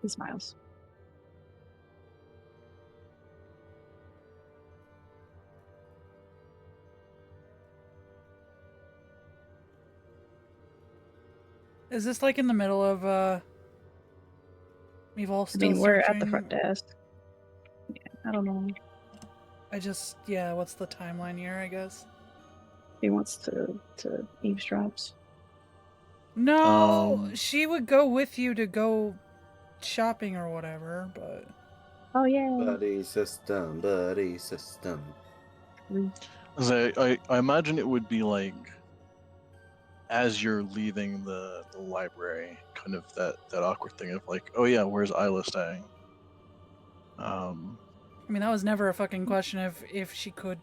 S5: He smiles.
S1: Is this like in the middle of we've all
S5: I
S1: still
S5: mean, we're
S1: searching?
S5: at the front desk. Yeah, I don't know.
S1: What's the timeline here, I guess?
S5: He wants to eavesdrops.
S1: No, she would go with you to go shopping or whatever, but
S5: Oh yeah.
S7: Buddy system, buddy system.
S3: I imagine it would be like as you're leaving the library, kind of that awkward thing of like, oh yeah, where's Isla staying?
S1: I mean that was never a fucking question if she could,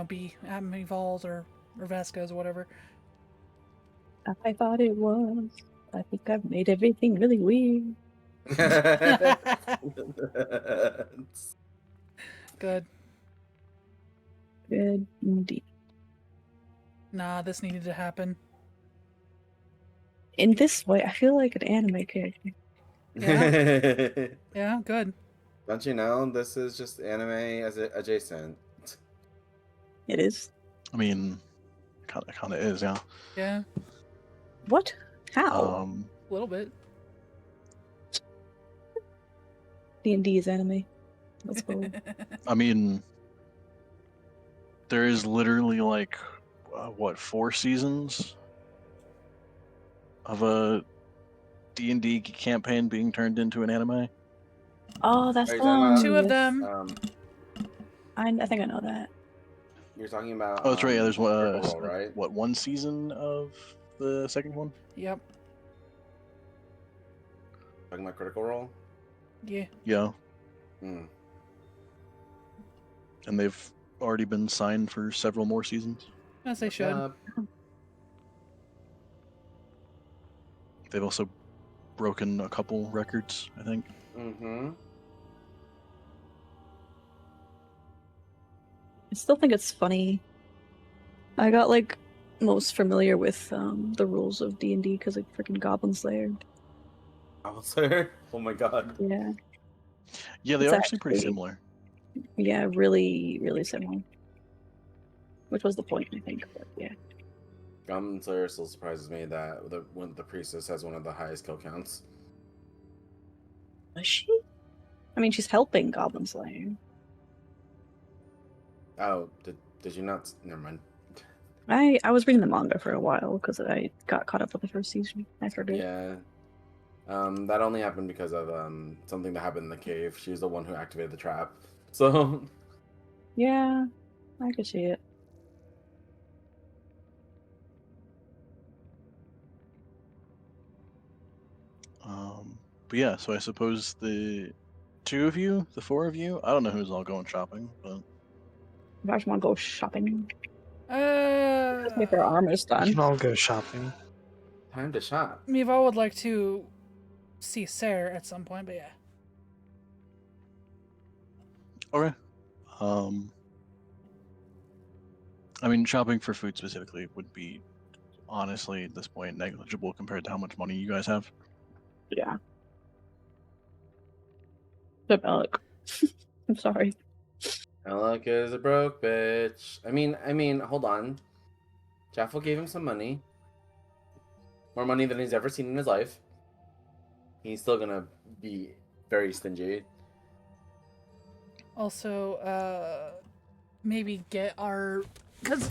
S1: be at Vault or Vasquez or whatever.
S5: I thought it was. I think I've made everything really weird.
S1: Good.
S5: Good indeed.
S1: Nah, this needed to happen.
S5: In this way, I feel like an anime character.
S1: Yeah, good.
S7: Don't you know this is just anime as adjacent?
S5: It is.
S3: I mean, kind of is, yeah.
S1: Yeah,
S5: What? How?
S1: a little bit.
S5: D&D is anime. Let's go.
S3: I mean, there is literally like, 4 seasons of a D&D campaign being turned into an anime?
S5: Oh, that's
S7: Are you
S5: the
S7: talking
S5: one.
S7: about-
S1: Two of them.
S5: I think I know that.
S7: You're talking about.
S3: Oh, that's right. Yeah, there's
S7: Critical Role, right?
S3: one season of the second one?
S1: Yep.
S7: Talking about Critical Role.
S1: Yeah.
S3: Yeah,
S7: Hmm.
S3: and they've already been signed for several more seasons.
S1: As they should.
S3: They've also broken a couple records, I think.
S7: Mm-hmm.
S5: I still think it's funny. I got like most familiar with the rules of D&D because of freaking Goblin Slayer.
S7: Officer? Oh my god.
S5: Yeah,
S3: Yeah, they
S5: It's
S3: are actually pretty
S5: actually-
S3: similar.
S5: yeah, really, really similar. Which was the point, I think. But yeah,
S7: Goblin Slayer still surprises me that when the priestess has one of the highest kill counts.
S5: was she? I mean, she's helping Goblin Slayer.
S7: Oh, did you not? Never mind.
S5: I was reading the manga for a while because I got caught up with the first season. I forget.
S7: Yeah. That only happened because of something that happened in the cave. She was the one who activated the trap. So
S5: Yeah, I could see it.
S3: But yeah, so I suppose the two of you, the four of you, I don't know who's all going shopping, but
S5: I just want to go shopping.
S1: Uh,
S5: Make her armor's
S2: We
S5: done.
S2: can all go shopping.
S7: time to shop.
S1: Miva would like to see Sarah at some point, but yeah.
S3: okay. I mean, shopping for food specifically would be honestly at this point negligible compared to how much money you guys have.
S5: Yeah. But milk. I'm sorry.
S7: Alec is a broke bitch. I mean, hold on. Jaffel gave him some money. More money than he's ever seen in his life. He's still gonna be very stingy.
S1: Also, maybe get our, cause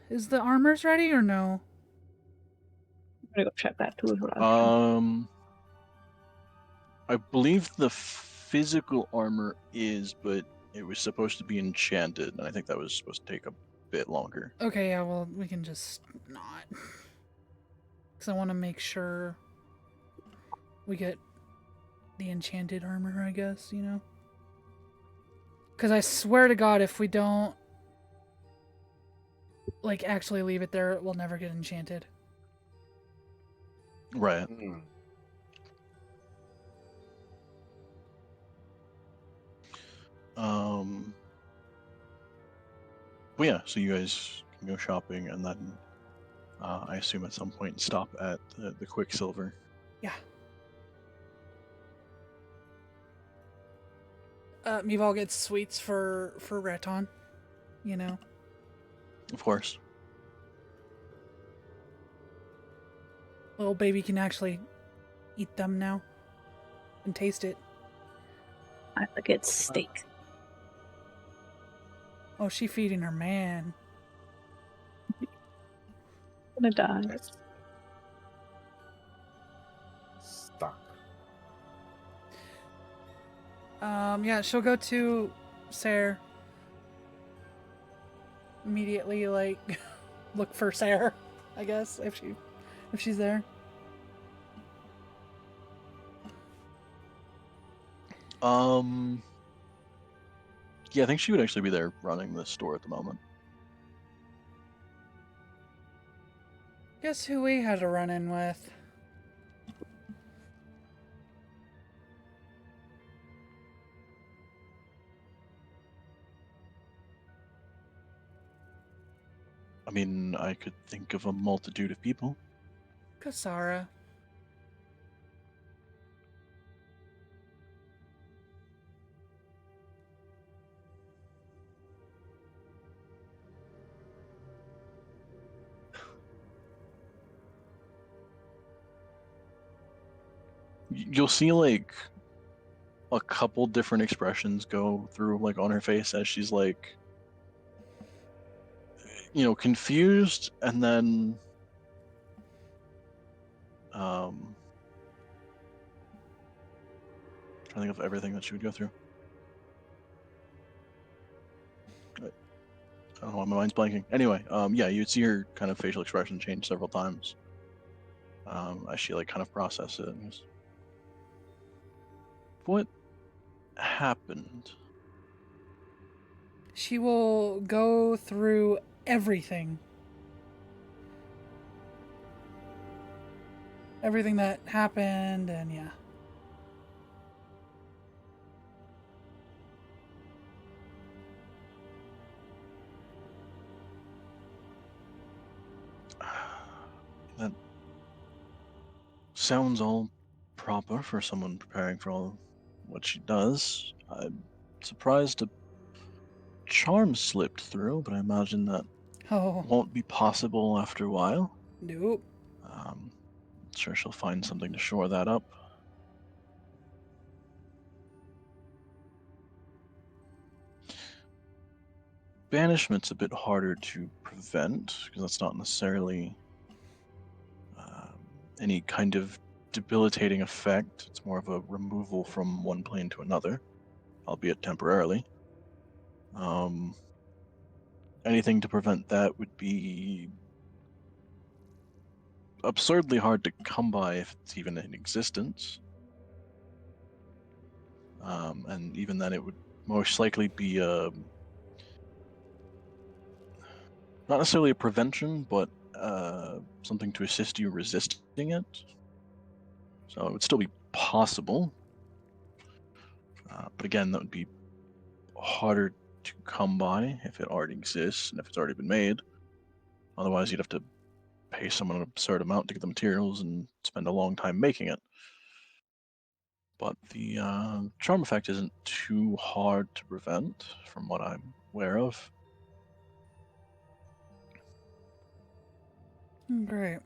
S1: is the armors ready or no?
S5: I'm gonna go check that too. Hold on.
S3: I believe the physical armor is, but it was supposed to be enchanted, and I think that was supposed to take a bit longer.
S1: Okay, yeah, well, we can just not. Because I want to make sure we get the enchanted armor, I guess, you know? Because I swear to God, if we don't, like, actually leave it there, it will never get enchanted.
S3: Right.
S7: Hmm.
S3: Well, yeah, so you guys can go shopping, and then I assume at some point stop at the Quicksilver.
S1: Yeah. Mival gets sweets for Raton, you know?
S3: Of course.
S1: Little baby can actually eat them now and taste it.
S5: I think it's steak.
S1: Oh, she feeding her man.
S5: I'm gonna die.
S7: Stuck.
S1: Yeah, she'll go to Sarah. Immediately, like, look for Sarah, I guess, if she's there.
S3: Yeah, I think she would actually be there running the store at the moment.
S1: Guess who we had a run-in with?
S3: I mean, I could think of a multitude of people.
S1: Kasara.
S3: You'll see like a couple different expressions go through like on her face as she's like, you know, confused, and then trying to think of everything that she would go through. I don't know why my mind's blanking. Anyway, yeah, you'd see her kind of facial expression change several times as she like kind of process it. And just, what happened?
S1: She will go through everything. Everything that happened, and yeah.
S3: That sounds all proper for someone preparing for all what she does. I'm surprised a charm slipped through, but I imagine that
S1: Oh,
S3: won't be possible after a while.
S1: nope.
S3: Sure she'll find something to shore that up. Banishment's a bit harder to prevent, because that's not necessarily any kind of debilitating effect. It's more of a removal from one plane to another, albeit temporarily. Anything to prevent that would be absurdly hard to come by if it's even in existence. And even then, it would most likely be not necessarily a prevention, but something to assist you resisting it. So it would still be possible. But again, that would be harder to come by if it already exists and if it's already been made. Otherwise, you'd have to pay someone an absurd amount to get the materials and spend a long time making it. But the charm effect isn't too hard to prevent, from what I'm aware of.
S1: Great.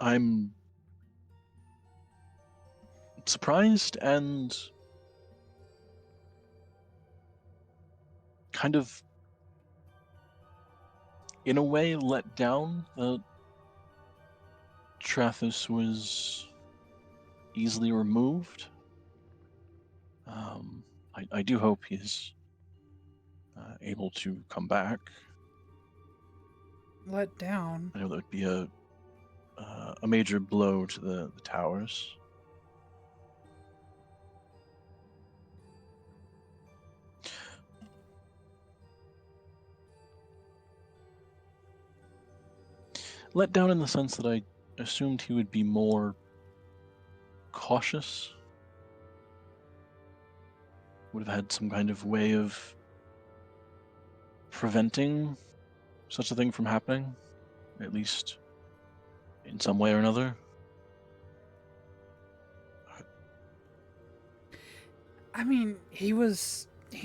S3: I'm surprised and kind of, in a way, let down that Trathis was easily removed. I do hope he's able to come back.
S1: Let down.
S3: I know that would be a major blow to the towers. Let down in the sense that I assumed he would be more cautious. Would have had some kind of way of preventing such a thing from happening, at least in some way or another.
S1: I mean, he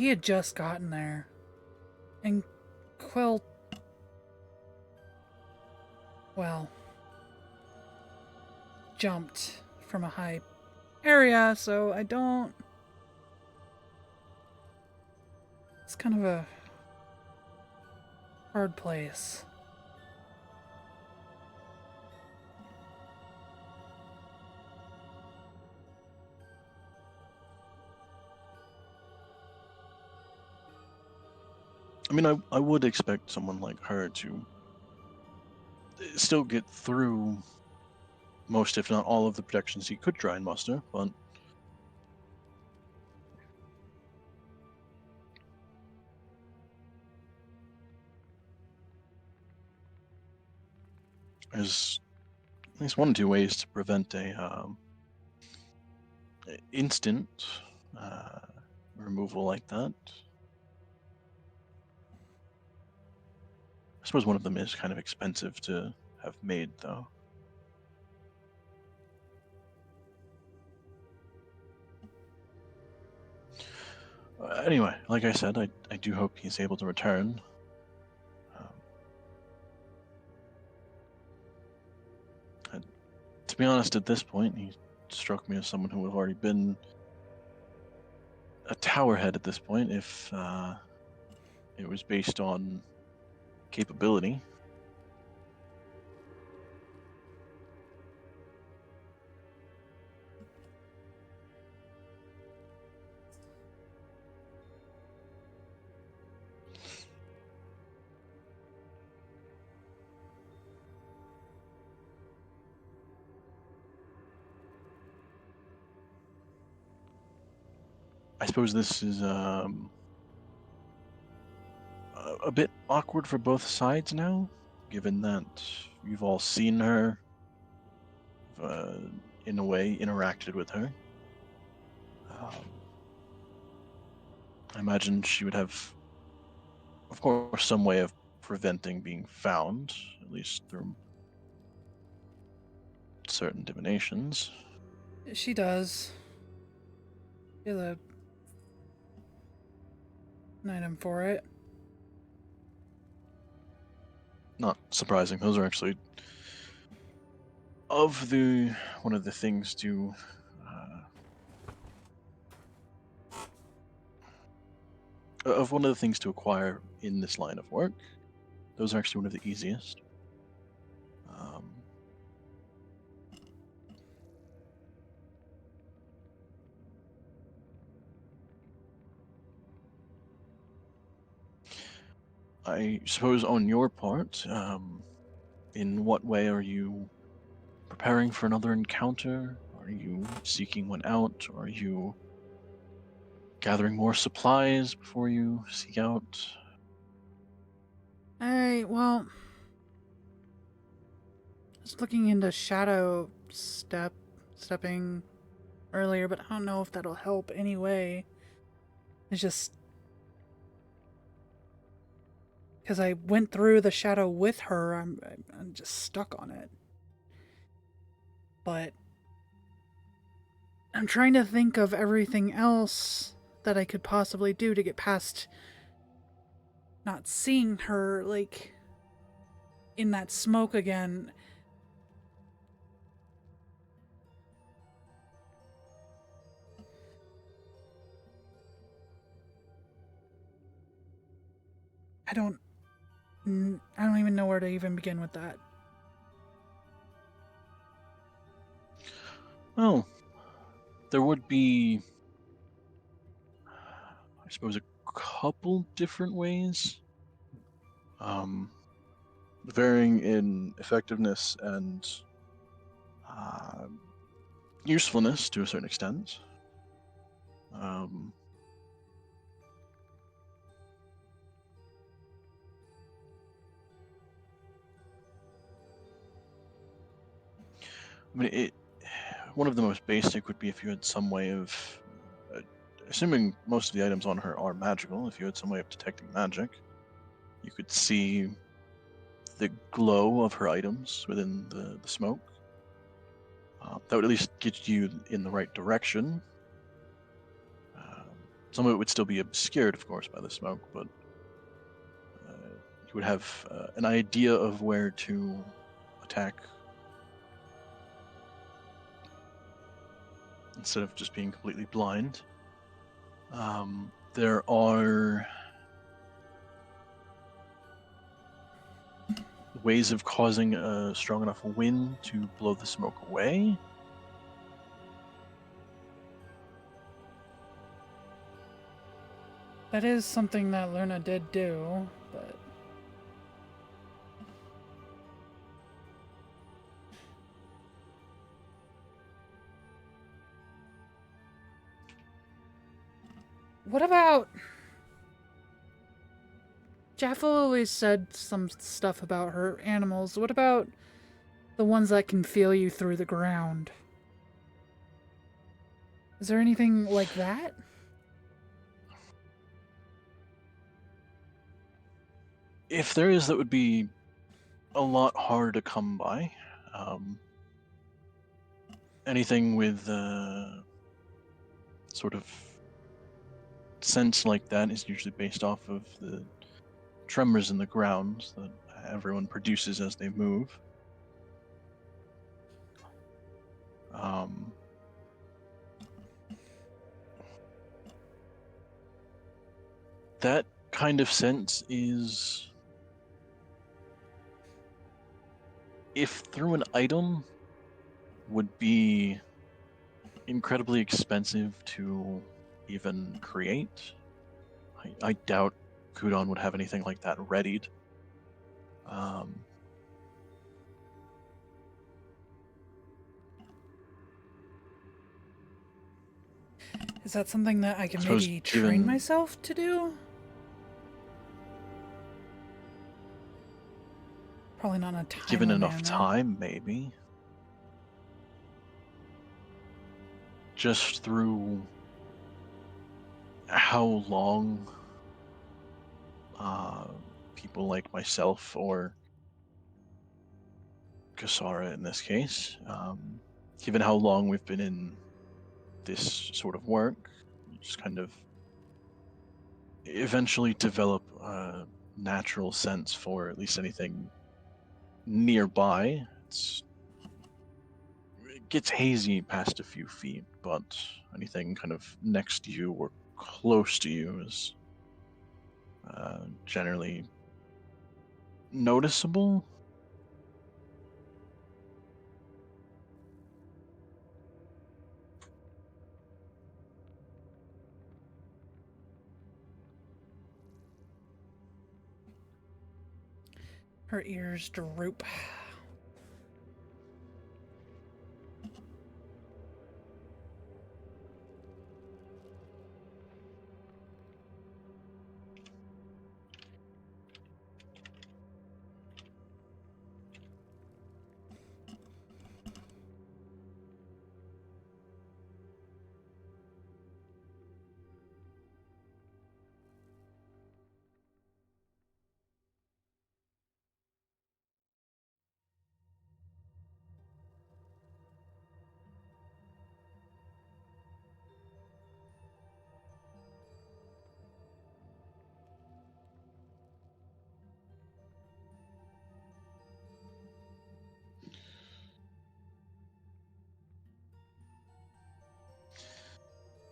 S1: had just gotten there. And Quill, well, jumped from a high area, so I don't... It's kind of a hard place.
S3: I mean, I would expect someone like her to still get through most, if not all, of the protections he could try and muster, but there's at least one or two ways to prevent a instant removal like that. I suppose one of them is kind of expensive to have made, though. Anyway, like I said, I do hope he's able to return. To be honest, at this point, he struck me as someone who would have already been a towerhead at this point if it was based on capability. I suppose this is a bit awkward for both sides now, given that you've all seen her, in a way, interacted with her. I imagine she would have of course, some way of preventing being found, at least through certain divinations.
S1: She does. She has an item for it.
S3: Not surprising. Those are actually one of the things to one of the things to acquire in this line of work. Those are actually one of the easiest. I suppose on your part, in what way are you preparing for another encounter? Are you seeking one out? Are you gathering more supplies before you seek out?
S1: Alright, well, I was looking into stepping earlier, but I don't know if that'll help anyway. It's just because I went through the shadow with her, I'm just stuck on it. But I'm trying to think of everything else that I could possibly do to get past not seeing her, like, in that smoke again. I don't even know where to even begin with that.
S3: Well, there would be, I suppose, a couple different ways, varying in effectiveness and usefulness to a certain extent. I mean, one of the most basic would be if you had some way of, assuming most of the items on her are magical, if you had some way of detecting magic, you could see the glow of her items within the smoke. That would at least get you in the right direction. Some of it would still be obscured, of course, by the smoke, but you would have an idea of where to attack instead of just being completely blind. There are ways of causing a strong enough wind to blow the smoke away.
S1: That is something that Luna did do, but what about Jaffel always said some stuff about her animals. What about the ones that can feel you through the ground? Is there anything like that?
S3: If there is, that would be a lot harder to come by. Anything with sort of sense like that is usually based off of the tremors in the ground that everyone produces as they move. That kind of sense is, if through an item, would be incredibly expensive to even create. I doubt Kudon would have anything like that readied.
S1: Is that something that I can
S3: suppose
S1: maybe train
S3: given-
S1: myself to do? Probably not in a time
S3: Given enough
S1: manner.
S3: time, maybe. Just through how long people like myself or Kasara in this case, given how long we've been in this sort of work, you just kind of eventually develop a natural sense for at least anything nearby. It gets hazy past a few feet, but anything kind of next to you or close to you is generally noticeable.
S1: Her ears droop.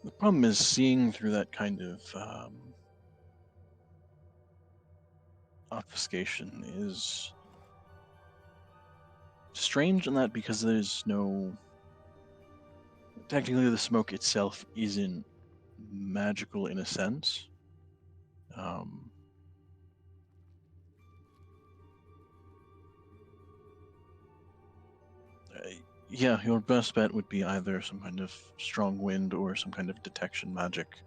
S3: The problem is seeing through that kind of obfuscation is strange in that because there's no... Technically, the smoke itself isn't magical in a sense. Yeah, your best bet would be either some kind of strong wind or some kind of detection magic.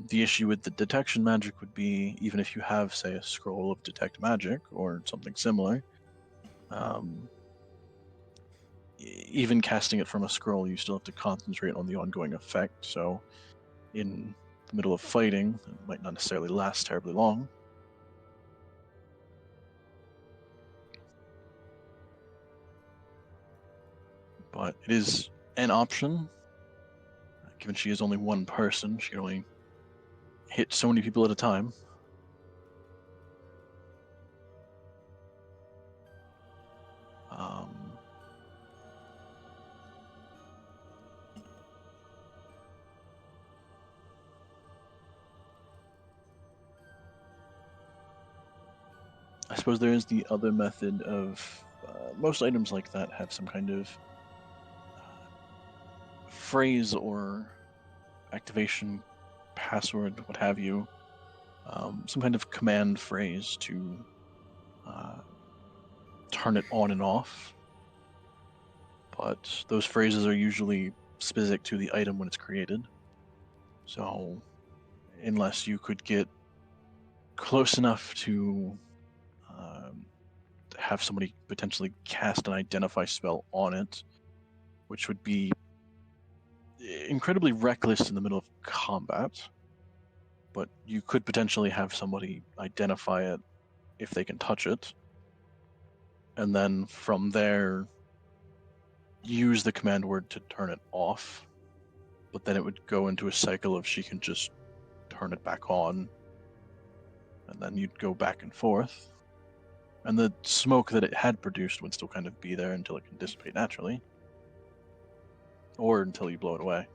S3: The issue with the detection magic would be, even if you have, say, a scroll of detect magic or something similar, even casting it from a scroll, you still have to concentrate on the ongoing effect, so in the middle of fighting, it might not necessarily last terribly long. But it is an option. Given she is only one person, she can only hit so many people at a time. I suppose there is the other method of most items like that have some kind of phrase or activation password, what have you, some kind of command phrase to turn it on and off. But those phrases are usually specific to the item when it's created. So unless you could get close enough to have somebody potentially cast an identify spell on it, which would be incredibly reckless in the middle of combat, but you could potentially have somebody identify it if they can touch it, and then from there use the command word to turn it off, but then it would go into a cycle of she can just turn it back on, and then you'd go back and forth, and the smoke that it had produced would still kind of be there until it can dissipate naturally, or until you blow it away.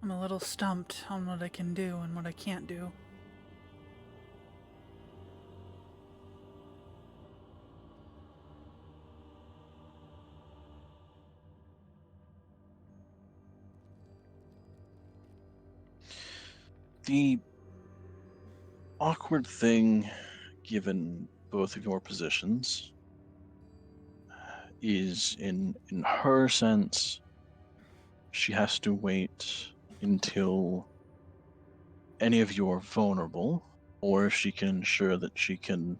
S1: I'm a little stumped on what I can do and what I can't do.
S3: The awkward thing, given both of your positions, is in her sense, she has to wait until any of you are vulnerable, or she can ensure that she can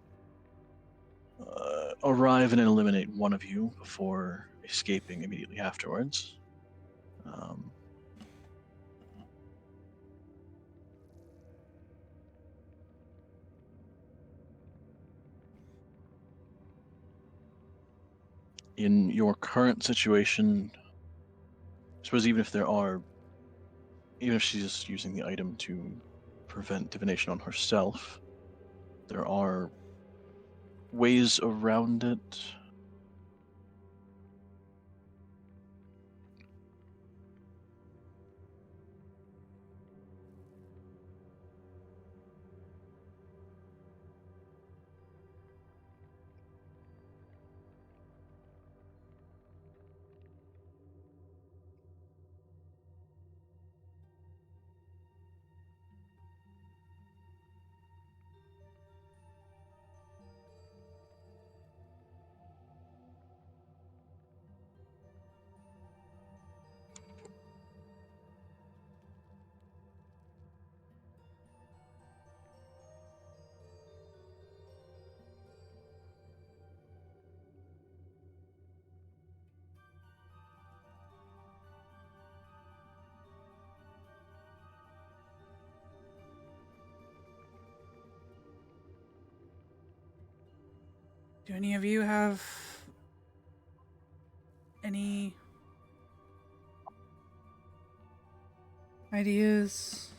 S3: arrive and eliminate one of you before escaping immediately afterwards. In your current situation, I suppose even if she's just using the item to prevent divination on herself, there are ways around it.
S1: Do any of you have any ideas?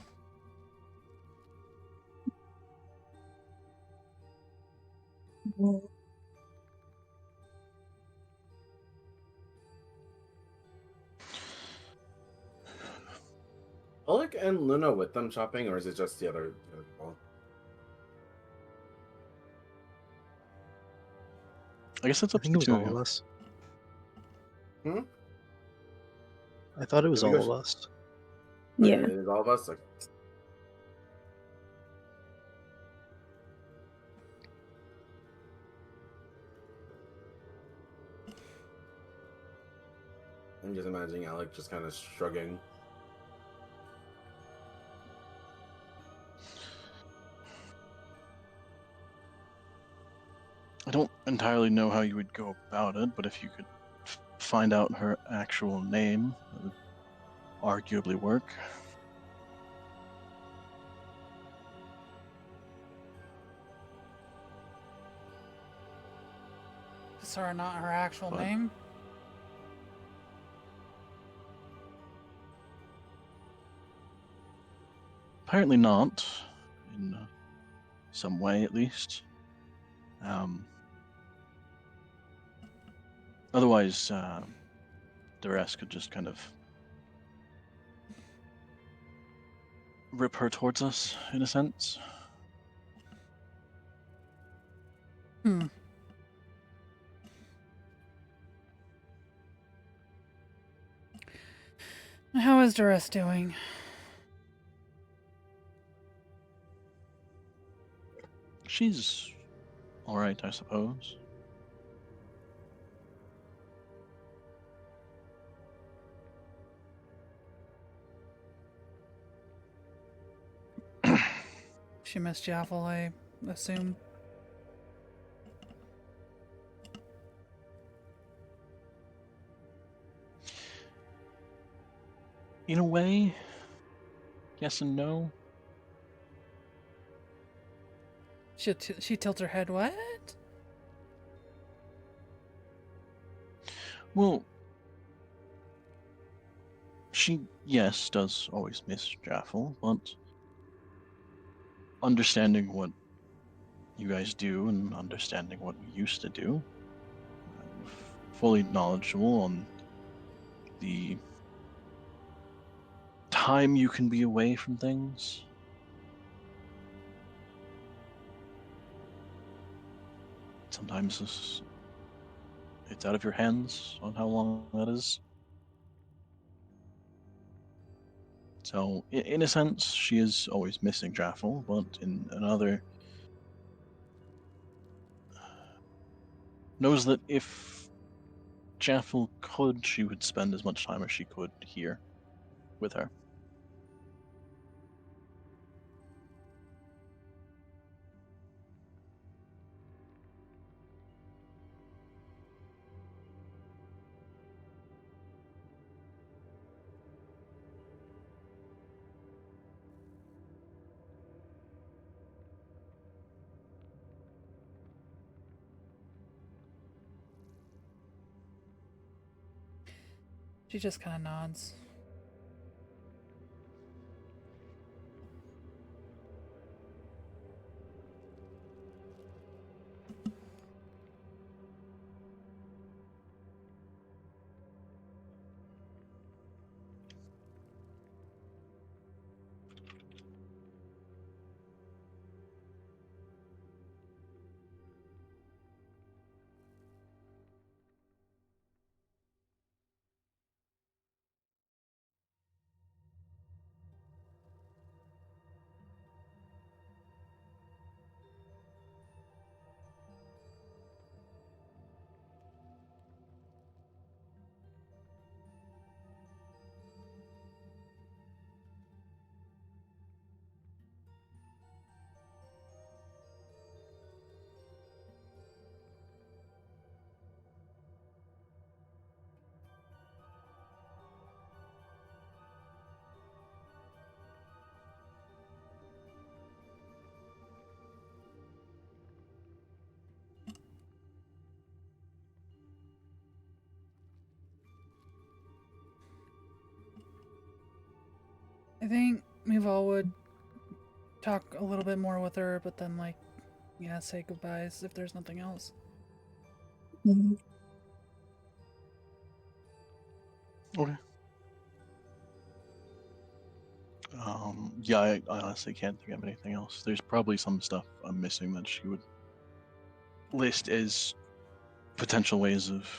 S7: Oleg and Luna with them shopping, or is it just the other people?
S3: I guess that's
S2: I
S3: up to
S2: think
S3: the
S2: it was
S3: two of
S2: all of
S3: you.
S2: us.
S7: Hmm?
S2: I thought it was
S7: Did we
S2: all
S7: go
S2: of us.
S5: Yeah.
S7: Okay, it is all of us. Okay. I'm just imagining Alec just kind of shrugging.
S3: I don't entirely know how you would go about it, but if you could find out her actual name, that would arguably work.
S1: Is her not her actual
S3: But-
S1: name?
S3: Apparently not, in some way at least. Otherwise, Duress could just kind of rip her towards us, in a sense.
S1: How is Duress doing?
S3: She's alright, I suppose.
S1: She missed Jaffel, I assume.
S3: In a way, yes and no.
S1: She tilts her head. What?
S3: Well, she, yes, does always miss Jaffel, but understanding what you guys do and understanding what we used to do, I'm fully knowledgeable on the time you can be away from things. Sometimes it's out of your hands on how long that is. So, in a sense, she is always missing Jaffel, but in another, knows that if Jaffel could, she would spend as much time as she could here with her.
S1: She just kind of nods. I think Mival would talk a little bit more with her, but then, like, yeah, say goodbyes if there's nothing else.
S3: Okay. Yeah, I honestly can't think of anything else. There's probably some stuff I'm missing that she would list as potential ways of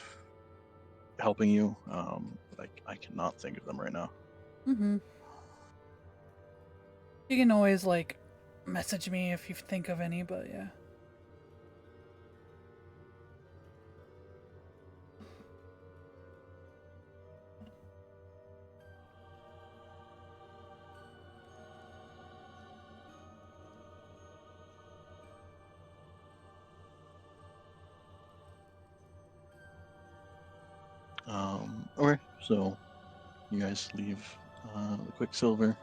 S3: helping you, but I cannot think of them right now.
S1: Mm-hmm. You can always, like, message me if you think of any, but yeah.
S3: Okay, so you guys leave the Quicksilver.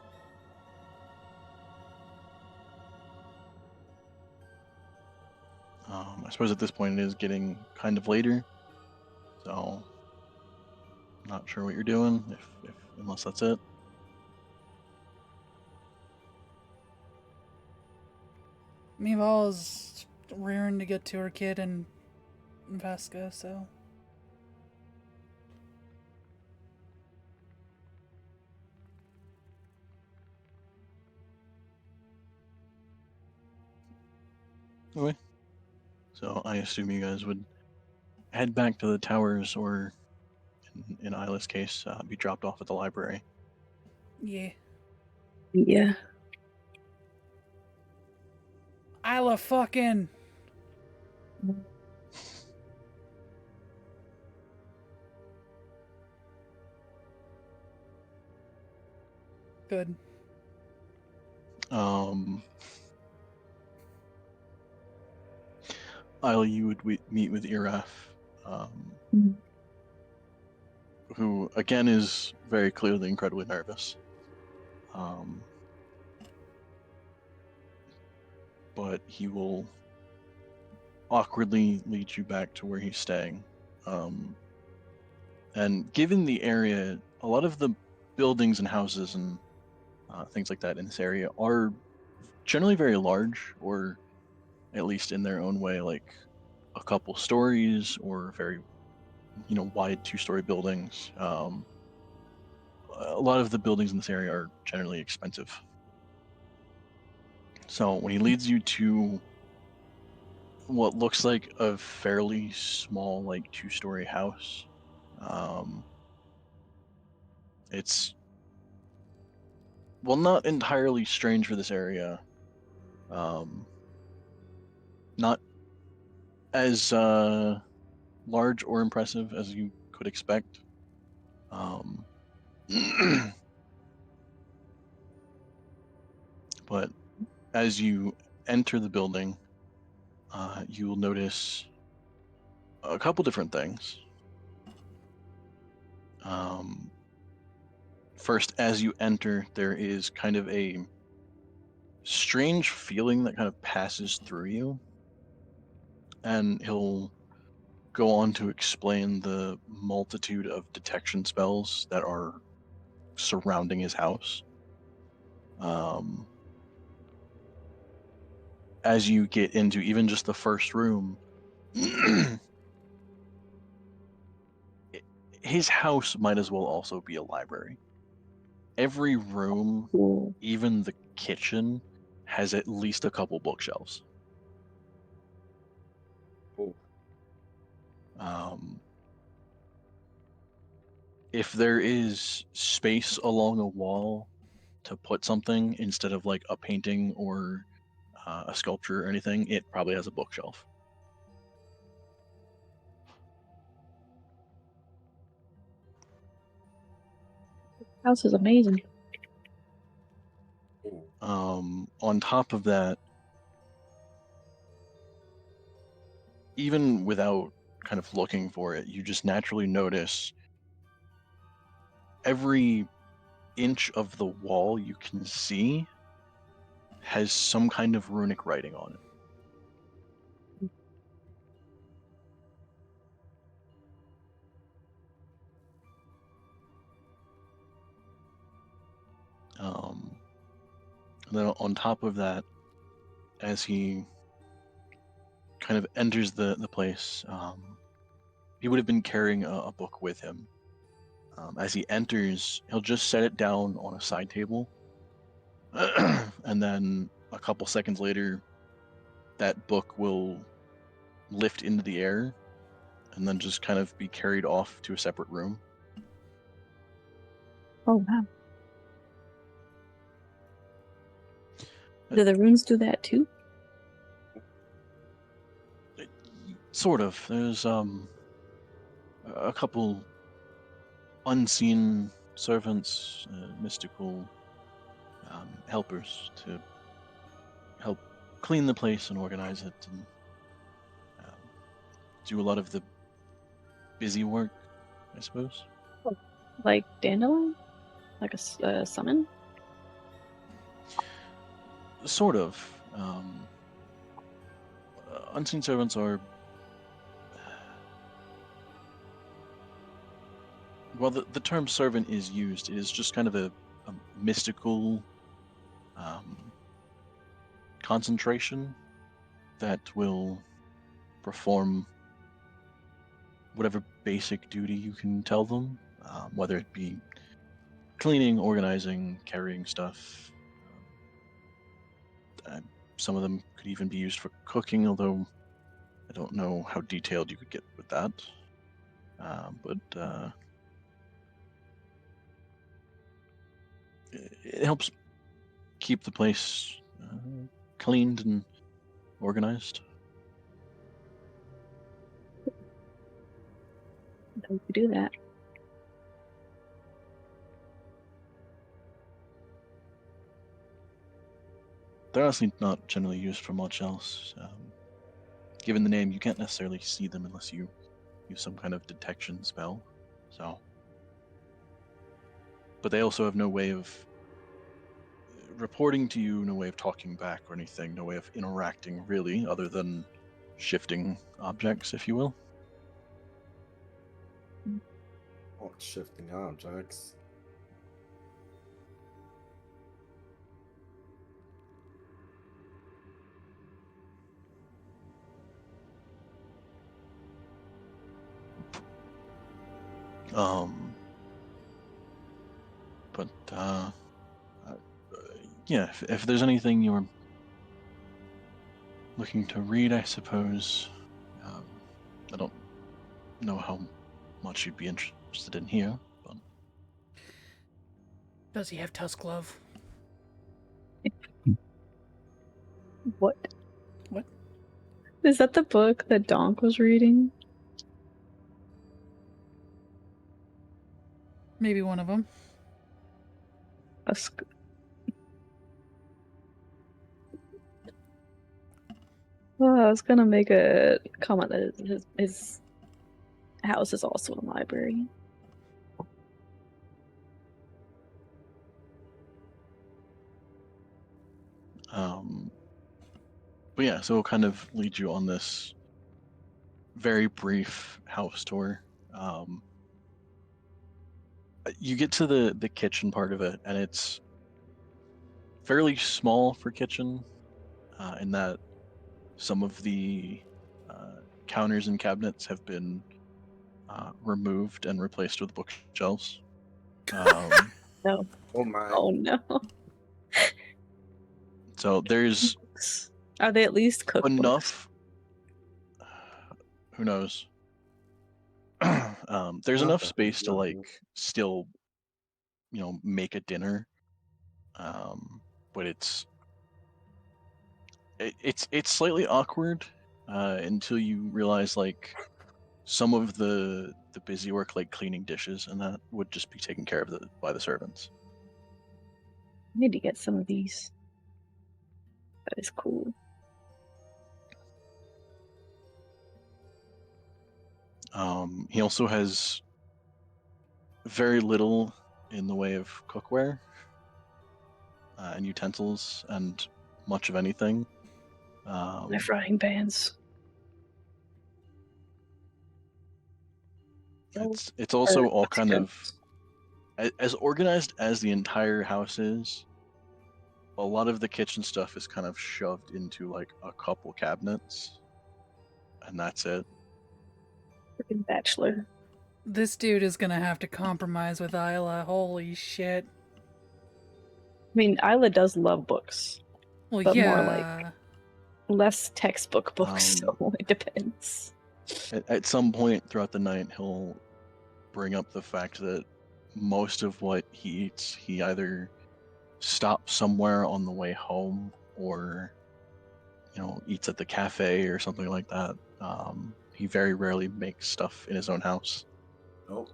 S3: I suppose at this point it is getting kind of later, so not sure what you're doing, if unless that's it.
S1: Mival is rearing to get to her kid and Vesca, so.
S3: Okay. So I assume you guys would head back to the towers, or in Isla's case, be dropped off at the library.
S1: Yeah.
S5: Yeah.
S1: Isla fucking. Good.
S3: Isla, you would meet with Iraf, who again is very clearly incredibly nervous. But he will awkwardly lead you back to where he's staying. And given the area, a lot of the buildings and houses and things like that in this area are generally very large, or at least in their own way, like a couple stories or very, wide two-story buildings. A lot of the buildings in this area are generally expensive. So when he leads you to what looks like a fairly small, like two-story house, it's well, not entirely strange for this area. Not as large or impressive as you could expect. But as you enter the building, you will notice a couple different things. First, as you enter, there is kind of a strange feeling that kind of passes through you. And he'll go on to explain the multitude of detection spells that are surrounding his house. As you get into even just the first room, his house might as well also be a library. Every room,
S5: Cool.
S3: even the kitchen, has at least a couple bookshelves.
S4: Ooh.
S3: If there is space along a wall to put something instead of like a painting or a sculpture or anything, it probably has a bookshelf.
S5: House is amazing.
S4: Ooh.
S3: On top of that, even without kind of looking for it, you just naturally notice every inch of the wall you can see has some kind of runic writing on it. And then on top of that, as he kind of enters the place, he would have been carrying a book with him. As he enters, he'll just set it down on a side table. And then a couple seconds later, that book will lift into the air and then just kind of be carried off to a separate room.
S5: Oh wow. Do the runes do that too?
S3: Sort of. There's a couple unseen servants, mystical helpers to help clean the place and organize it and do a lot of the busy work, I suppose.
S5: Like Dandelion? Like a summon?
S3: Sort of. Unseen servants are... Well, the term servant is used. It is just kind of a mystical concentration that will perform whatever basic duty you can tell them, whether it be cleaning, organizing, carrying stuff. Some of them could even be used for cooking, although I don't know how detailed you could get with that. But it helps keep the place cleaned and organized.
S5: We could do that.
S3: They're honestly not generally used for much else. Given the name, you can't necessarily see them unless you use some kind of detection spell. So, but they also have no way of reporting to you, no way of talking back or anything, no way of interacting really, other than shifting objects, if you will.
S4: Oh, shifting objects.
S3: But yeah, if there's anything you're looking to read, I suppose. I don't know how much you'd be interested in here, but
S1: Does he have Tusk Glove?
S5: What?
S1: What?
S5: Is that the book that Donk was reading?
S1: Maybe one of them.
S5: A sc- Oh, I was gonna make a comment that his house is also a library.
S3: But yeah, so it'll kind of lead you on this very brief house tour. You get to the kitchen part of it, and it's fairly small for kitchen, in that some of the counters and cabinets have been removed and replaced with bookshelves.
S5: No.
S4: Oh my.
S5: Oh no.
S3: So there's
S5: Are they at least cookbooks?
S3: enough. Who knows? There's enough space to like still, make a dinner. But it's slightly awkward until you realize like some of the busy work, like cleaning dishes and that, would just be taken care of by the servants.
S5: I need to get some of these. That is cool.
S3: He also has very little in the way of cookware and utensils and much of anything.
S5: My frying pans.
S3: It's also all kind of
S5: Mexico.
S3: as organized as the entire house is. A lot of the kitchen stuff is kind of shoved into like a couple cabinets, and that's it.
S5: Freaking bachelor.
S1: This dude is gonna have to compromise with Isla. Holy shit.
S5: I mean, Isla does love books.
S1: Well,
S5: But
S1: yeah.
S5: more like less textbook books, so it depends.
S3: At some point throughout the night, he'll bring up the fact that most of what he eats, he either stops somewhere on the way home or, eats at the cafe or something like that. He very rarely makes stuff in his own house.
S4: Nope.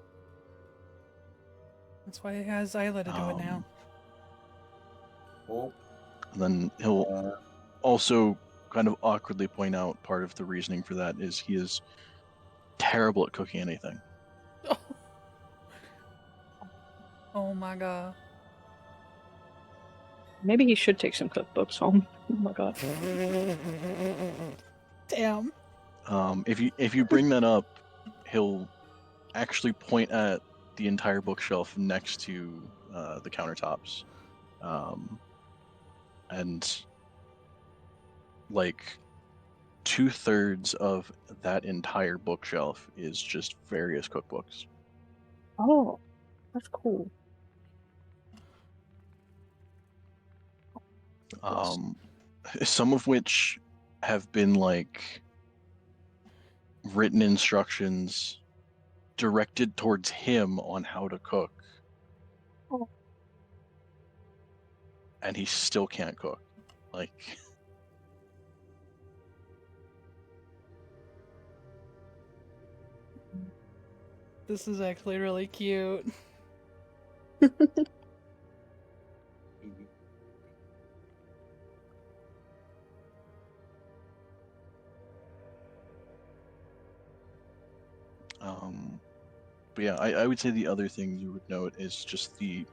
S1: That's why he has Isla to do it now.
S4: Oh.
S3: And then he'll also kind of awkwardly point out part of the reasoning for that is he is terrible at cooking anything.
S1: Oh my god.
S5: Maybe he should take some cookbooks home. Oh my god.
S1: Damn.
S3: If you bring that up, he'll actually point at the entire bookshelf next to the countertops, and like 2/3 of that entire bookshelf is just various cookbooks.
S5: Oh, that's cool.
S3: Some of which have been like written instructions directed towards him on how to cook.
S5: Oh.
S3: And he still can't cook. Like,
S1: This is actually really cute.
S3: but yeah, I would say the other thing you would note is just the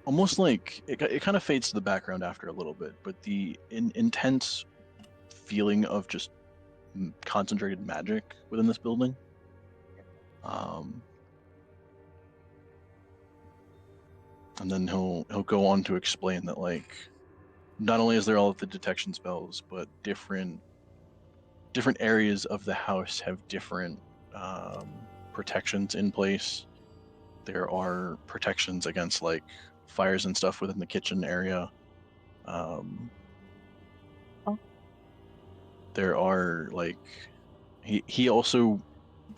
S3: almost like it kind of fades to the background after a little bit, but the intense feeling of just concentrated magic within this building. And then he'll go on to explain that like not only is there all of the detection spells, but different areas of the house have different protections in place. There are protections against like fires and stuff within the kitchen area. There are like he also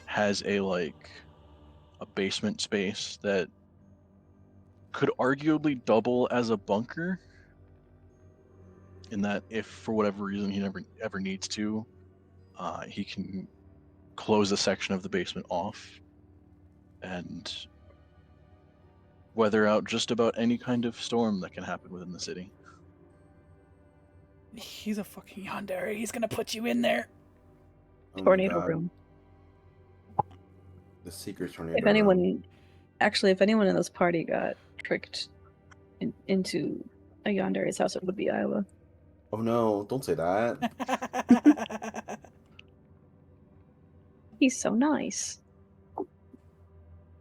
S3: has a basement space that could arguably double as a bunker. in that if for whatever reason he never ever needs to, he can close a section of the basement off and weather out just about any kind of storm that can happen within the city.
S1: He's a fucking yandere. He's gonna put you in there.
S4: Oh my
S5: Tornado
S4: God.
S5: room.
S4: The secret tornado.
S5: If
S4: room.
S5: anyone, actually, if anyone in this party got tricked into a yandere's house, it would be Isla.
S4: Oh no! Don't say that.
S5: He's so nice.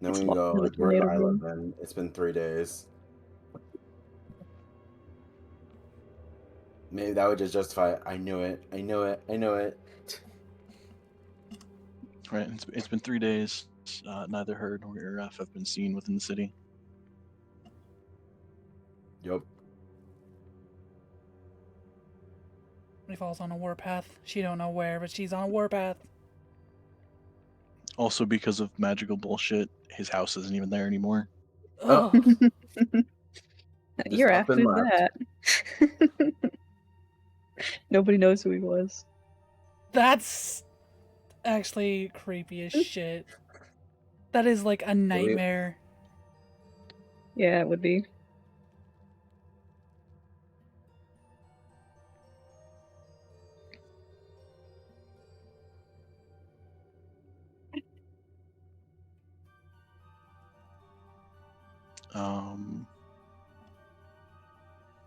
S4: Then
S5: It's
S4: we
S5: welcome
S4: go.
S5: to the
S4: Like, where's
S5: tornado
S4: Isla?
S5: room.
S4: Then it's been 3 days. Maybe that would just justify. I knew it. I knew it. I knew it.
S3: Right, it's been 3 days. Neither her nor Iraf have been seen within the city.
S4: Yup.
S1: He falls on a warpath. She don't know where, but she's on a warpath.
S3: Also, because of magical bullshit, his house isn't even there anymore.
S4: Oh.
S1: Ugh.
S5: You're
S4: up and
S5: after
S4: left.
S5: that. Nobody knows who he was.
S1: That's actually creepy as shit. That is like a nightmare.
S5: Yeah, it would be.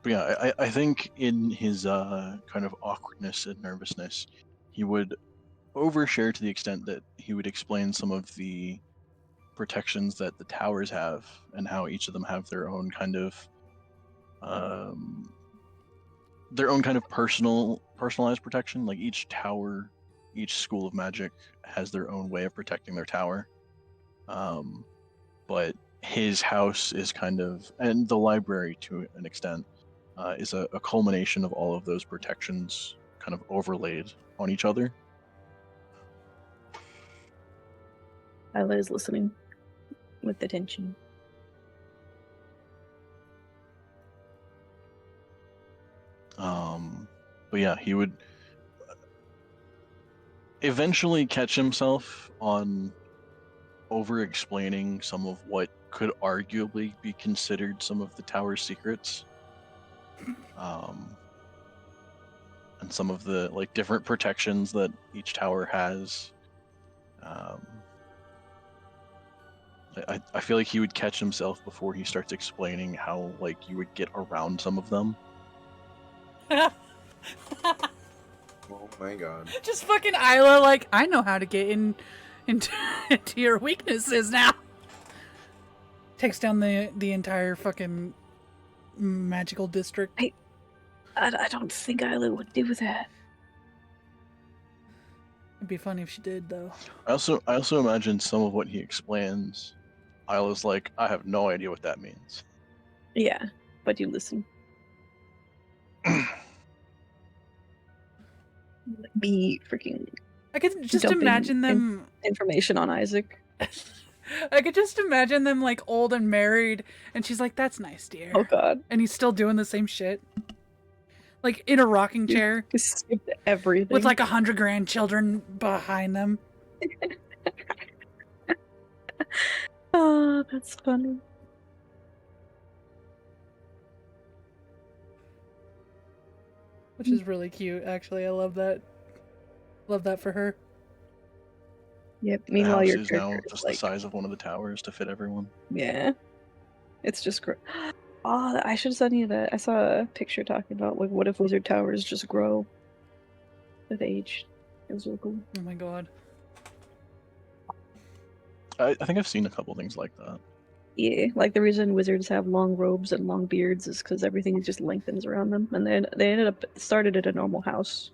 S3: But yeah, I think in his kind of awkwardness and nervousness, he would overshare to the extent that he would explain some of the protections that the towers have and how each of them have their own kind of personalized protection. Like each tower, each school of magic has their own way of protecting their tower. But his house is kind of, and the library to an extent, is a culmination of all of those protections kind of overlaid on each other.
S5: Isla is listening with attention.
S3: But yeah, he would eventually catch himself on over-explaining some of what could arguably be considered some of the tower's secrets. And some of the like different protections that each tower has. I feel like he would catch himself before he starts explaining how like you would get around some of them.
S4: Oh my God.
S1: Just fucking Isla, like, I know how to get into your weaknesses now. Takes down the entire fucking magical district.
S5: I don't think Isla would do that.
S1: It'd be funny if she did, though.
S3: I also imagine some of what he explains, Isla's like, I have no idea what that means.
S5: Yeah, but you listen. Me freaking
S1: I could just
S5: Dumping
S1: imagine them.
S5: information on Isaac.
S1: I could just imagine them like old and married, and she's like, "That's nice, dear,"
S5: Oh God,
S1: and he's still doing the same shit, like in a rocking chair
S5: he skipped everything.
S1: with like 100 grandchildren behind them.
S5: Oh, that's funny.
S1: Which is really cute, actually. I love that. Love that for her.
S5: Yep.
S3: The
S5: Meanwhile,
S3: house
S5: your
S3: is now
S5: character is
S3: just
S5: like,
S3: the size of one of the towers to fit everyone.
S5: yeah, it's just great. Oh, I should have sent you that. I saw a picture talking about like what if wizard towers just grow with age. It was really cool.
S1: Oh my god.
S3: I think I've seen a couple things like that.
S5: Yeah, like the reason wizards have long robes and long beards is because everything just lengthens around them, and then they ended up started at a normal house,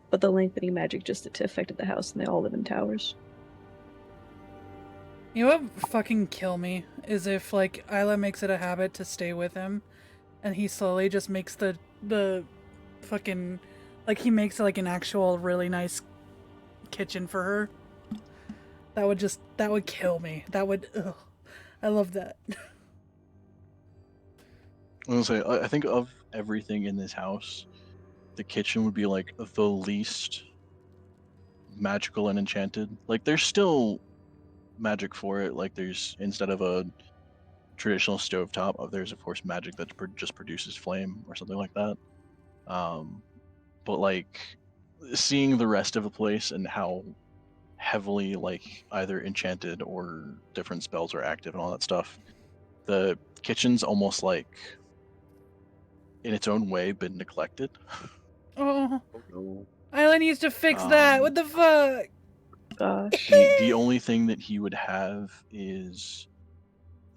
S5: but the lengthening magic just affected the house, and they all live in towers.
S1: You know what fucking kill me is if like Isla makes it a habit to stay with him, and he slowly just makes the fucking like he makes like an actual really nice kitchen for her. That would kill me. That would. Ugh. I love that.
S3: I was gonna say, I think of everything in this house, the kitchen would be like the least magical and enchanted. Like there's still magic for it. Like there's, instead of a traditional stovetop, there's of course magic that just produces flame or something like that. But like seeing the rest of the place and how heavily like either enchanted or different spells are active and all that stuff, the kitchen's almost like in its own way been neglected.
S1: Oh,
S7: No.
S1: Isla needs to fix that. What the fuck?
S5: Gosh.
S3: The only thing that he would have is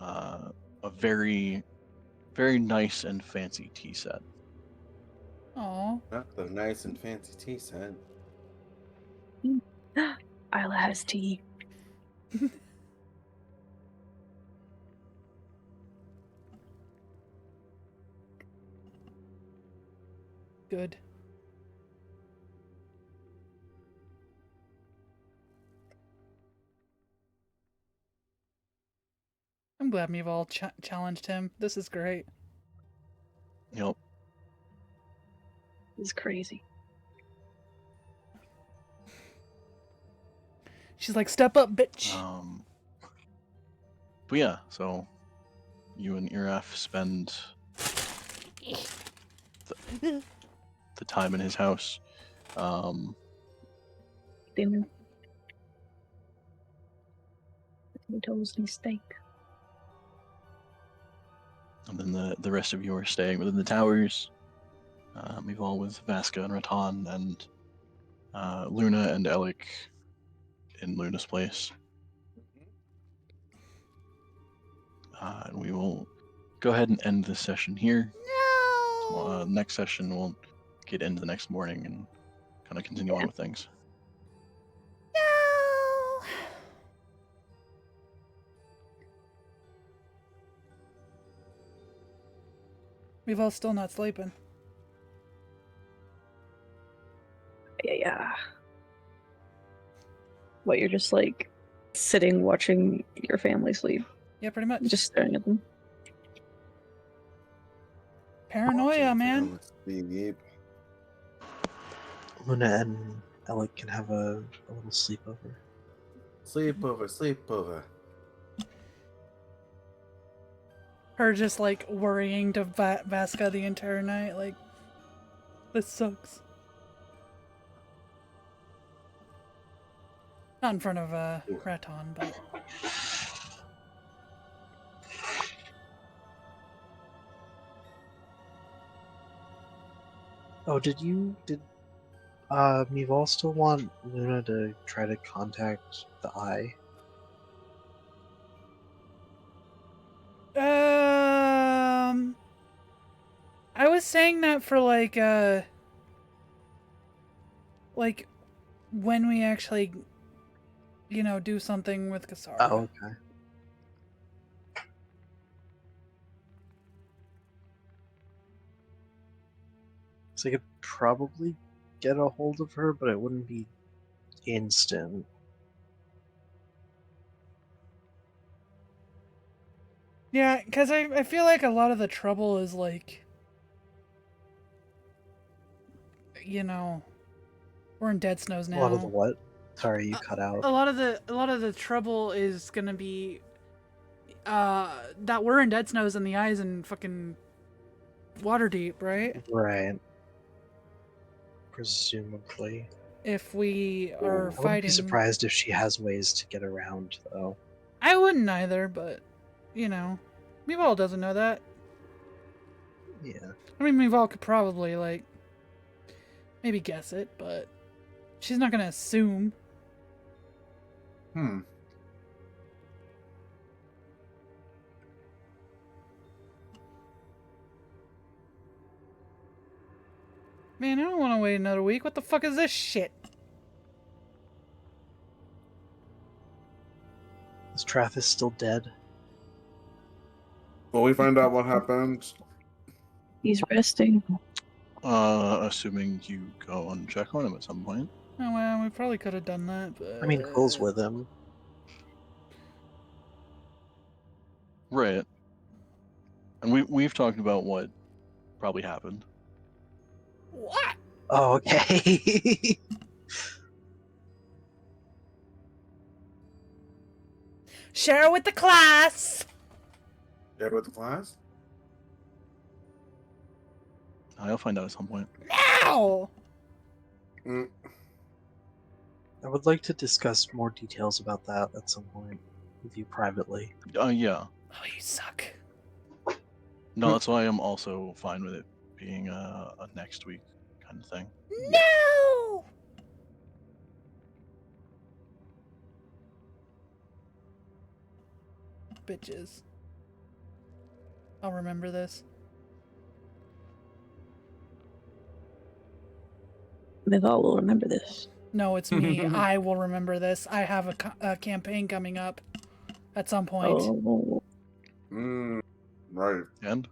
S3: a very, very nice and fancy tea set.
S1: Oh,
S7: Not the nice and fancy tea set.
S5: Isla has tea.
S1: good. I'm glad we've all challenged him. This is great.
S3: Yep.
S5: This is crazy.
S1: She's like, step up, bitch.
S3: But yeah, so you and Iraf spend the time in his house.
S5: Dinner. Potatoes and steak.
S3: And then the rest of you are staying within the towers. We've all with Vasca and Ratan and Luna and Elik in Luna's place. And we will go ahead and end this session here.
S6: No.
S3: Next session, we'll get into the next morning and kind of continue on with things.
S6: No.
S1: We've all still not sleeping.
S5: Yeah. What, you're just like sitting watching your family sleep,
S1: Yeah, pretty much.
S5: just staring at them.
S1: Paranoia, man.
S7: Sleep.
S2: Luna and Alec can have a little sleepover.
S7: Sleepover.
S1: Her just like worrying to Vasca the entire night. Like, this sucks. Not in front of Raton, but
S2: Oh, did Meval still want Luna to try to contact the Eye?
S1: I was saying that for like when we actually, do something with Kasara.
S2: Oh, okay. So I could probably get a hold of her, but it wouldn't be instant.
S1: Yeah, because I feel like a lot of the trouble is like, we're in Dead Snows now.
S2: A lot of the what? Sorry, you cut out.
S1: A lot of the trouble is gonna be that we're in Dead Snows and the Eye's in fucking Waterdeep, right?
S2: Right. Presumably.
S1: If we are
S2: I wouldn't
S1: fighting.
S2: be surprised if she has ways to get around, though.
S1: I wouldn't either, but Meval doesn't know that.
S2: Yeah.
S1: I mean, Meval could probably like maybe guess it, but she's not gonna assume. Man, I don't want to wait another week. What the fuck is this shit?
S2: Is Travis still dead?
S7: Will we find out what happened?
S5: He's resting.
S3: Assuming you go and check on him at some point.
S1: Oh well, we probably could have done that, but
S2: I mean, Quill's with him.
S3: Right. And we've talked about what probably happened.
S1: What?
S2: Oh, okay.
S1: Share it with the class.
S4: Dead with the class?
S3: I'll find out at some point.
S1: Now.
S4: Mm.
S2: I would like to discuss more details about that at some point with you privately.
S3: Yeah.
S1: Oh, you suck.
S3: No, that's why I'm also fine with it being a next week kind of thing.
S1: No. Bitches. I'll remember this.
S5: Mival will remember this.
S1: No, it's me. I will remember this. I have a campaign coming up at some point.
S5: Oh,
S4: Right.
S3: And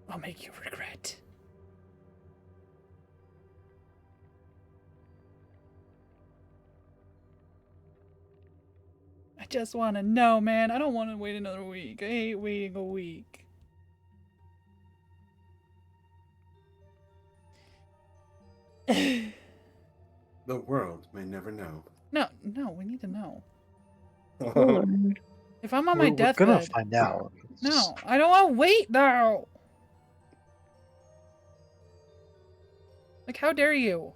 S1: I'll make you regret. I just want to know, man. I don't want to wait another week. I hate waiting a week.
S4: The world may never know.
S1: No, we need to know.
S5: we'll learn.
S1: If I'm on
S2: We're
S1: my
S2: gonna
S1: deathbed,
S2: find out.
S1: no, I don't want to wait now. Like, how dare you?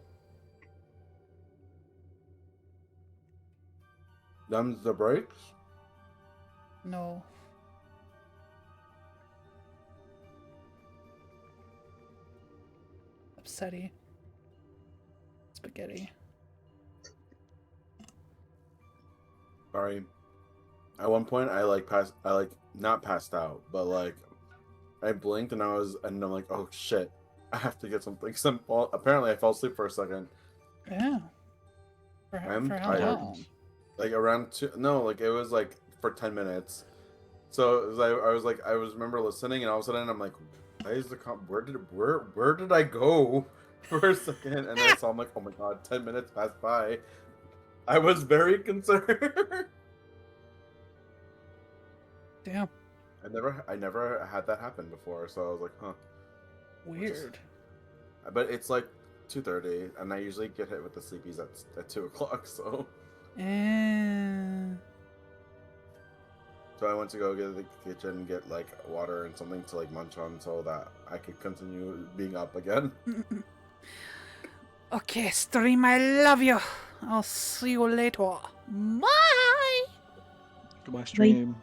S4: Them's the breaks?
S1: No. Upsetty. Spaghetti.
S4: Sorry. At one point, I not passed out, but like, I blinked and I'm like, oh shit, I have to get something simple. Apparently, I fell asleep for a second.
S1: Yeah. For
S4: I'm
S1: how
S4: tired.
S1: long?
S4: Like around two, no, like it was like for 10 minutes. So it was like, I was remember listening, and all of a sudden I'm like, why is the where did I go for a second? And then I saw, I'm like, oh my god, 10 minutes passed by. I was very concerned.
S1: Damn.
S4: I never had that happen before, so I was like, huh.
S1: Weird.
S4: But it's like 2:30, and I usually get hit with the sleepies at 2 o'clock. So I went to go get to the kitchen and get like water and something to like munch on, so that I could continue being up again.
S1: Okay, stream, I love you. I'll see you later. Bye.
S3: goodbye, stream.